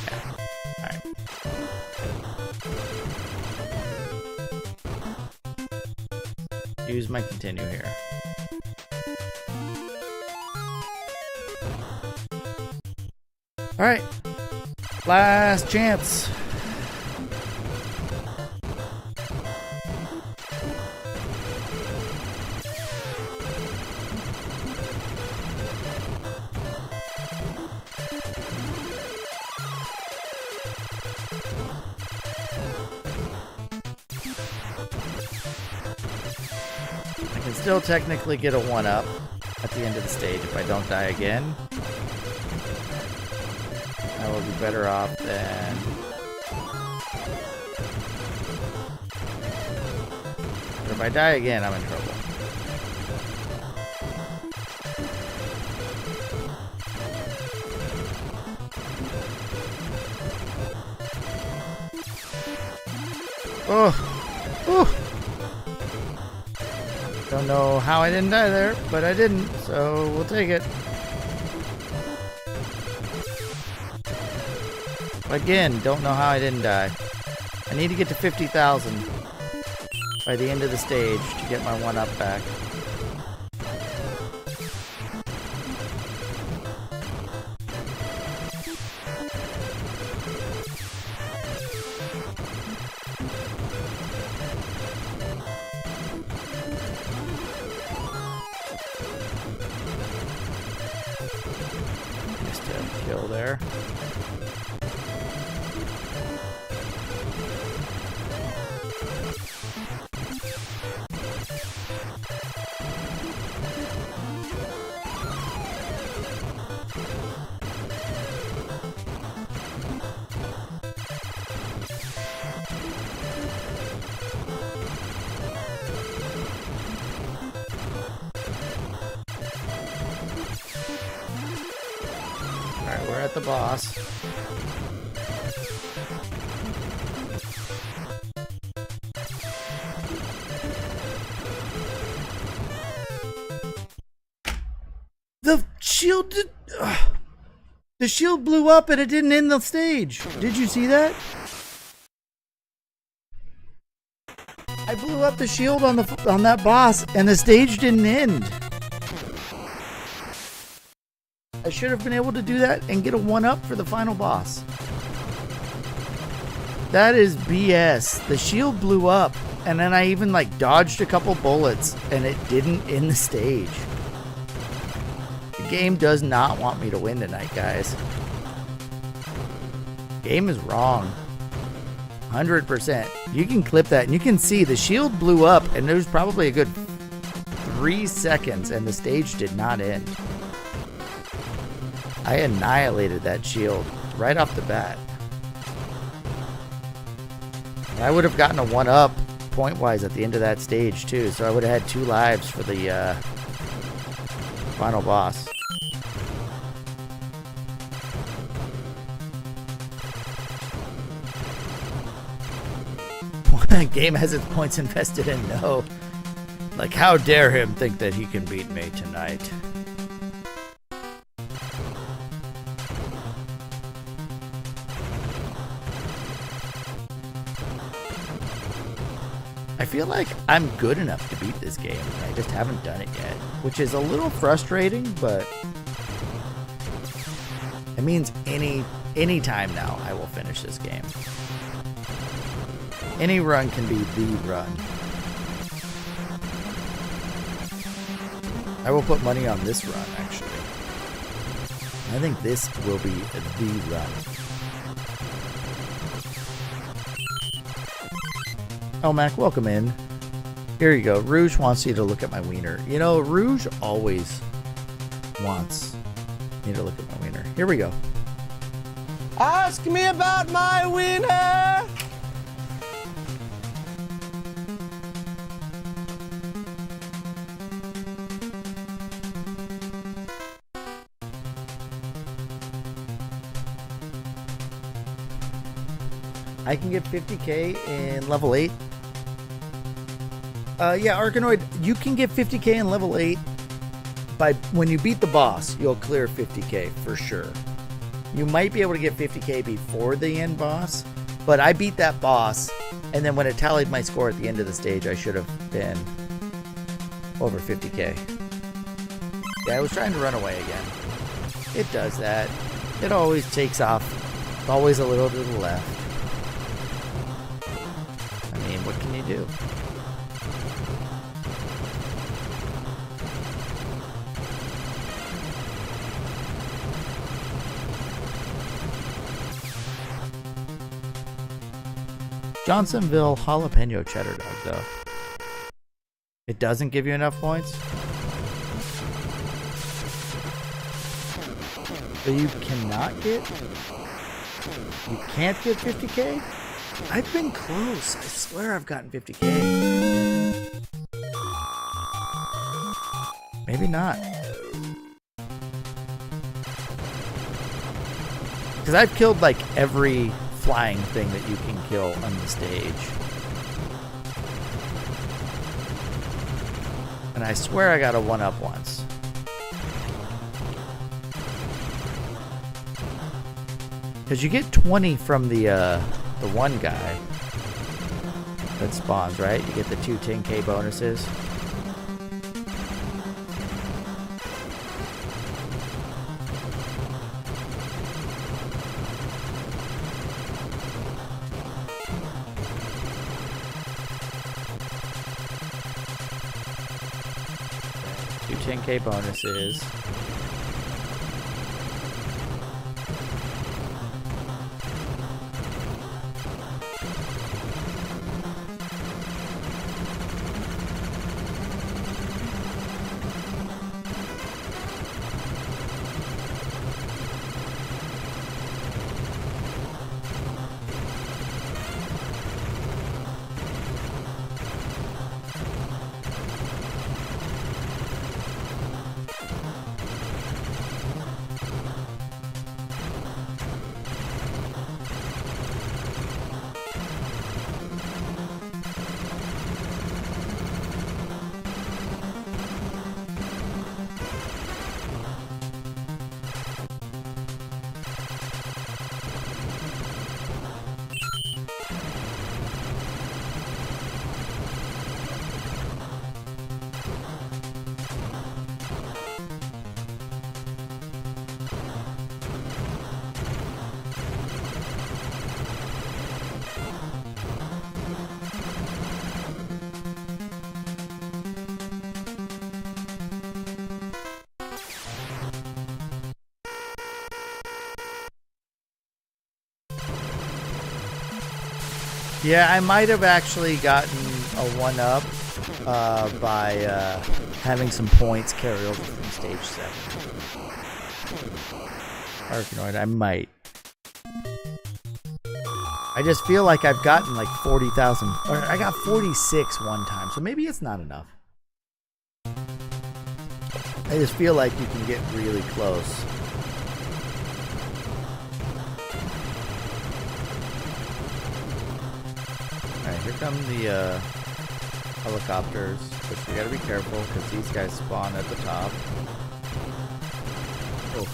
Yeah. Alright. Use my continue here. Alright. Last chance. I can still technically get a 1-up at the end of the stage if I don't die again. I will be better off than... But if I die again, I'm in trouble. Oh! Oh! Don't know how I didn't die there, but I didn't, so we'll take it. Again, don't know how I didn't die. I need to get to 50,000 by the end of the stage to get my 1-up back. Missed a kill there. Alright, we're at the boss. The shield did, the shield blew up and it didn't end the stage. Did you see that? I blew up the shield on that boss and the stage didn't end. I should have been able to do that and get a 1-up for the final boss. That is BS. The shield blew up and then I even like dodged a couple bullets and it didn't end the stage. The game does not want me to win tonight, guys. Game is wrong. 100%. You can clip that and you can see the shield blew up and there was probably a good 3 seconds and the stage did not end. I annihilated that shield right off the bat. I would have gotten a 1-up point-wise at the end of that stage too, so I would have had 2 lives for the final boss. Game has its points invested in, no. Like, how dare him think that he can beat me tonight? I feel like I'm good enough to beat this game. I just haven't done it yet, which is a little frustrating, but it means any time now I will finish this game. Any run can be the run. I will put money on this run, actually. I think this will be the run. Oh, Mac, welcome in. Here you go. Rouge wants you to look at my wiener. You know, Rouge always wants me to look at my wiener. Here we go. Ask me about my wiener! I can get 50k in level 8. Yeah, Arkanoid, you can get 50k in level 8 by when you beat the boss. You'll clear 50k for sure. You might be able to get 50k before the end boss, but I beat that boss, and then when it tallied my score at the end of the stage, I should have been over 50k. Yeah, I was trying to run away again. It does that. It always takes off. It's always a little to the left. I mean, what can you do? Johnsonville jalapeno cheddar dog, though. It doesn't give you enough points? So you cannot get? You can't get 50k? I've been close. I swear I've gotten 50k. Maybe not. Because I've killed like every flying thing that you can kill on the stage. And I swear I got a 1-up once. Because you get 20 from the one guy. that spawns, right? You get the 2 10K bonuses. Two 10K bonuses. Yeah, I might have actually gotten a 1-up by having some points carry over from stage 7. Arkanoid, I might. I just feel like I've gotten like 40,000, or I got 46 one time, so maybe it's not enough. I just feel like you can get really close. Alright, here come the helicopters, which we gotta be careful because these guys spawn at the top. Oh.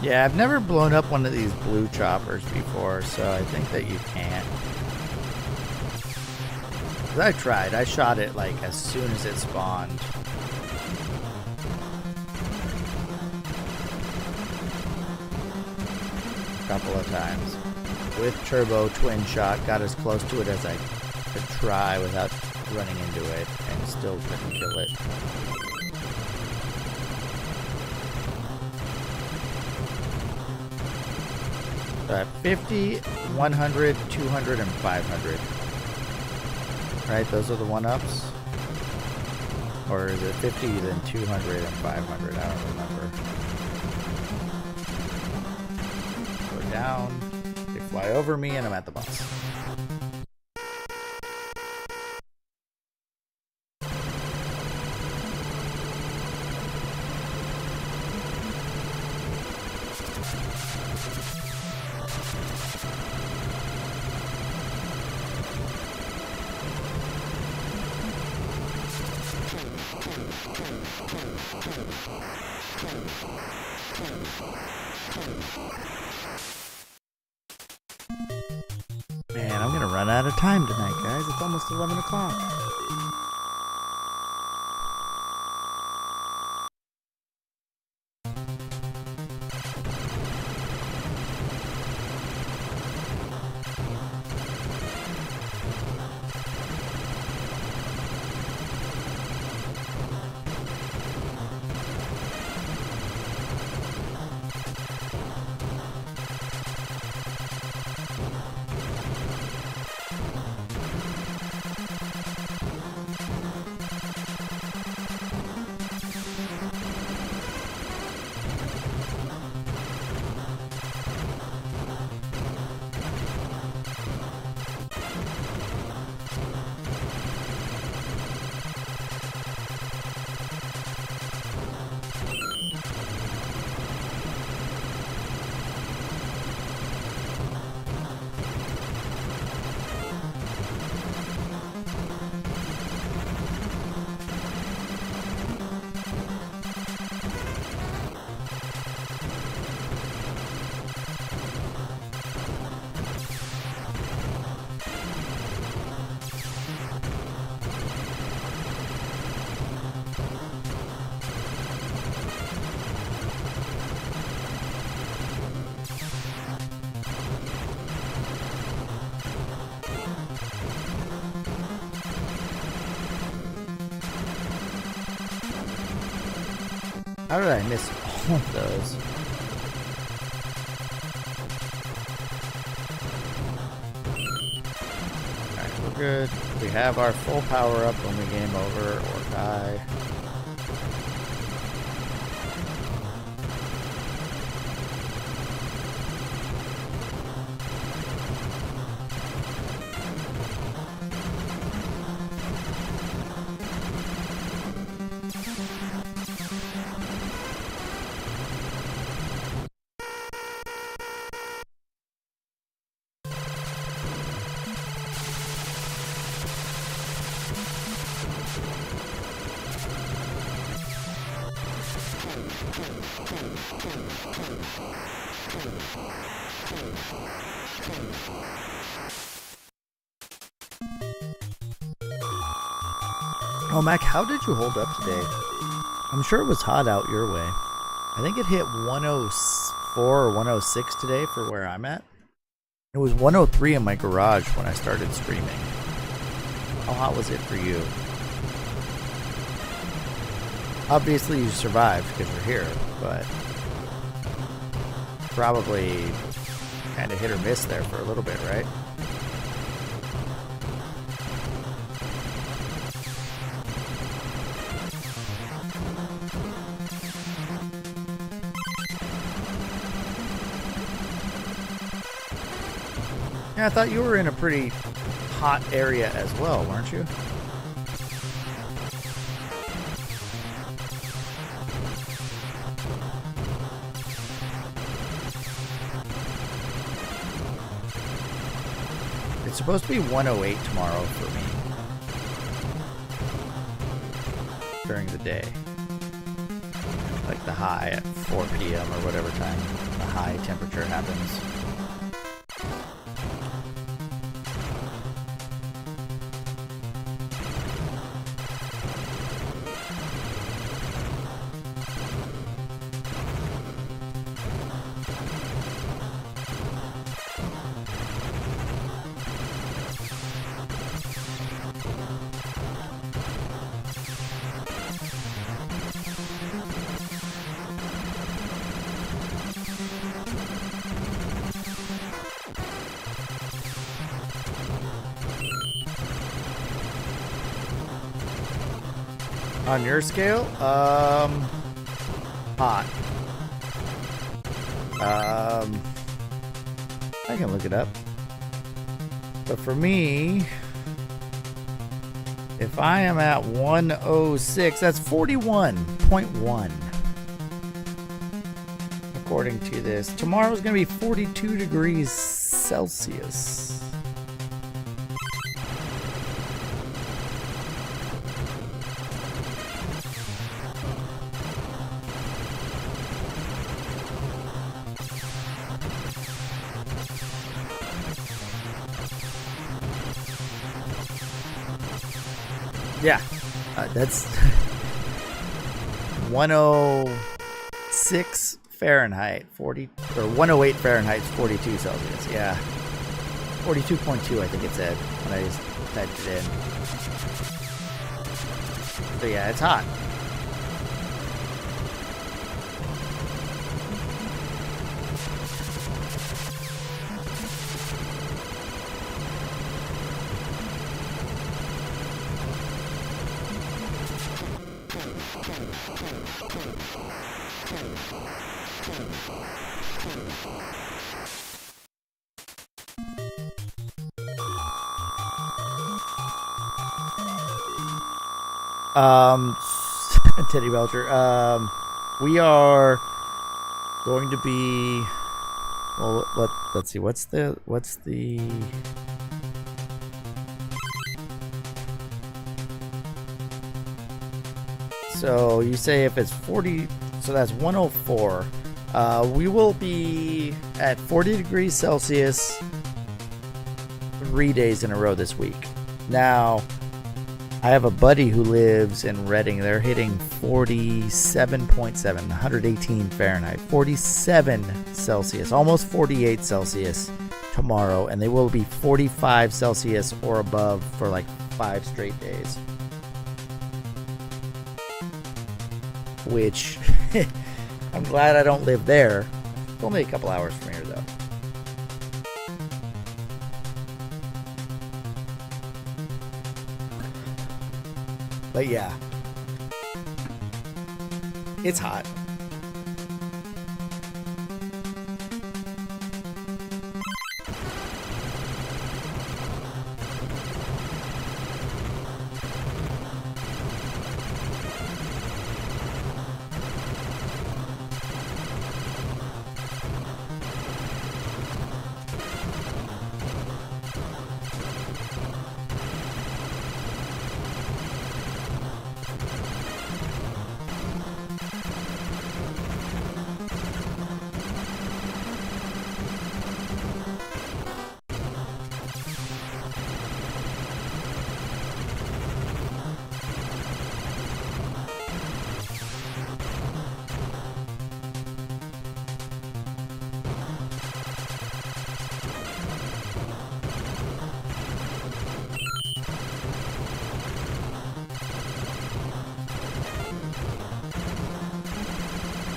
Yeah, I've never blown up one of these blue choppers before, so I think that you can't. I tried. I shot it like as soon as it spawned. A couple of times. With turbo twin shot, got as close to it as I could try without running into it, and still couldn't kill it. 50, 100, 200, and 500. Right, those are the 1-ups? Or is it 50, then 200, and 500? I don't remember. Go down, they fly over me, and I'm at the boss. Man, I'm gonna run out of time tonight, guys. It's almost 11 o'clock. How did I miss all of those? Alright, we're good. We have our full power up when we game over or die. Oh, Mac, how did you hold up today? I'm sure it was hot out your way. I think it hit 104 or 106 today for where I'm at. It was 103 in my garage when I started streaming. How hot was it for you? Obviously you survived because you're here, but probably kind of hit or miss there for a little bit, right? Yeah, I thought you were in a pretty hot area as well, weren't you? It's supposed to be 108 tomorrow for me during the day. Like the high at 4 p.m. or whatever time the high temperature happens. On your scale, hot. I can look it up. But for me, if I am at 106, that's 41.1. According to this. Tomorrow's going to be 42 degrees Celsius. Yeah, that's 106 Fahrenheit, 40 or 108 Fahrenheit, 42 Celsius. Yeah, 42.2 I think it said when I just typed it in. But yeah, it's hot. Teddy Belcher. We are going to be. Well, let's see. What's the? So you say if it's 40, so that's 104. We will be at 40 degrees Celsius 3 days in a row this week. Now, I have a buddy who lives in Reading. They're hitting 47.7, 118 Fahrenheit, 47 Celsius, almost 48 Celsius tomorrow, and they will be 45 Celsius or above for like 5 straight days. Which I'm glad I don't live there. It's only a couple hours from here, though. But yeah, it's hot.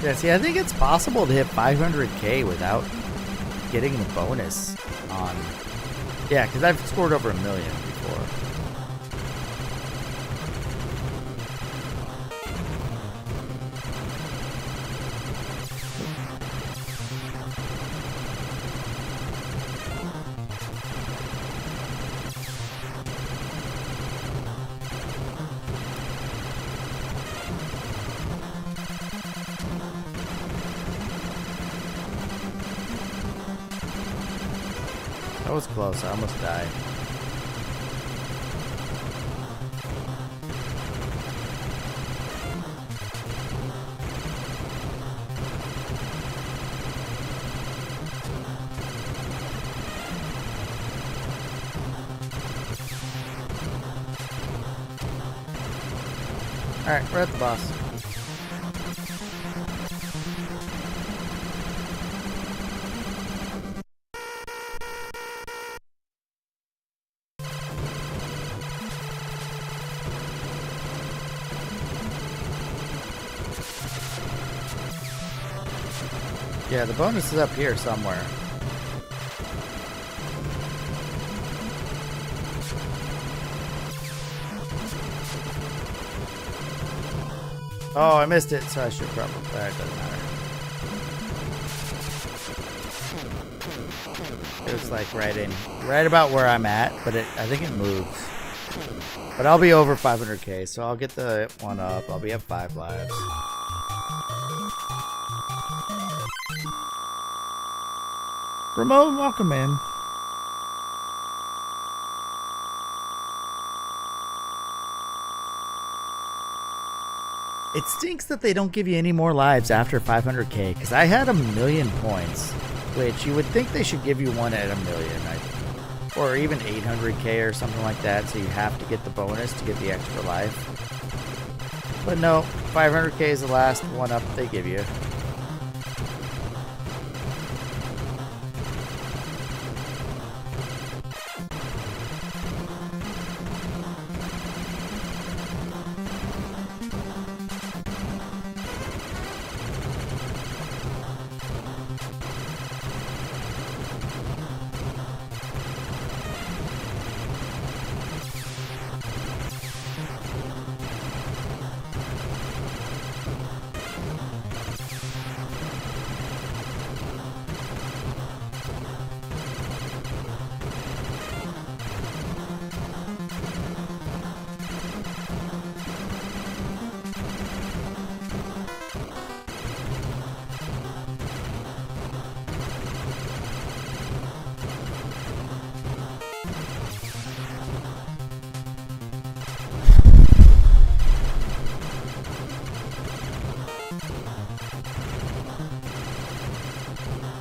Yeah, see, I think it's possible to hit 500k without getting the bonus on... Yeah, because I've scored over 1 million before. That was close. I almost died. Alright, we're at the boss. Yeah, the bonus is up here somewhere. Oh, I missed it, so I should probably... It doesn't matter. It was like right about where I'm at, but I think it moves. But I'll be over 500k, so I'll get the one up. I'll be at 5 lives. Ramon, welcome in. It stinks that they don't give you any more lives after 500k, because I had 1 million points, which you would think they should give you one at 1 million, or even 800k or something like that, so you have to get the bonus to get the extra life. But no, 500k is the last one up they give you.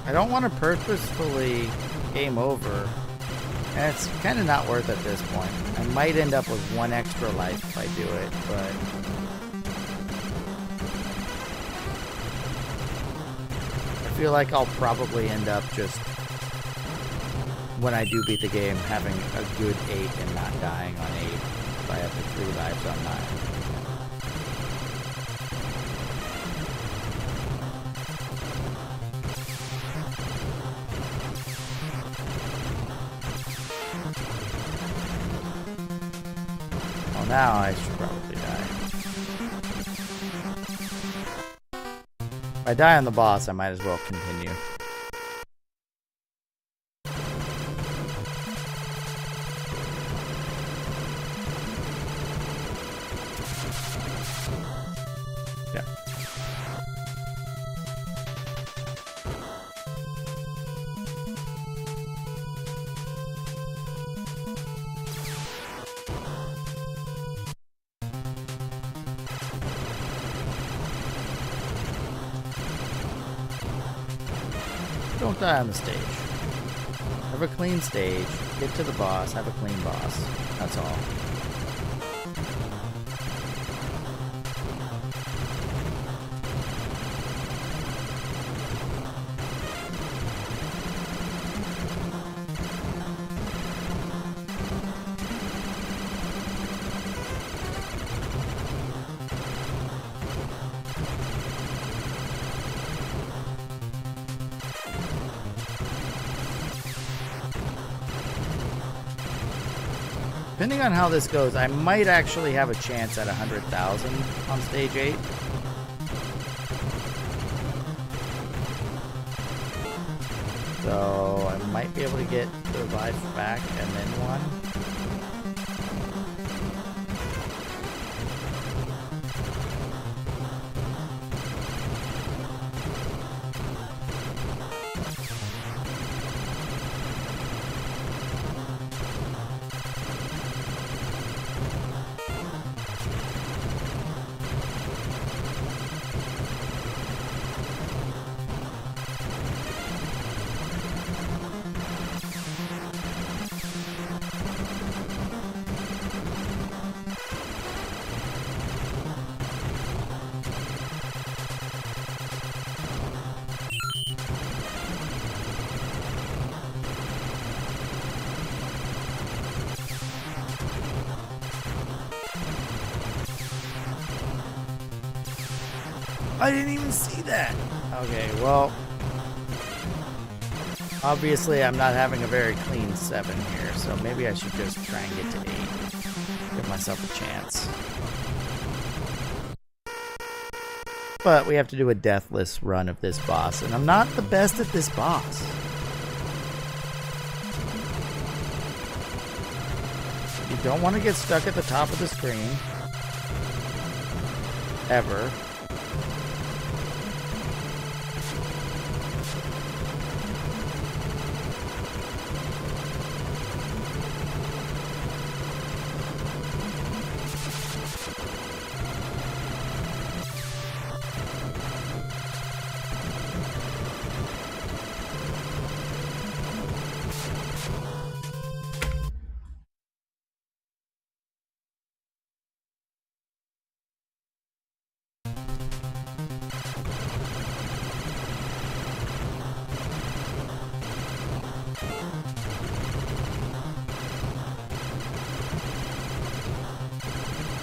I don't want to purposefully game over, and it's kind of not worth it at this point. I might end up with 1 extra life if I do it, but I feel like I'll probably end up just, when I do beat the game, having a good 8 and not dying on 8 if I have the 3 lives on 9. now I should probably die. If I die on the boss, I might as well continue. Yeah. Don't die on the stage. Have a clean stage. Get to the boss. Have a clean boss. That's all. Depending on how this goes, I might actually have a chance at 100,000 on stage 8. So I might be able to get the life back and then one. I didn't even see that. Okay, well, obviously I'm not having a very clean 7 here, so maybe I should just try and get to 8. Give myself a chance. But we have to do a deathless run of this boss, and I'm not the best at this boss. You don't want to get stuck at the top of the screen. Ever.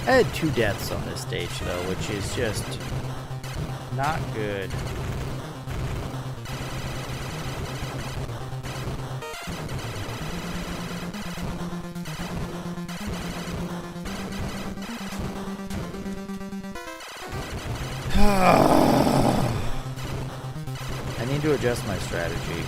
I had 2 deaths on this stage, though, which is just not good. I need to adjust my strategy.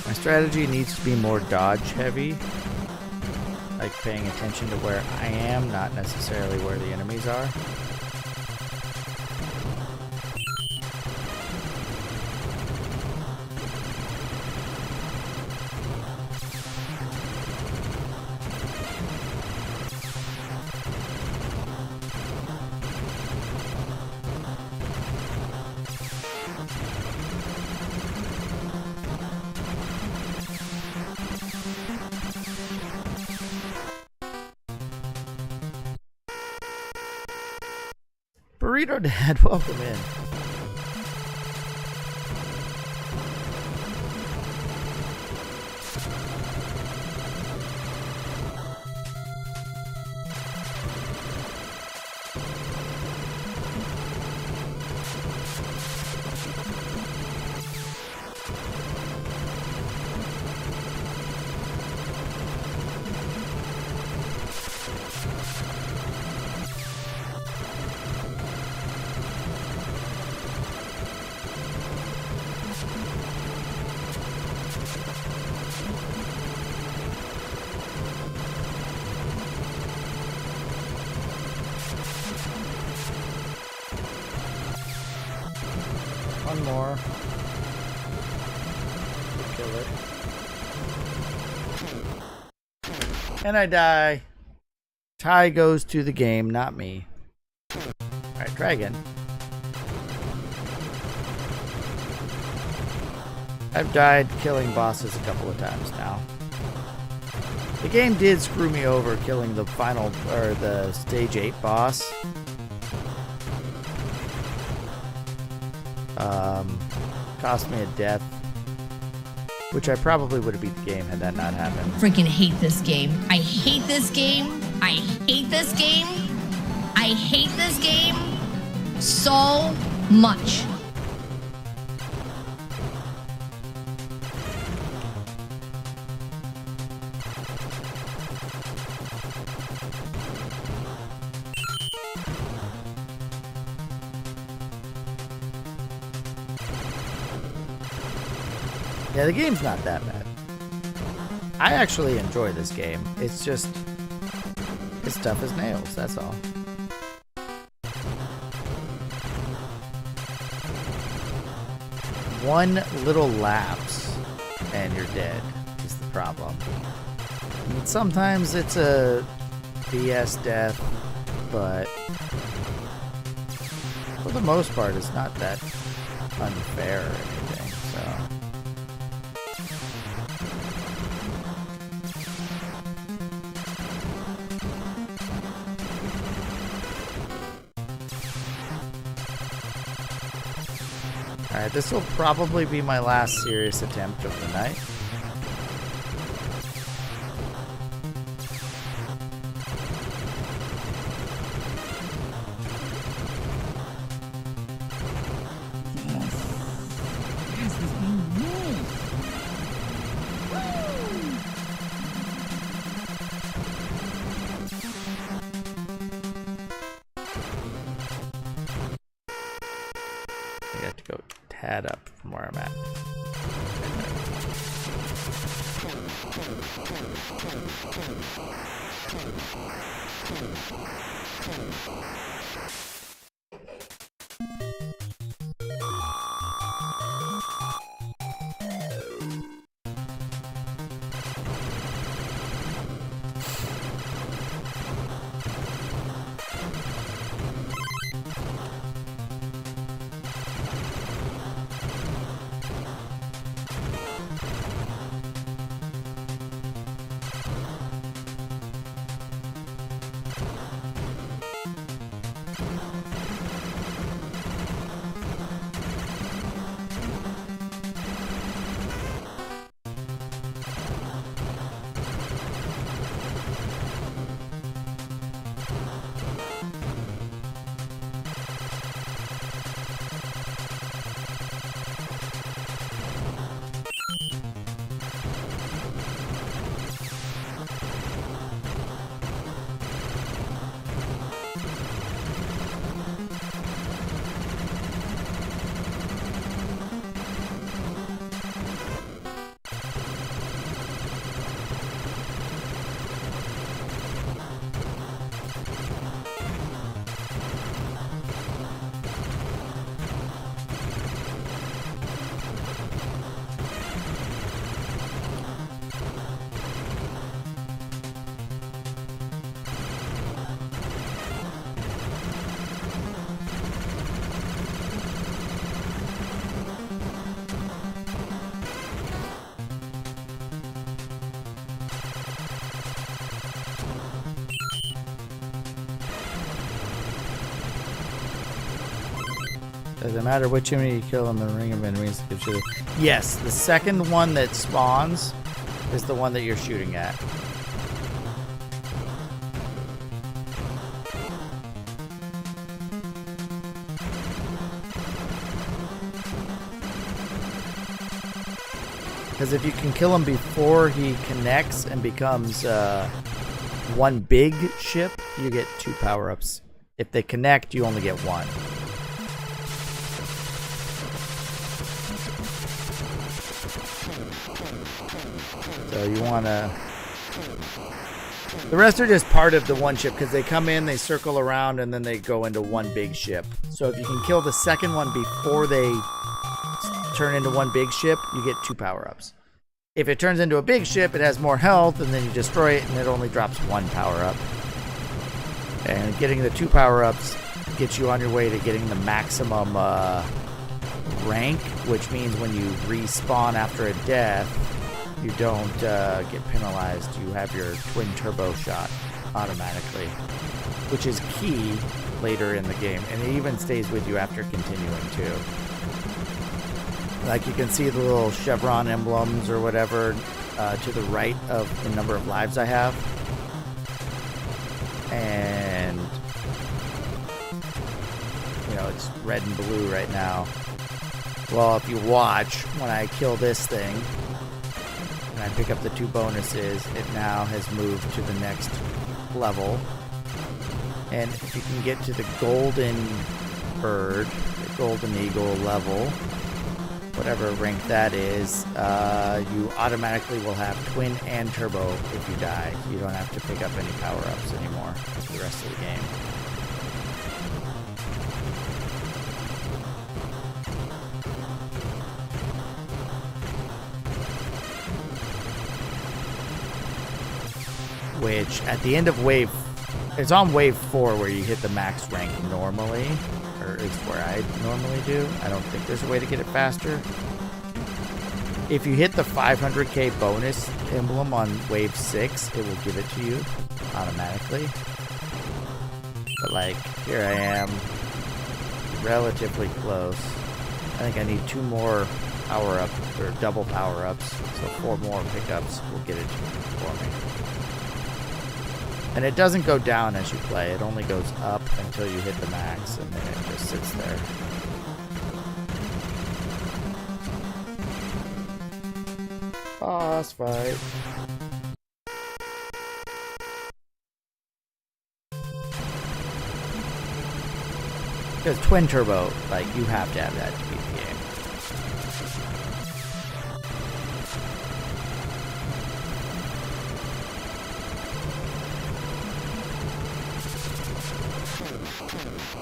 My strategy needs to be more dodge heavy, like paying attention to where I am, not necessarily where the enemies are. Burrito Dad, welcome in. One more. Kill it. And I die. Ty goes to the game, not me. Alright, try again. I've died killing bosses a couple of times now. The game did screw me over killing the final, or the stage 8 boss. Cost me a death, which I probably would have beat the game had that not happened. Freaking hate this game. I hate this game. I hate this game. I hate this game so much. Yeah, the game's not that bad. I actually enjoy this game. It's just, it's tough as nails, that's all. One little lapse and you're dead is the problem. I mean, sometimes it's a BS death, but for the most part it's not that unfair or anything, so. Alright, this will probably be my last serious attempt of the night. I have to go tad up from where I'm at. Doesn't matter which enemy you kill in the ring of enemies. Yes, the second one that spawns is the one that you're shooting at. Because if you can kill him before he connects and becomes one big ship, you get 2 power-ups. If they connect, you only get 1. So you want to... The rest are just part of the one ship because they come in, they circle around, and then they go into one big ship. So if you can kill the second one before they turn into one big ship, you get 2 power-ups. If it turns into a big ship, it has more health, and then you destroy it, and it only drops 1 power-up. And getting the 2 power-ups gets you on your way to getting the maximum rank, which means when you respawn after a death, you don't get penalized. You have your twin turbo shot automatically, which is key later in the game, and it even stays with you after continuing too. Like you can see the little chevron emblems or whatever to the right of the number of lives I have. And, you know, it's red and blue right now. Well, if you watch, when I kill this thing, and I pick up the 2 bonuses, it now has moved to the next level. And if you can get to the golden bird, the golden eagle level, whatever rank that is, you automatically will have twin and turbo if you die. You don't have to pick up any power-ups anymore for the rest of the game. Which, at the end of wave... It's on wave 4 where you hit the max rank normally. Or at least where I normally do. I don't think there's a way to get it faster. If you hit the 500k bonus emblem on wave 6, it will give it to you automatically. But like, here I am, relatively close. I think I need 2 more power-ups, or double power-ups, so 4 more pickups will get it for me. And it doesn't go down as you play, it only goes up until you hit the max, and then it just sits there. Boss fight. Because twin turbo, like, you have to have that to beat the game.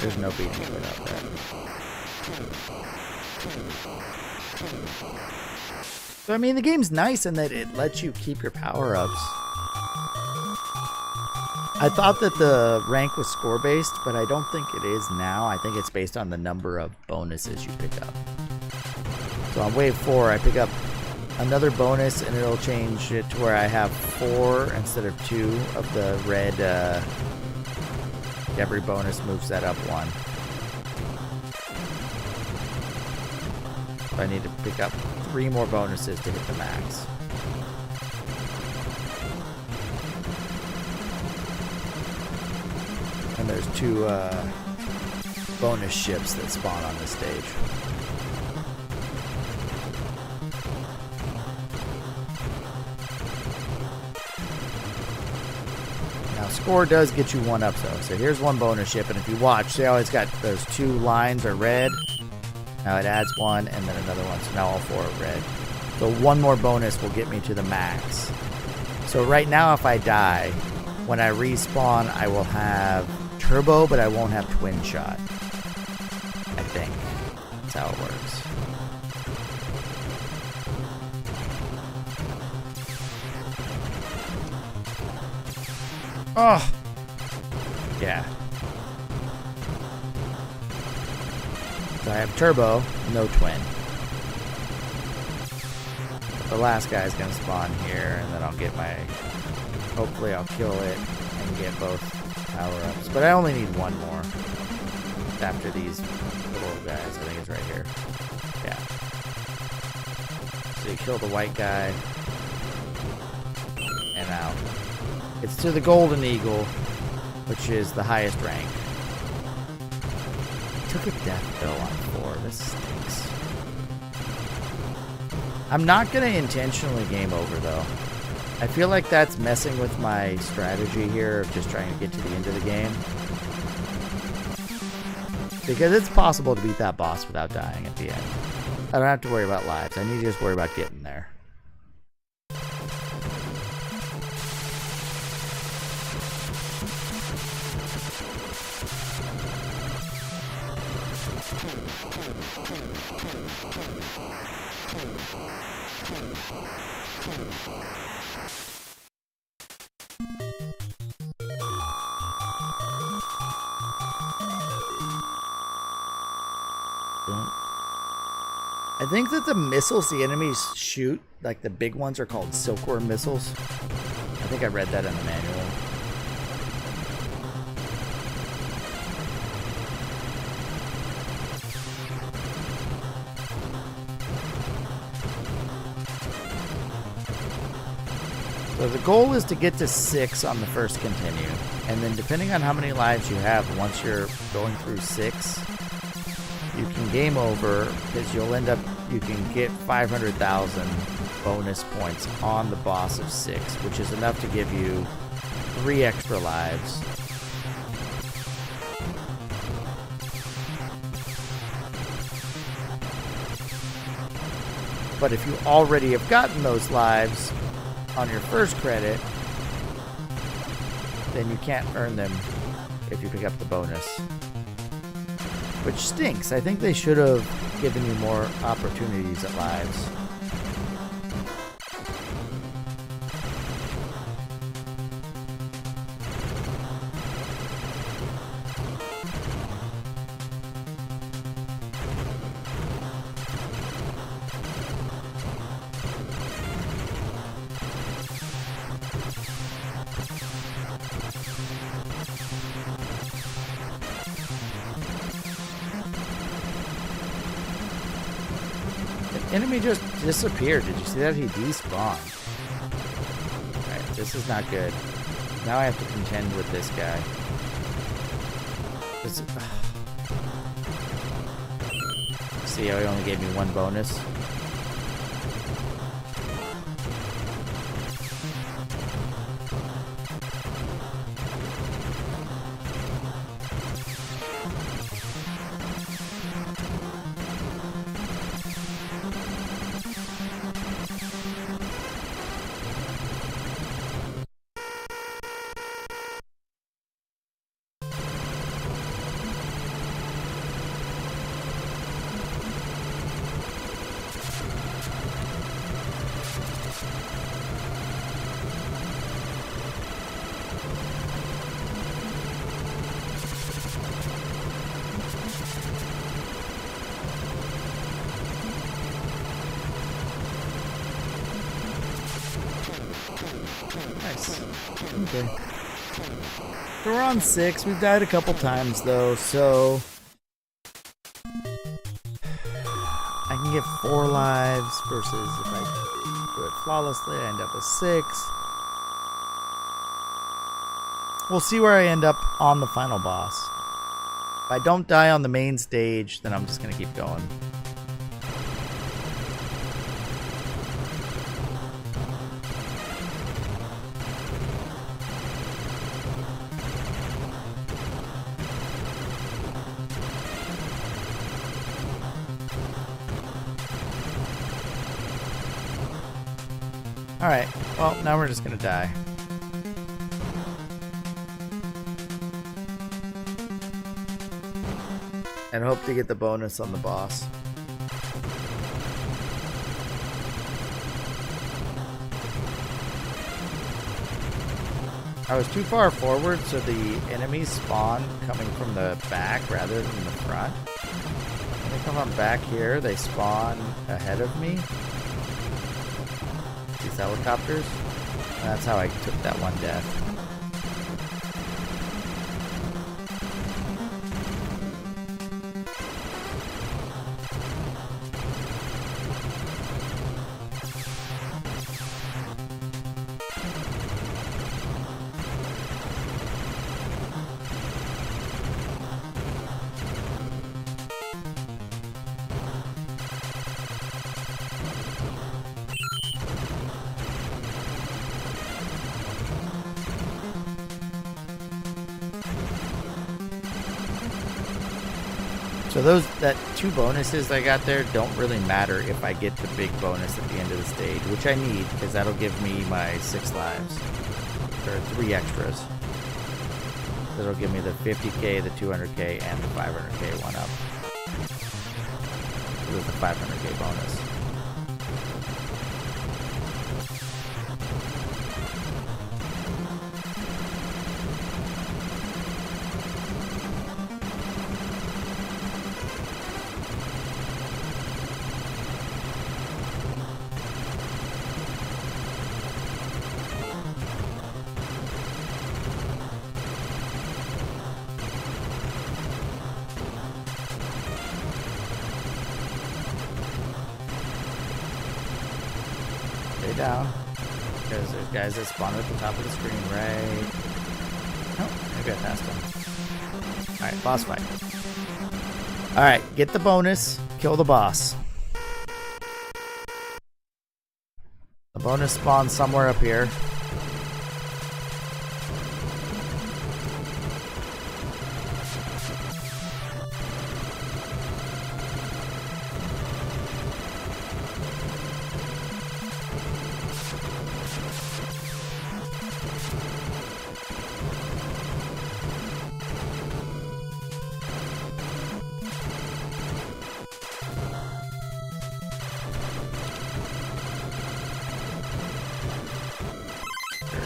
There's no beating it without that. So, I mean, the game's nice in that it lets you keep your power-ups. I thought that the rank was score-based, but I don't think it is now. I think it's based on the number of bonuses you pick up. So on wave 4, I pick up another bonus, and it'll change it to where I have 4 instead of 2 of the red... every bonus moves that up 1. So I need to pick up 3 more bonuses to hit the max. And there's 2 bonus ships that spawn on this stage. Now score does get you 1 up though. So here's 1 bonus ship, and if you watch, see how it's got those 2 lines are red? Now it adds 1 and then another one, so now all 4 are red. So 1 more bonus will get me to the max. So right now if I die, when I respawn I will have turbo, but I won't have twin shot. I think. That's how it works. Oh! Yeah. So I have turbo, no twin. The last guy's gonna spawn here, and then I'll get my... Hopefully I'll kill it and get both power-ups. But I only need 1 more. after these little guys. I think it's right here. Yeah. So you kill the white guy. And out. It's to the golden eagle, which is the highest rank. Took a death bill on 4. This stinks. I'm not going to intentionally game over, though. I feel like that's messing with my strategy here of just trying to get to the end of the game. Because it's possible to beat that boss without dying at the end. I don't have to worry about lives. I need to just worry about getting there. I think that the missiles the enemies shoot, like the big ones, are called Silkworm missiles. I think I read that in the manual. So the goal is to get to 6 on the first continue. And then depending on how many lives you have, once you're going through 6, you can game over, because you can get 500,000 bonus points on the boss of 6, which is enough to give you 3 extra lives. But if you already have gotten those lives on your first credit, then you can't earn them if you pick up the bonus. Which stinks. I think they should have given you more opportunities at lives. Enemy just disappeared. Did you see that? He despawned. Alright, this is not good. Now I have to contend with this guy. See how he only gave me 1 bonus? Nice. Okay. So we're on 6. We've died a couple times though, so I can get 4 lives versus if I do it flawlessly, I end up with 6. We'll see where I end up on the final boss. If I don't die on the main stage, then I'm just gonna keep going. Alright, well, now we're just gonna die. And hope to get the bonus on the boss. I was too far forward, so the enemies spawn coming from the back rather than the front. When they come on back here, they spawn ahead of me. These helicopters. And that's how I took that one death. So that 2 bonuses I got there don't really matter if I get the big bonus at the end of the stage, which I need because that'll give me my 6 lives. Or 3 extras. That'll give me the 50k, the 200k, and the 500k one up. So there's the 500k bonus. Down because there's guys that spawn at the top of the screen, right? Oh, maybe I passed them. Alright, boss fight. Alright, get the bonus, kill the boss. The bonus spawns somewhere up here.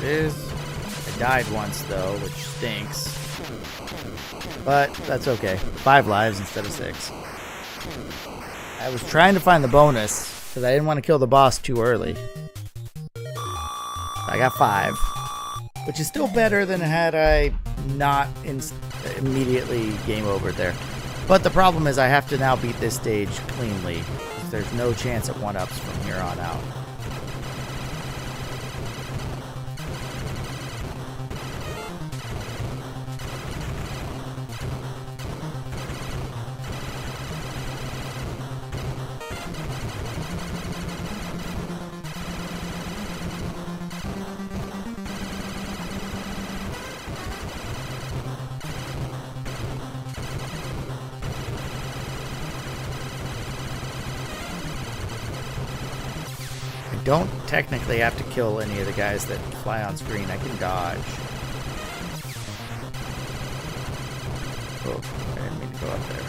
Is. I died once though, which stinks. But that's okay. 5 lives instead of 6. I was trying to find the bonus because I didn't want to kill the boss too early. I got 5, which is still better than had I not immediately game over there. But the problem is I have to now beat this stage cleanly because there's no chance at 1-ups from here on out. Don't technically have to kill any of the guys that fly on screen. I can dodge. Oh, I didn't mean to go up there.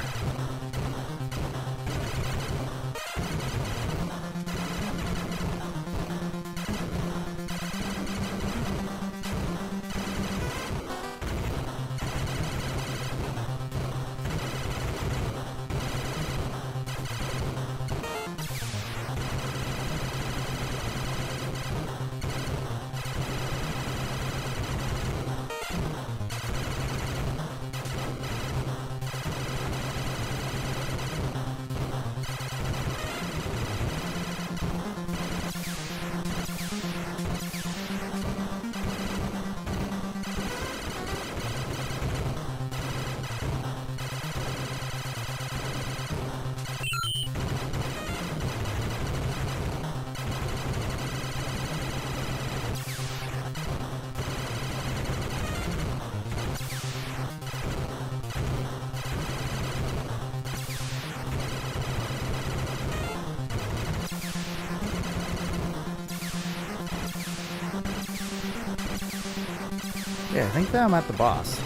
Yeah, I think that I'm at the boss.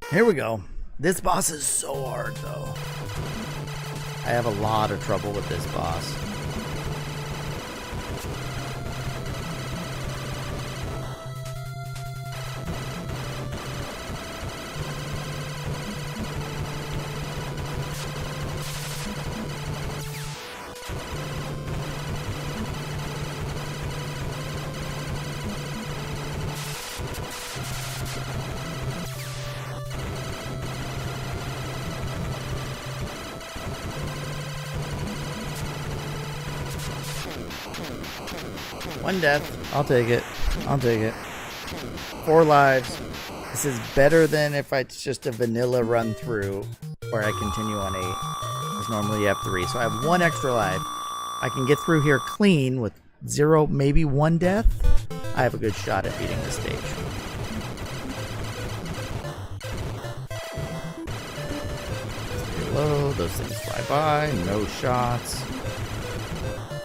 Here we go. This boss is so hard, though. I have a lot of trouble with this boss. One death. I'll take it. I'll take it. 4 lives. This is better than if it's just a vanilla run through where I continue on 8. Because normally you have 3. So I have 1 extra life. I can get through here clean with 0, maybe 1 death. I have a good shot at beating this stage. slow. Those things fly by. No shots.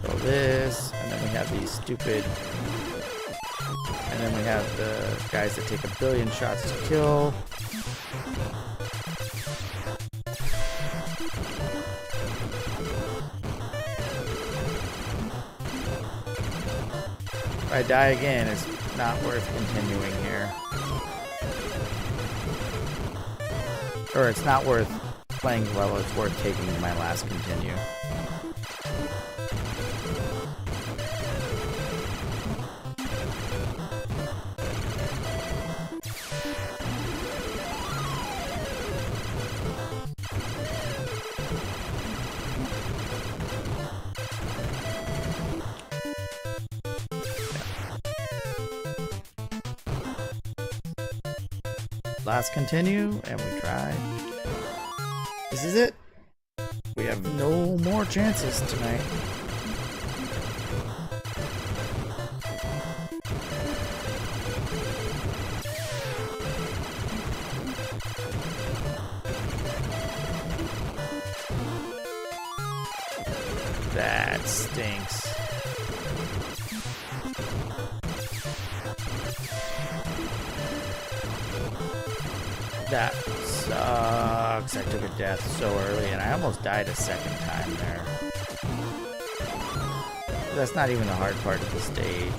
Throw this. And then we have these stupid... And then we have the guys that take 1 billion shots to kill. If I die again, it's not worth continuing here. Or it's not worth playing the level, it's worth taking my last continue. Last continue, and we try. This is it. We have no more chances tonight. That stinks. That sucks. I took a death so early, and I almost died a second time there. That's not even the hard part of the stage.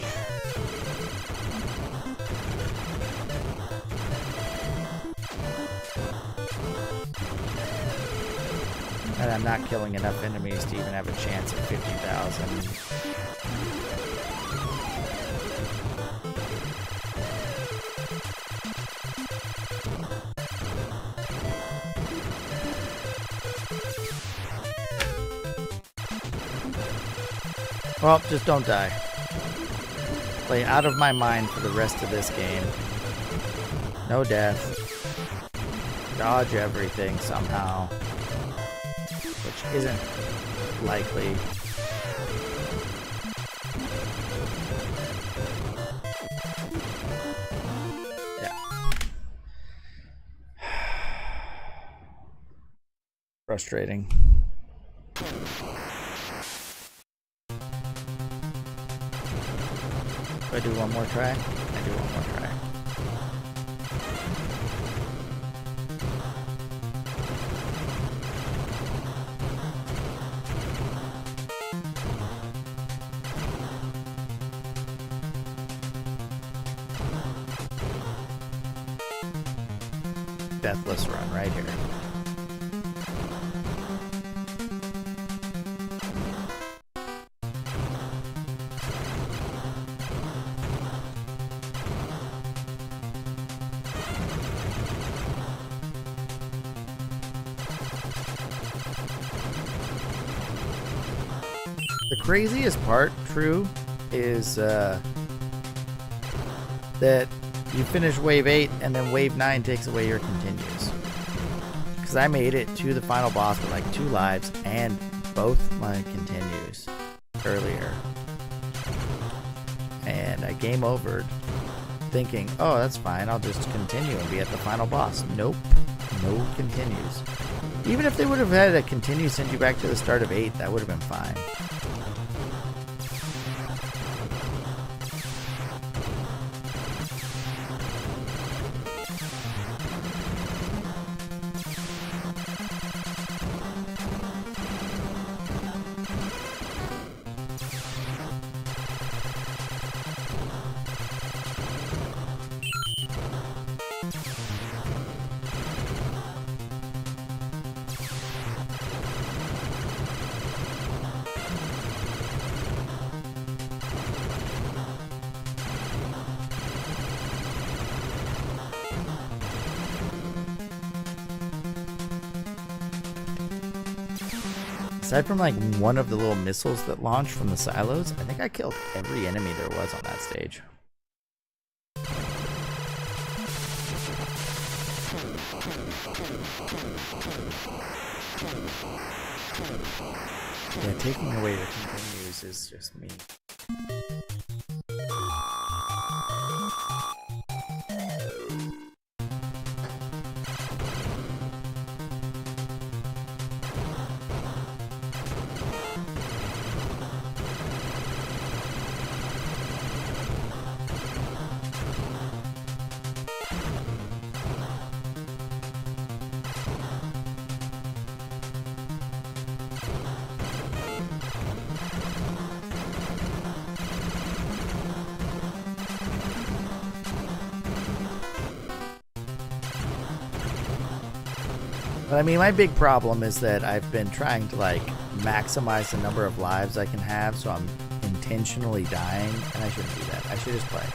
And I'm not killing enough enemies to even have a chance at 50,000. Well, just don't die. Play out of my mind for the rest of this game. No death. Dodge everything somehow. Which isn't likely. Yeah. Frustrating. Do I do one more try? I do one more try. Deathless run right here. The craziest part, true, is that you finish wave 8 and then wave 9 takes away your continues. Because I made it to the final boss with like 2 lives and both my continues earlier. And I game overed thinking, oh, that's fine, I'll just continue and be at the final boss. Nope, no continues. Even if they would have had a continue send you back to the start of 8, that would have been fine. Aside from like one of the little missiles that launched from the silos, I think I killed every enemy there was on that stage. Yeah, taking away the continues is just me. But I mean, my big problem is that I've been trying to like maximize the number of lives I can have, so I'm intentionally dying, and I shouldn't do that. I should just play.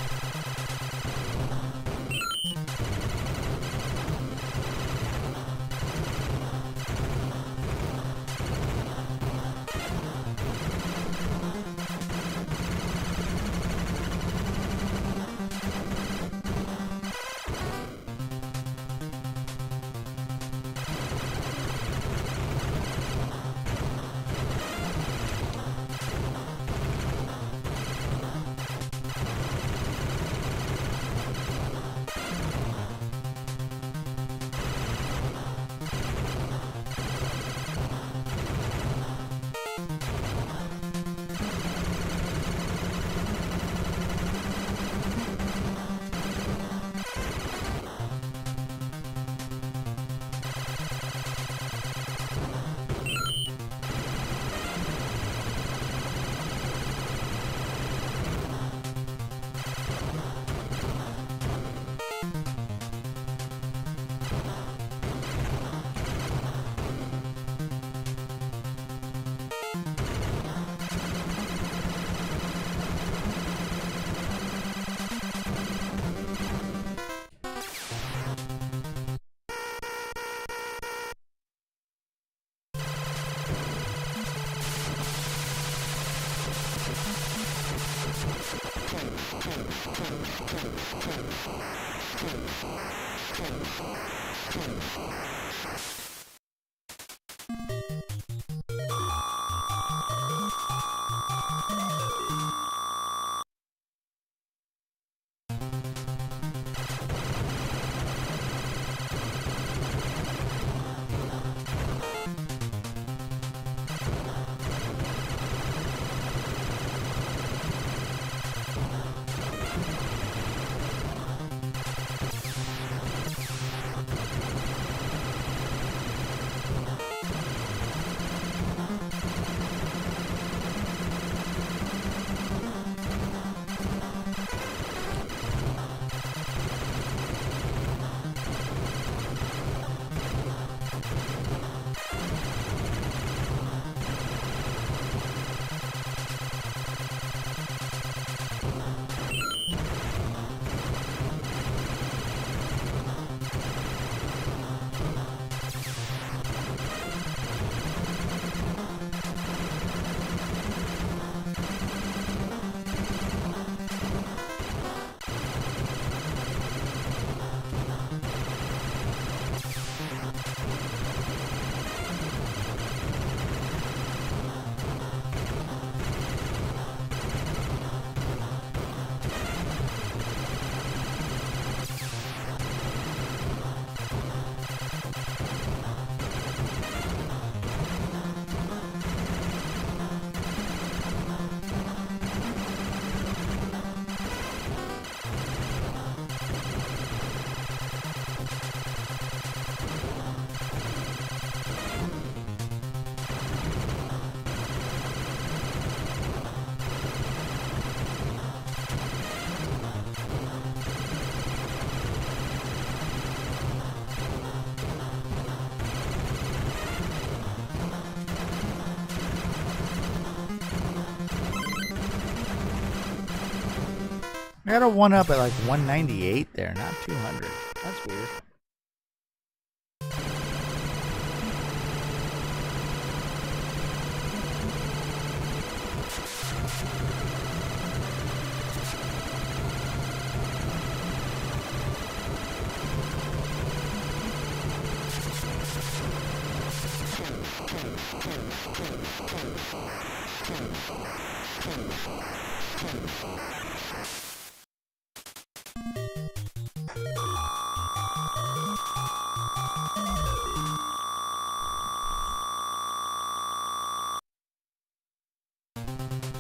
I got a 1-up at like 198 there, not 200. That's weird.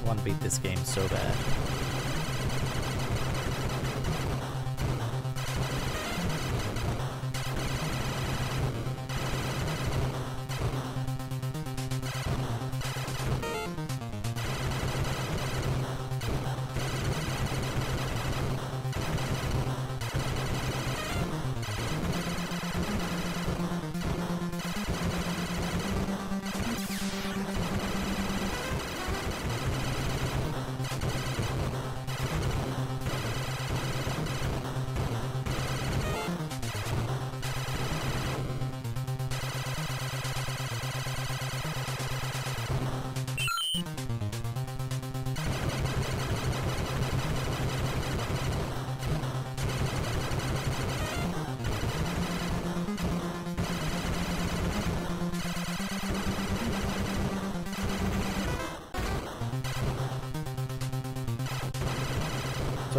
I want to beat this game so bad.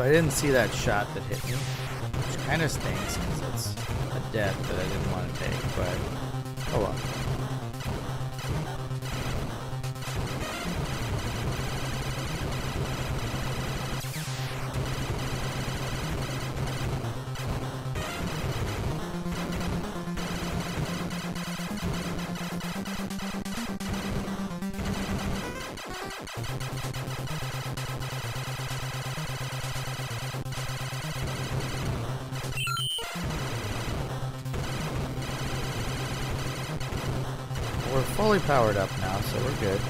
So I didn't see that shot that hit me, which kind of stinks because it's a death that I didn't want to take, but oh well. We're fully powered up now, so we're good.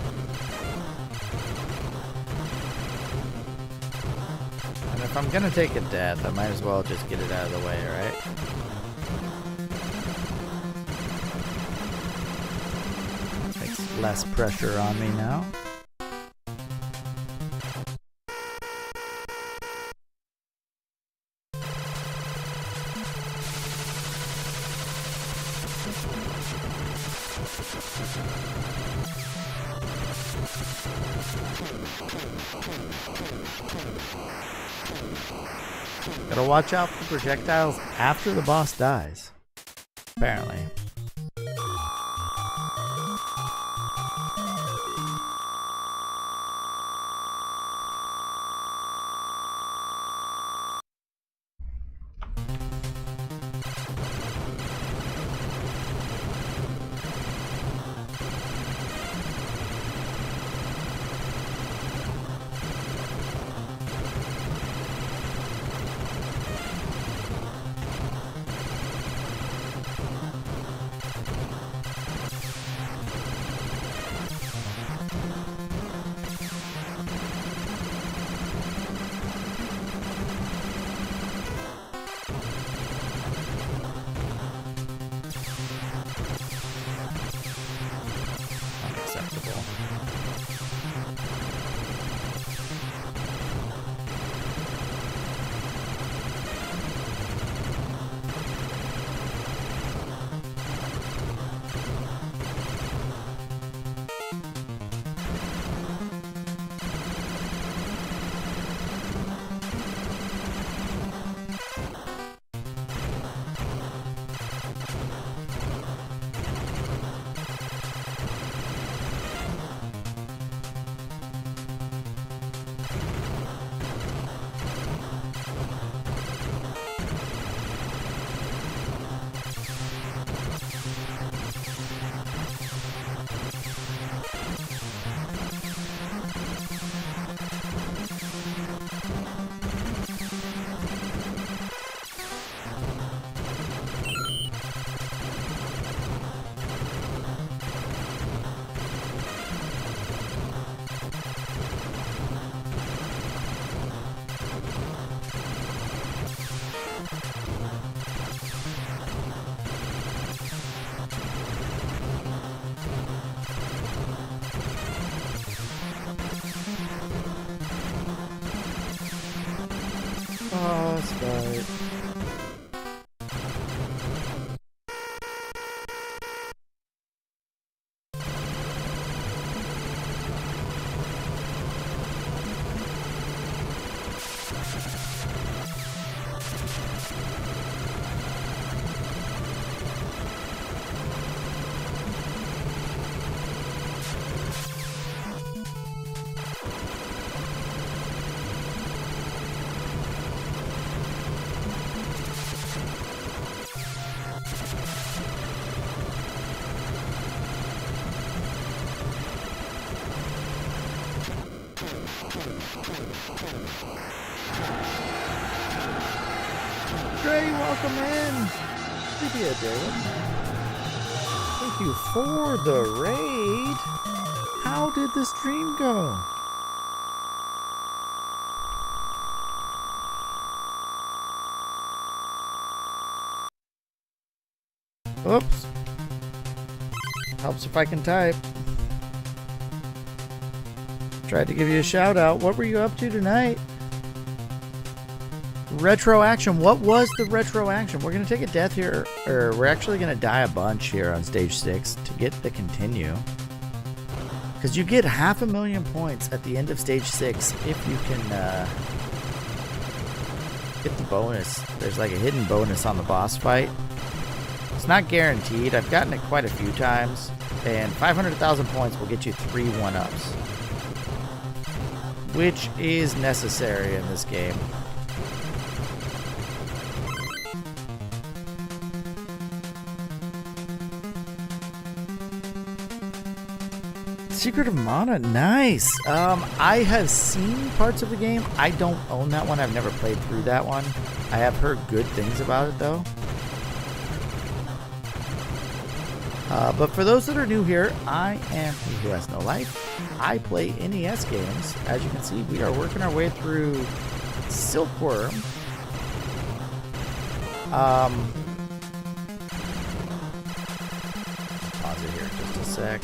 And if I'm gonna take a death, I might as well just get it out of the way, right? Makes less pressure on me now. Gotta watch out for projectiles after the boss dies. Apparently. Boss fight. Dre, welcome in. Thank you, David. Thank you for the raid. How did the stream go? Oops. Helps if I can type. Tried to give you a shout out. What were you up to tonight? Retro action. What was the retro action? We're going to take a death here, or we're actually going to die a bunch here on stage 6 to get the continue. Because you get 500,000 points at the end of stage 6 if you can get the bonus. There's like a hidden bonus on the boss fight. It's not guaranteed. I've gotten it quite a few times. And 500,000 points will get you 3 1-ups. Which is necessary in this game. Secret of Mana, nice. I have seen parts of the game. I don't own that one. I've never played through that one. I have heard good things about it though. But for those that are new here, I am He Who Has No Life. I play NES games. As you can see, we are working our way through Silkworm. Pause it here just a sec.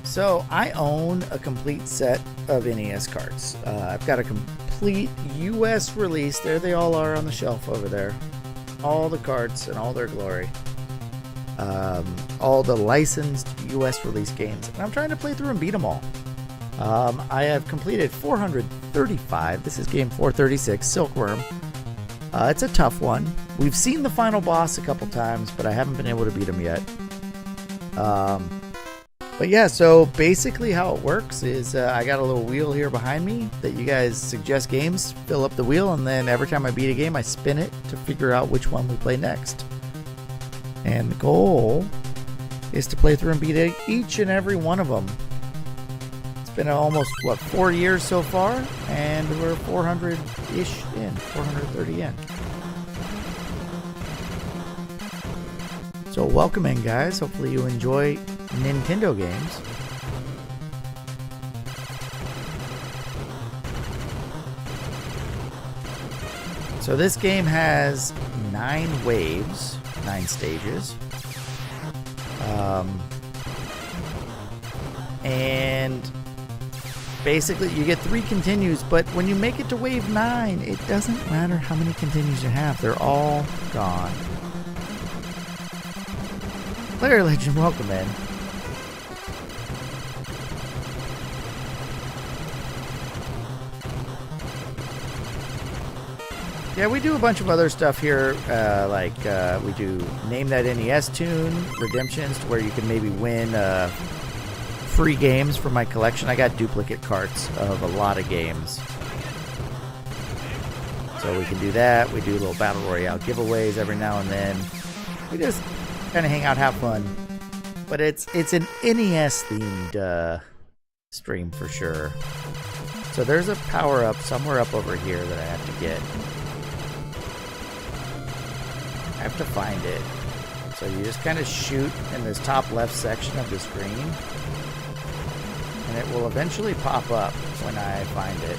So I own a complete set of NES carts. I've got a complete US release. There they all are on the shelf over there. All the carts in all their glory. All the licensed US release games. And I'm trying to play through and beat them all. I have completed 435. This is game 436, Silkworm. It's a tough one. We've seen the final boss a couple times, but I haven't been able to beat him yet. But yeah, so basically how it works is I got a little wheel here behind me that you guys suggest games, fill up the wheel, and then every time I beat a game, I spin it to figure out which one we play next. And the goal is to play through and beat each and every one of them. It's been almost, 4 years so far, and we're 400-ish in, 430 in. So welcome in, guys. Hopefully you enjoy Nintendo games. So this game has 9 waves, 9 stages. And basically you get 3 continues, but when you make it to wave 9, it doesn't matter how many continues you have. They're all gone. Player Legend, welcome in. Yeah, we do a bunch of other stuff here, we do Name That NES Tune, redemptions, to where you can maybe win free games from my collection. I got duplicate carts of a lot of games. So we can do that. We do little Battle Royale giveaways every now and then. We just kind of hang out, have fun. But it's an NES-themed stream for sure. So there's a power-up somewhere up over here that I have to get. I have to find it. So you just kind of shoot in this top left section of the screen, and it will eventually pop up when I find it.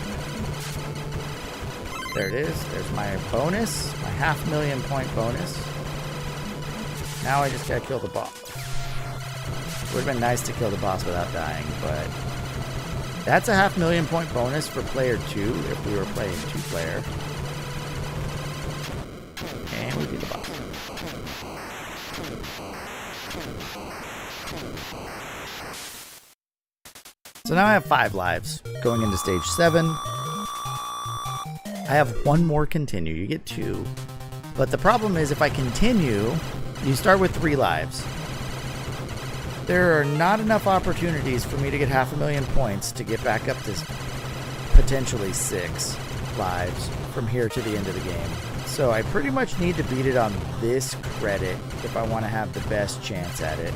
There it is. There's my bonus, my 500,000 point bonus. Now I just gotta kill the boss. Would have been nice to kill the boss without dying, but that's a 500,000 point bonus for player 2 if we were playing 2-player. And we do the boss. So now I have 5 lives going into stage 7. I have 1 more continue. You get 2. But the problem is if I continue, you start with 3 lives. There are not enough opportunities for me to get 500,000 points to get back up to potentially 6 lives from here to the end of the game. So I pretty much need to beat it on this credit if I want to have the best chance at it.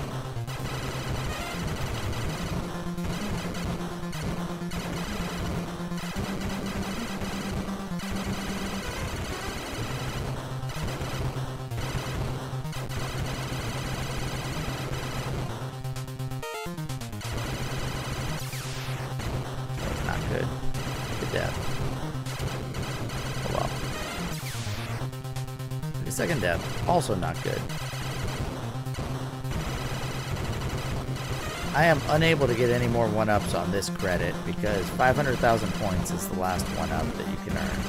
Not good. Good death. Oh well. The second death, also not good. I am unable to get any more 1-ups on this credit because 500,000 points is the last 1-up that you can earn.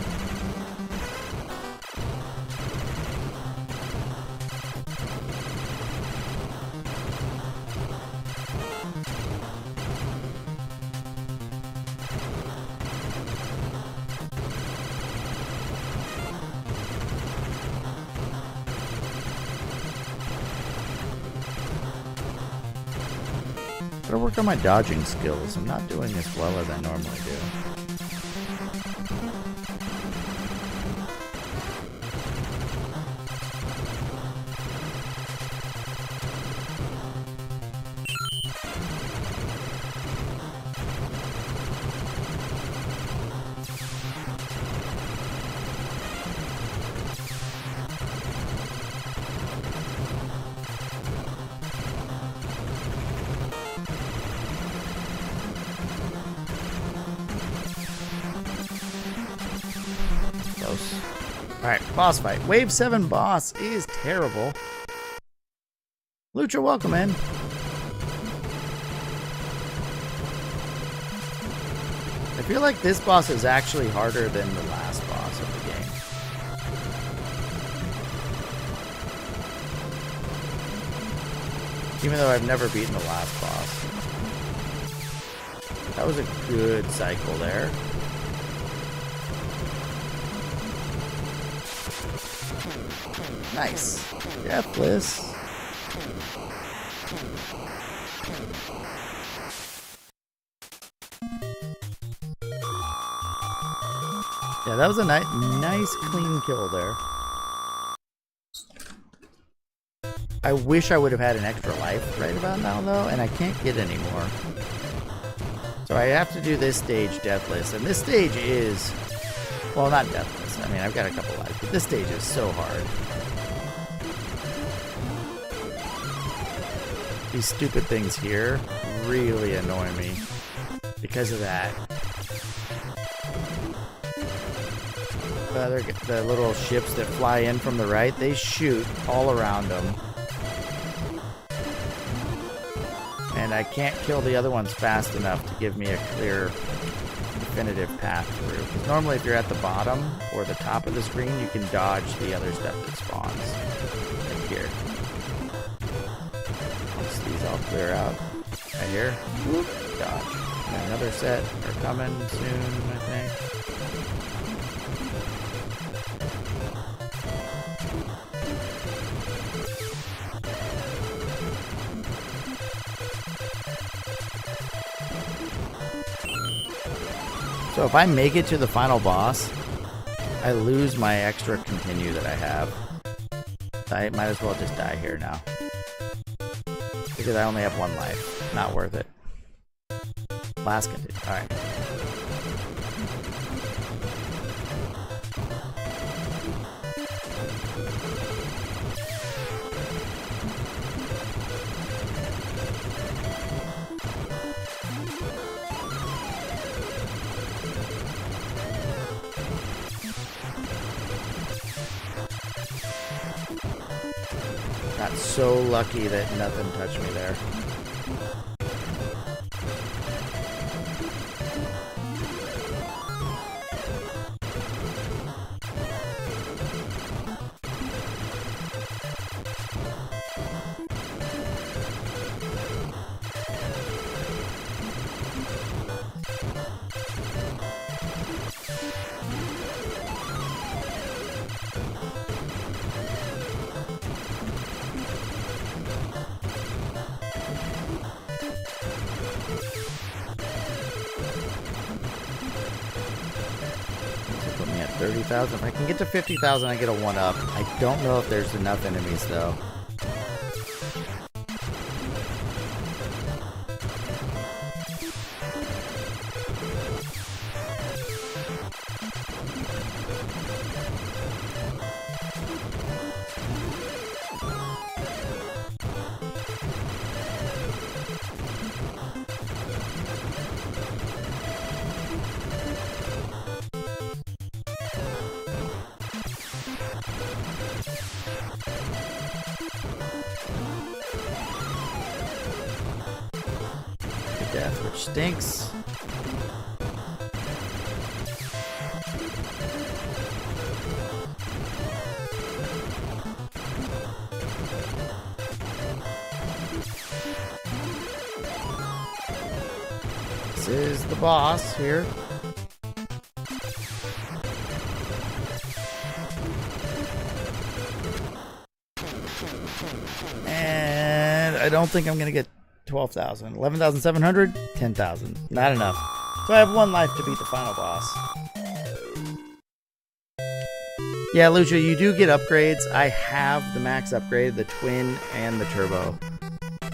Gotta work on my dodging skills. I'm not doing as well as I normally do. Alright, boss fight. Wave 7 boss is terrible. Lucha, welcome in. I feel like this boss is actually harder than the last boss of the game. Even though I've never beaten the last boss. That was a good cycle there. Nice. Deathless. Yeah, that was a nice clean kill there. I wish I would have had an extra life right about now, though, and I can't get any more. So I have to do this stage deathless, and this stage is, well, not deathless. I mean, I've got a couple lives, but this stage is so hard. These stupid things here really annoy me because of that. The little ships that fly in from the right, they shoot all around them. And I can't kill the other ones fast enough to give me a clear, definitive path through. Because normally if you're at the bottom or the top of the screen, you can dodge the other stuff that spawns. Like here. Once these all clear out. Right here. Whoop, dodge. And another set are coming soon, I think. So if I make it to the final boss, I lose my extra continue that I have. I might as well just die here now. Because I only have one life. Not worth it. Last continue. Alright. Got so lucky that nothing touched me there. Put me at 30,000. If I can get to 50,000, I get a 1-up. I don't know if there's enough enemies, though. Death, which stinks. This is the boss here. And I don't think I'm gonna get 12,000. 11,700? 10,000. Not enough. So I have 1 life to beat the final boss. Yeah, Lucia, you do get upgrades. I have the max upgrade, the twin and the turbo.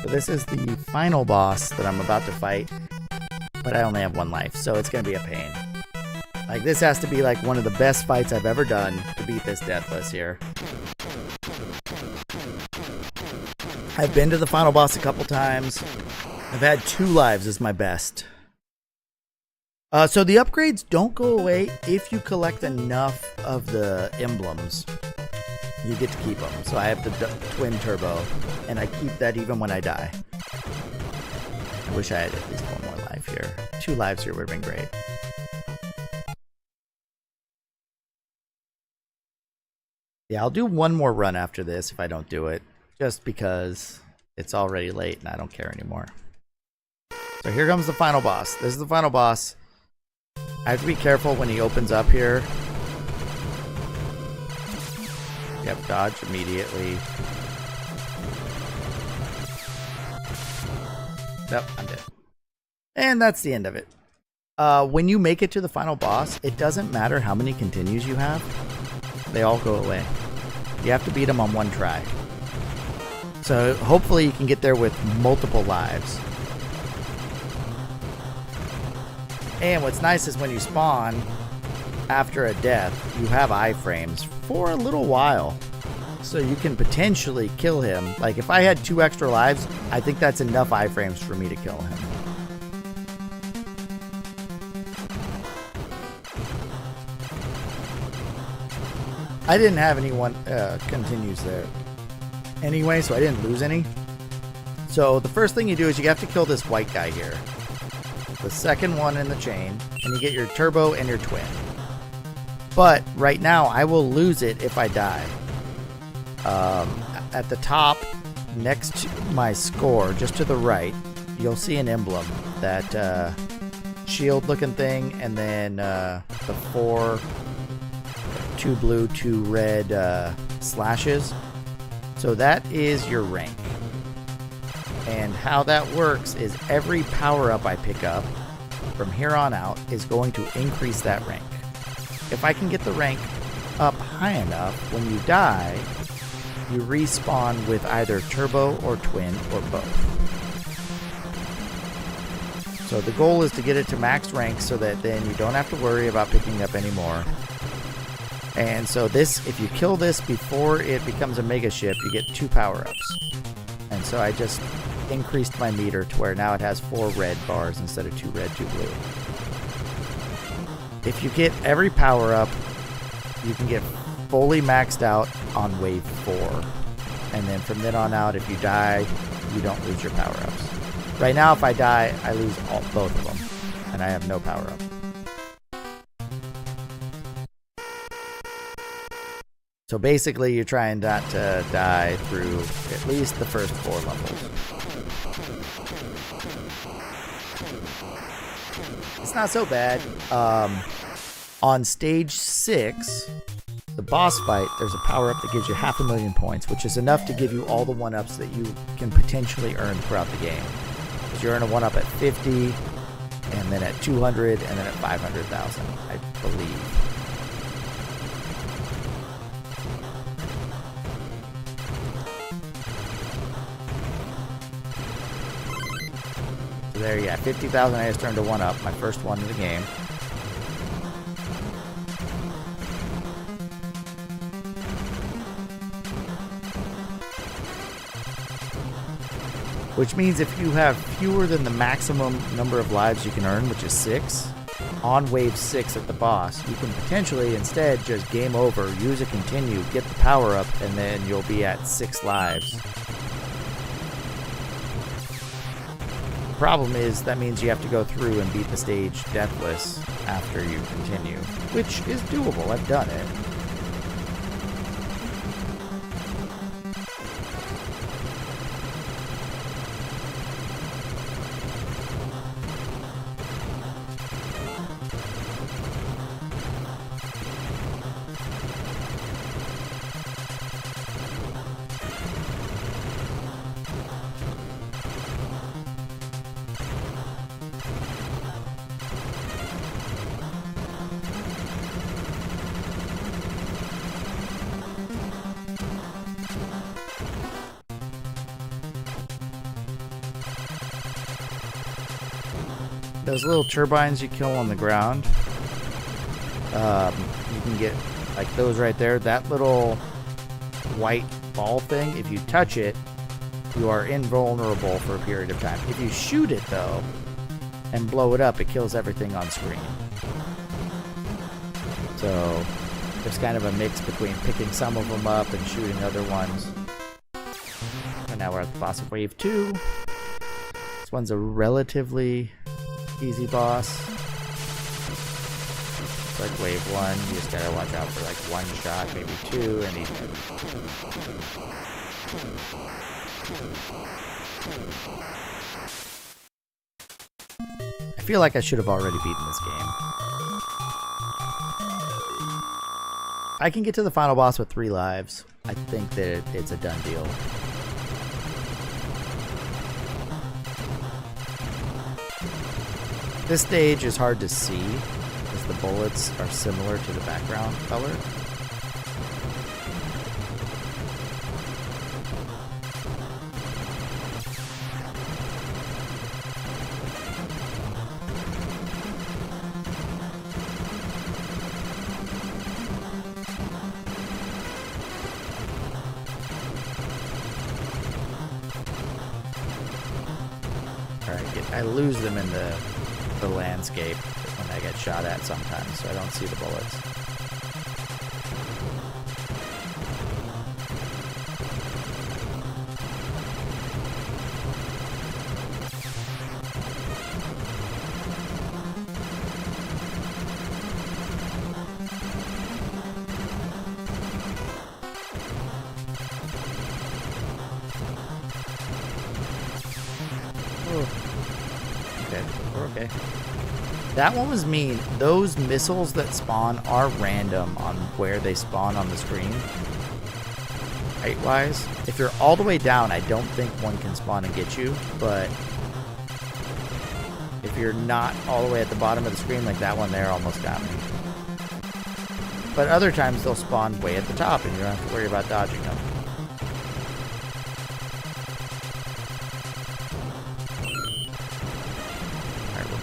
So this is the final boss that I'm about to fight, but I only have 1 life, so it's going to be a pain. Like, this has to be like one of the best fights I've ever done to beat this deathless here. I've been to the final boss a couple times. I've had 2 lives as my best. So the upgrades don't go away if you collect enough of the emblems. You get to keep them. So I have the twin turbo, and I keep that even when I die. I wish I had at least 1 more life here. 2 lives here would have been great. Yeah, I'll do 1 more run after this if I don't do it, just because it's already late and I don't care anymore. So here comes the final boss. This is the final boss. I have to be careful when he opens up here. Yep, dodge immediately. Nope, I'm dead. And that's the end of it. When you make it to the final boss, it doesn't matter how many continues you have. They all go away. You have to beat them on 1 try. So hopefully you can get there with multiple lives. And what's nice is when you spawn after a death, you have iframes for a little while. So you can potentially kill him. Like if I had 2 extra lives, I think that's enough iframes for me to kill him. I didn't have anyone continues there anyway, so I didn't lose any. So the first thing you do is you have to kill this white guy here. The second one in the chain, and you get your turbo and your twin. But right now, I will lose it if I die. At the top, next to my score, just to the right, you'll see an emblem. That shield-looking thing, and then the 4, 2 blue, 2 red slashes. So that is your rank. And how that works is every power-up I pick up from here on out is going to increase that rank. If I can get the rank up high enough, when you die, you respawn with either turbo or twin or both. So the goal is to get it to max rank so that then you don't have to worry about picking up any more. And so this, if you kill this before it becomes a mega ship, you get 2 power-ups. And so I just increased my meter to where now it has 4 red bars instead of 2 red, 2 blue. If you get every power-up, you can get fully maxed out on wave 4. And then from then on out, if you die, you don't lose your power-ups. Right now, if I die, I lose both of them. And I have no power-up. So basically, you're trying not to die through at least the first 4 levels. It's not so bad. On stage 6, the boss fight, there's a power-up that gives you 500,000 points, which is enough to give you all the 1-ups that you can potentially earn throughout the game. Because you earn a 1-up at 50, and then at 200, and then at 500,000, I believe. There, yeah, 50,000 I just turned to 1-up, my first one in the game. Which means if you have fewer than the maximum number of lives you can earn, which is 6, on wave 6 at the boss, you can potentially instead just game over, use a continue, get the power up, and then you'll be at 6 lives. Problem is that means you have to go through and beat the stage deathless after you continue, which is doable. I've done it. those little turbines you kill on the ground, you can get like those right there. That little white ball thing, if you touch it, you are invulnerable for a period of time. If you shoot it, though, and blow it up, it kills everything on screen. So there's kind of a mix between picking some of them up and shooting other ones. And now we're at the boss of Wave 2. This one's a relatively easy boss. It's like Wave 1. You just gotta watch out for like one shot, maybe two, and he's dead. I feel like I should have already beaten this game. I can get to the final boss with 3 lives. I think that it's a done deal. This stage is hard to see because the bullets are similar to the background color. I lose them in the landscape when I get shot at sometimes, so I don't see the bullets. Okay. That one was mean. Those missiles that spawn are random on where they spawn on the screen. Height-wise. If you're all the way down, I don't think one can spawn and get you, but if you're not all the way at the bottom of the screen, like that one there almost got me. But other times they'll spawn way at the top and you don't have to worry about dodging them.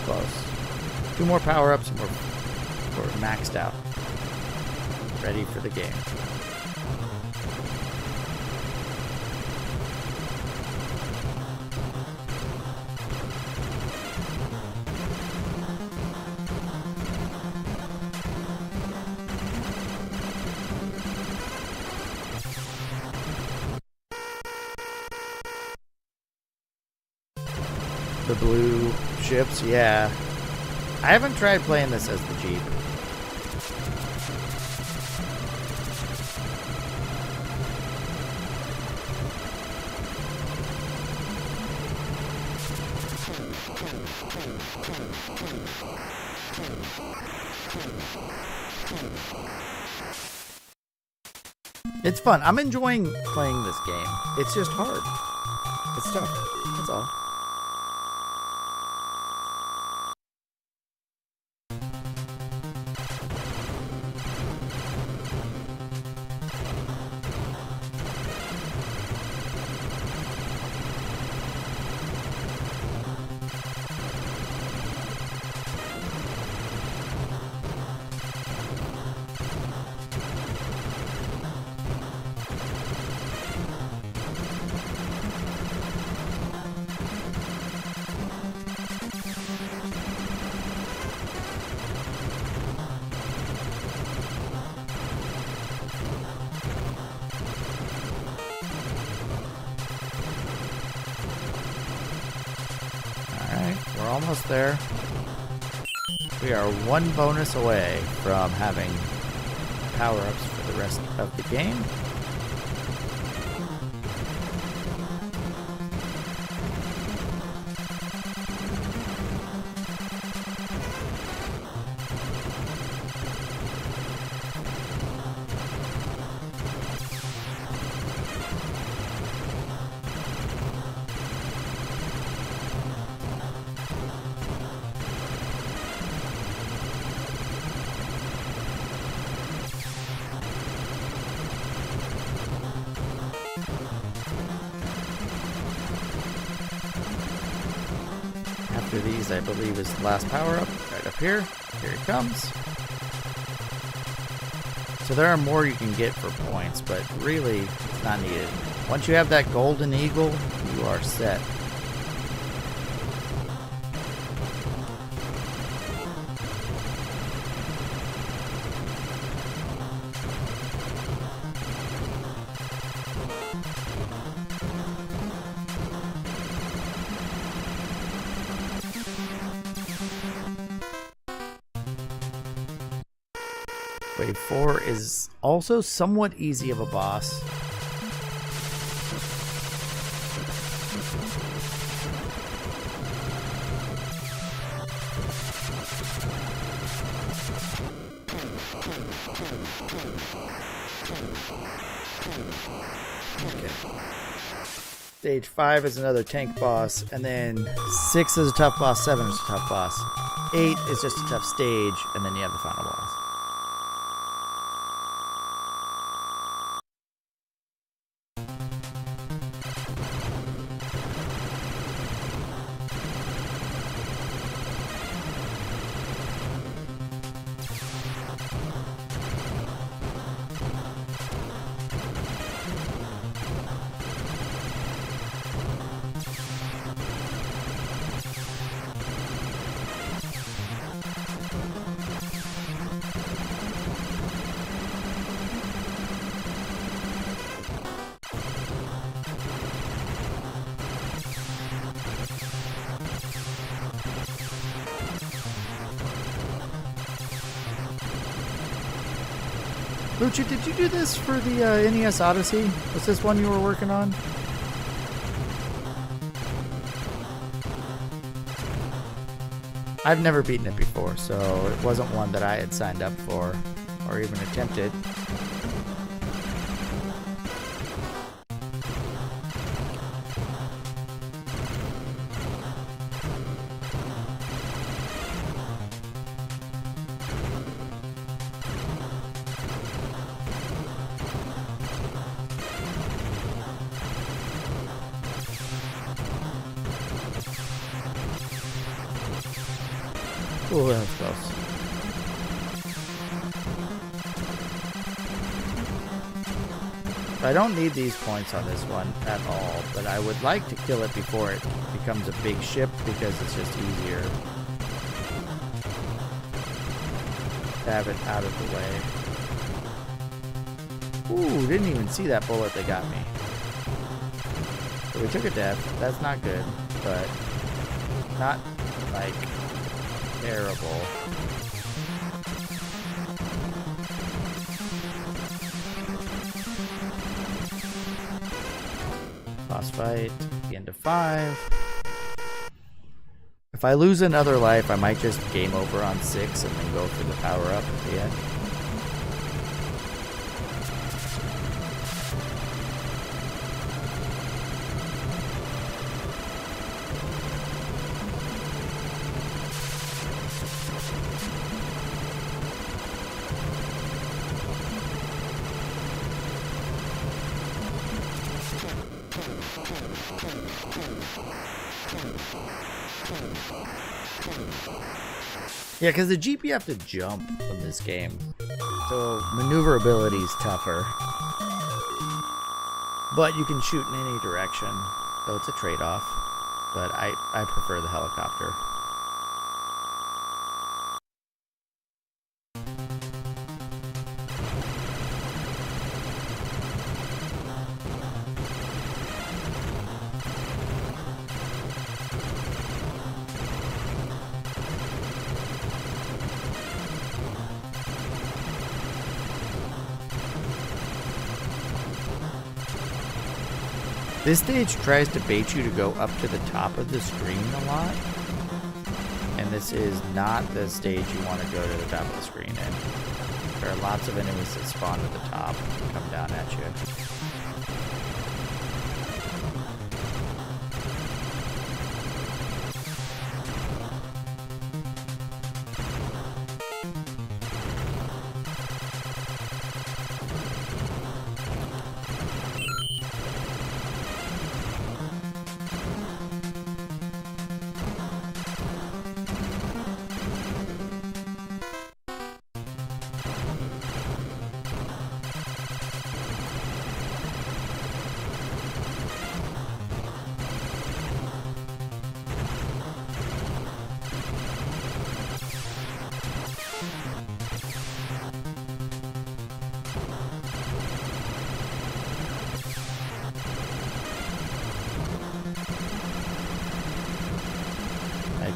Close. 2 more power-ups and we're maxed out. Ready for the game. The blue ships, yeah. I haven't tried playing this as the Jeep. It's fun. I'm enjoying playing this game. It's just hard. It's tough. That's all. We're almost there. We are 1 bonus away from having power-ups for the rest of the game. after these, I believe, is the last power-up. Right up here. Here it comes. So there are more you can get for points, but really, it's not needed. Once you have that golden eagle, you are set. Wave 4 is also somewhat easy of a boss. Okay. Stage 5 is another tank boss, and then 6 is a tough boss, 7 is a tough boss, 8 is just a tough stage, and then you have the final boss. Lucha, did you do this for the NES Odyssey? Was this one you were working on? I've never beaten it before, so it wasn't one that I had signed up for or even attempted. Oh, that was close. I don't need these points on this one at all, but I would like to kill it before it becomes a big ship because it's just easier to have it out of the way. Ooh, didn't even see that bullet that got me. So we took a death. That's not good, but not like terrible. Boss fight, the end of 5. If I lose another life, I might just game over on 6 and then go for the power up at the end. Yeah, because the Jeep you have to jump in this game, so maneuverability is tougher. But you can shoot in any direction, so it's a trade-off. But I prefer the helicopter. This stage tries to bait you to go up to the top of the screen a lot. And this is not the stage you want to go to the top of the screen in. There are lots of enemies that spawn at the top and come down at you.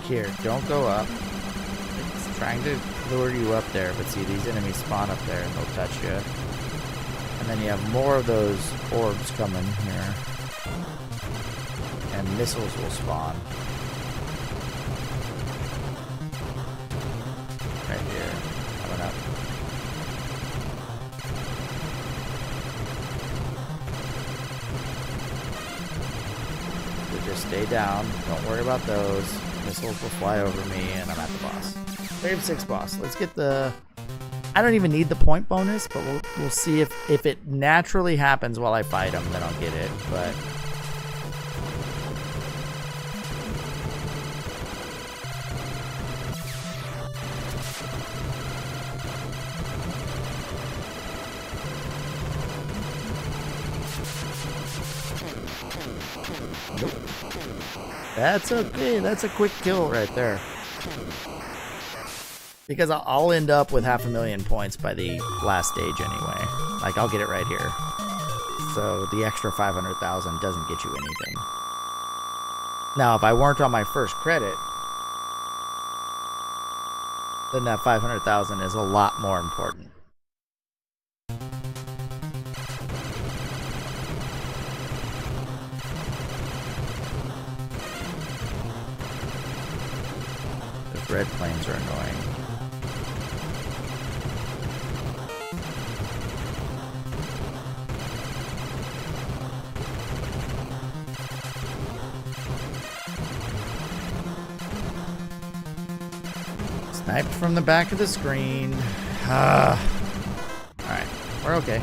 here, don't go up. It's trying to lure you up there, but see, these enemies spawn up there and they'll touch you. And then you have more of those orbs coming here. And missiles will spawn. Right here, coming up. So just stay down, don't worry about those. Missiles will fly over me, and I'm at the boss. Wave 6 boss. Let's get the... I don't even need the point bonus, but we'll see if it naturally happens while I fight him, then I'll get it, but... Nope. That's okay. That's a quick kill right there. Because I'll end up with 500,000 points by the last stage anyway. Like, I'll get it right here. So the extra 500,000 doesn't get you anything. Now, if I weren't on my first credit, then that 500,000 is a lot more important. Those red planes are annoying. Sniped from the back of the screen. Alright, we're okay.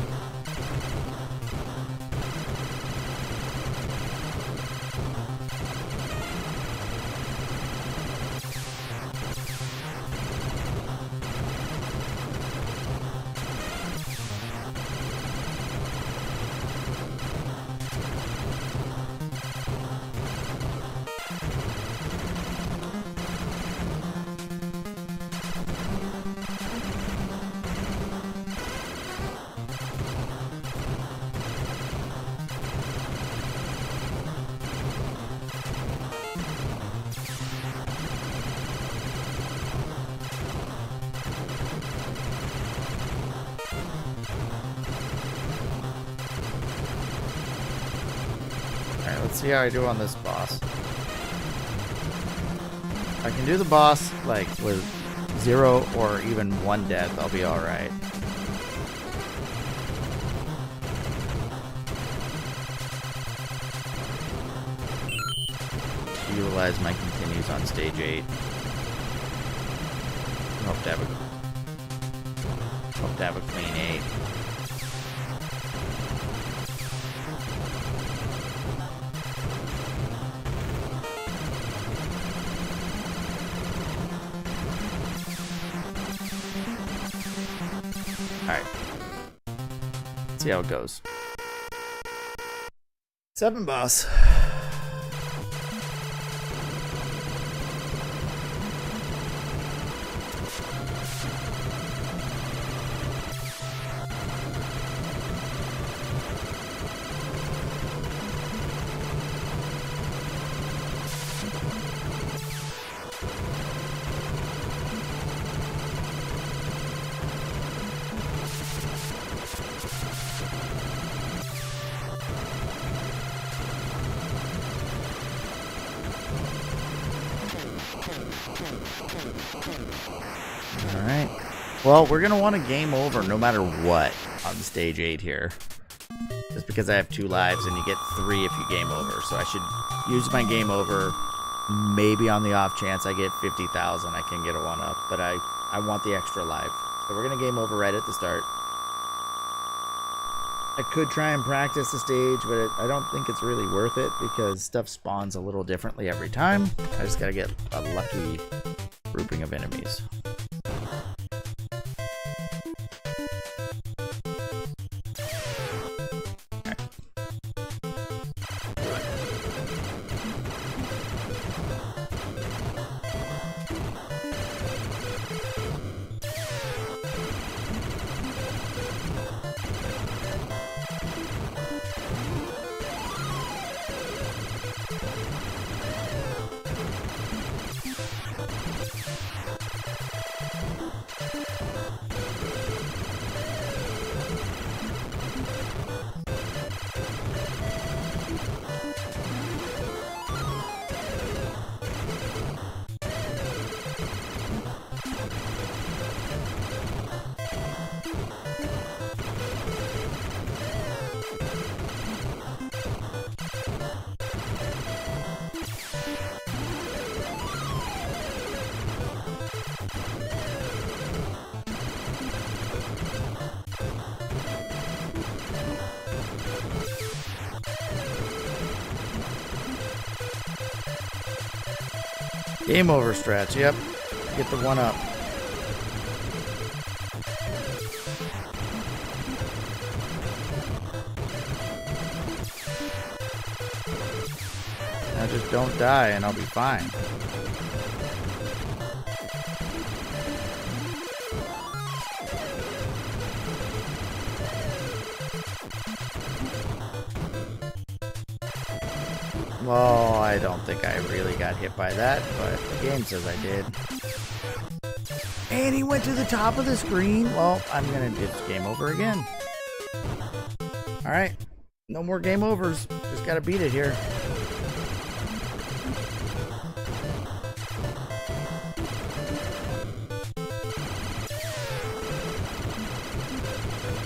Let's see how I do on this boss. If I can do the boss like with 0 or even 1 death, I'll be alright. Utilize my continues on stage 8. Hope to have a clean 8. Alright. See how it goes. 7 boss. Alright. Well, we're going to want a game over no matter what on stage 8 here. Just because I have 2 lives and you get 3 if you game over. So I should use my game over. Maybe on the off chance I get 50,000 I can get a 1-up. But I want the extra life. So we're going to game over right at the start. I could try and practice the stage, but I don't think it's really worth it because stuff spawns a little differently every time. I just got to get a lucky grouping of enemies. Game over stretch. Yep. Get the one up. Now just don't die and I'll be fine. Well, I don't think I really got hit by that, but the game says I did. And he went to the top of the screen. Well, I'm gonna just game over again. Alright. No more game overs. Just gotta beat it here.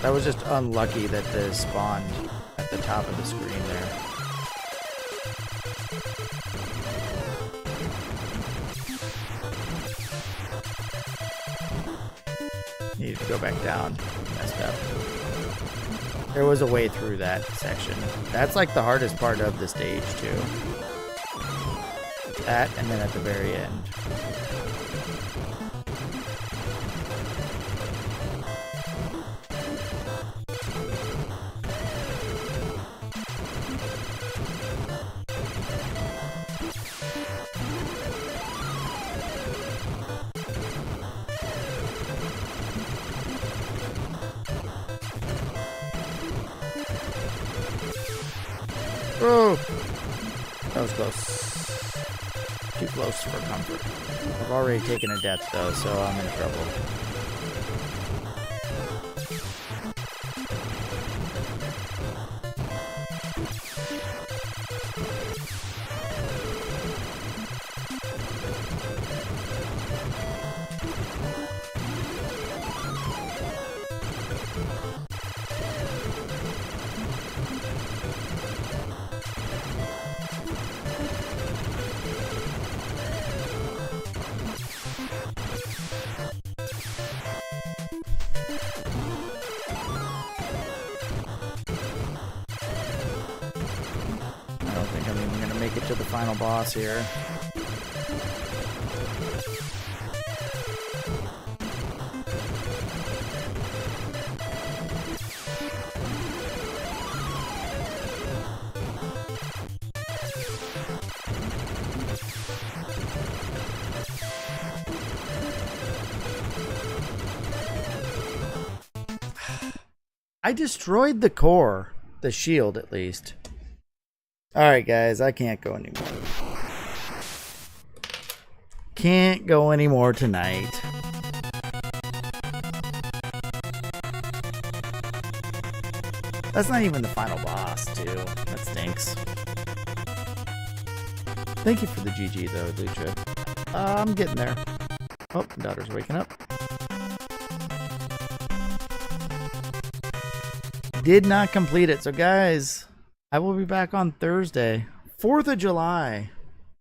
That was just unlucky that the spawned at the top of the screen there. Needed to go back down. Messed up. There was a way through that section. That's like the hardest part of the stage too. That and then at the very end. Oh, that was close. Too close for comfort. I've already taken a death though, so I'm in trouble. Make it to the final boss here. I destroyed the core, the shield at least. Alright guys, I can't go anymore. Can't go anymore tonight. That's not even the final boss, too. That stinks. Thank you for the GG though, Lucha. I'm getting there. Oh, daughter's waking up. Did not complete it, so guys, I will be back on Thursday, 4th of July,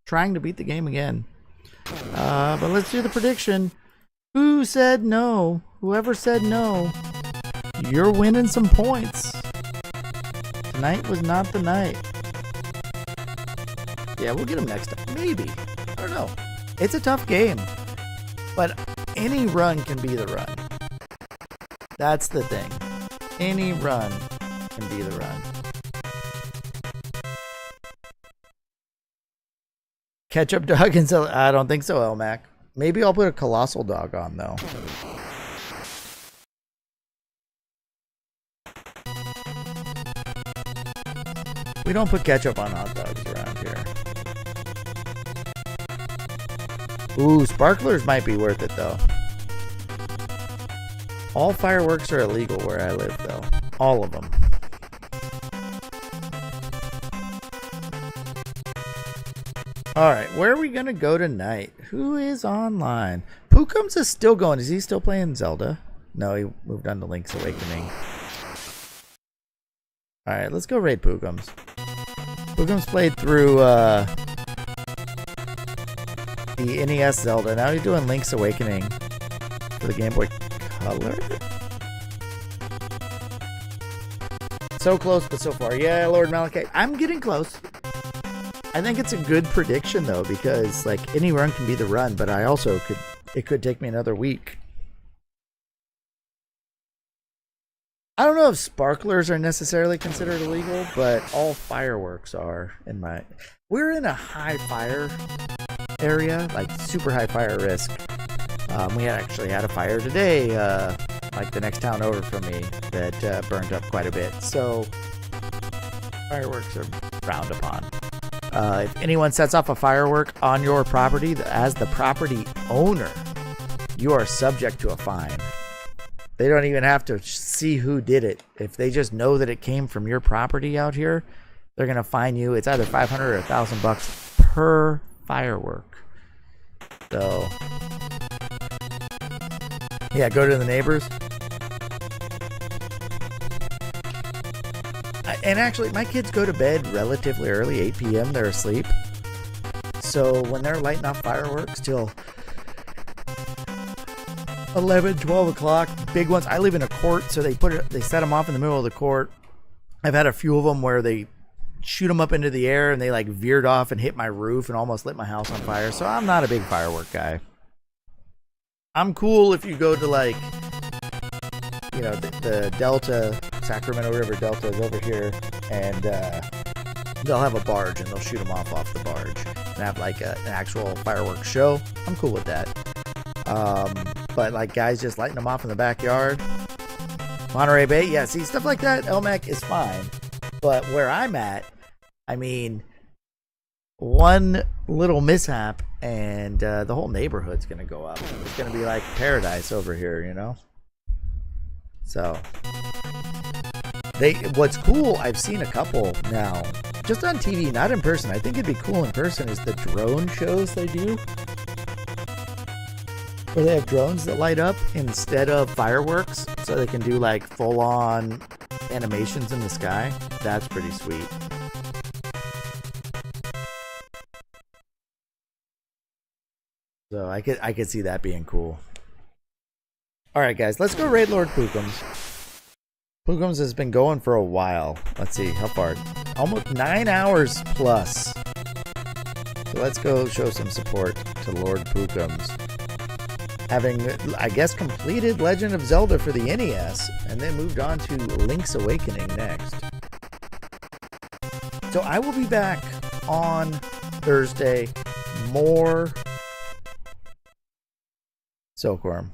trying to beat the game again. But let's do the prediction. Who said no? Whoever said no, you're winning some points. Tonight was not the night. Yeah, we'll get them next time. Maybe. I don't know. It's a tough game. But any run can be the run. That's the thing. Any run can be the run. Ketchup dog and so I don't think so, Elmac. Maybe I'll put a colossal dog on though. We don't put ketchup on hot dogs around here. Ooh, sparklers might be worth it though. All fireworks are illegal where I live though. All of them. Alright, where are we going to go tonight? Who is online? Pookums is still going. Is he still playing Zelda? No, he moved on to Link's Awakening. Alright, let's go raid Pookums. Pookums played through the NES Zelda. Now he's doing Link's Awakening for the Game Boy Color. So close, but so far. Yeah, Lord Malachite. I'm getting close. I think it's a good prediction though, because like any run can be the run, but I also it could take me another week. I don't know if sparklers are necessarily considered illegal, but all fireworks are in my... We're in a high fire area, like super high fire risk. We actually had a fire today, like the next town over from me, that burned up quite a bit. So fireworks are frowned upon. If anyone sets off a firework on your property, as the property owner, you are subject to a fine. They don't even have to see who did it. If they just know that it came from your property out here, they're going to fine you. It's either $500 or $1,000 per firework. So, yeah, go to the neighbors. And actually, my kids go to bed relatively early, 8 p.m. They're asleep. So when they're lighting off fireworks till 11, 12 o'clock, big ones. I live in a court, so they set them off in the middle of the court. I've had a few of them where they shoot them up into the air and they like veered off and hit my roof and almost lit my house on fire. So I'm not a big firework guy. I'm cool if you go to like, you know, the Delta, Sacramento River Delta is over here, and they'll have a barge and they'll shoot them off the barge and have like an actual fireworks show. I'm cool with that. But like guys just lighting them off in the backyard, Monterey Bay, yeah, see, stuff like that, LMAC is fine. But where I'm at, I mean, one little mishap and the whole neighborhood's gonna go up. It's gonna be like paradise over here, you know. So what's cool, I've seen a couple now just on TV, not in person. I think it'd be cool in person is the drone shows they do, where they have drones that light up instead of fireworks, so they can do like full-on animations in the sky. That's pretty sweet. So I could see that being cool. All right, guys, let's go raid Lord Pookums. Pookums has been going for a while. Let's see how far. Almost 9 hours plus. So let's go show some support to Lord Pookums, having, I guess, completed Legend of Zelda for the NES, and then moved on to Link's Awakening next. So I will be back on Thursday. More Silkworm.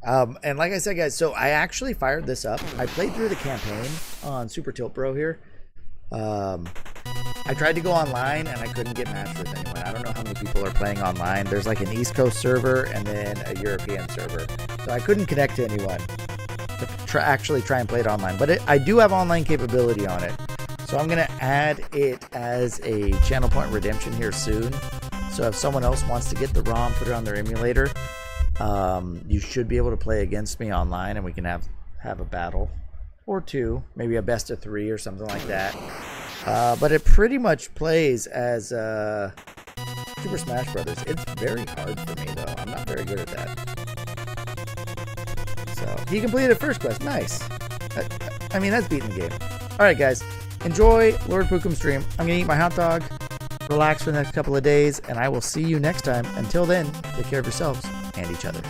And like I said, guys, so I actually fired this up. I played through the campaign on Super Tilt Pro here. I tried to go online and I couldn't get matched with anyone. I don't know how many people are playing online. There's like an East Coast server and then a European server. So I couldn't connect to anyone to actually try and play it online. But I do have online capability on it. So I'm going to add it as a channel point redemption here soon. So if someone else wants to get the ROM, put it on their emulator, you should be able to play against me online and we can have a battle or two, maybe a best of 3 or something like that. But it pretty much plays as Super Smash Brothers. It's very hard for me though. I'm not very good at that. So he completed first quest. Nice. I mean, that's beating the game. All right, guys, enjoy Lord Pookum stream. I'm gonna eat my hot dog, relax for the next couple of days, and I will see you next time. Until then, take care of yourselves and each other.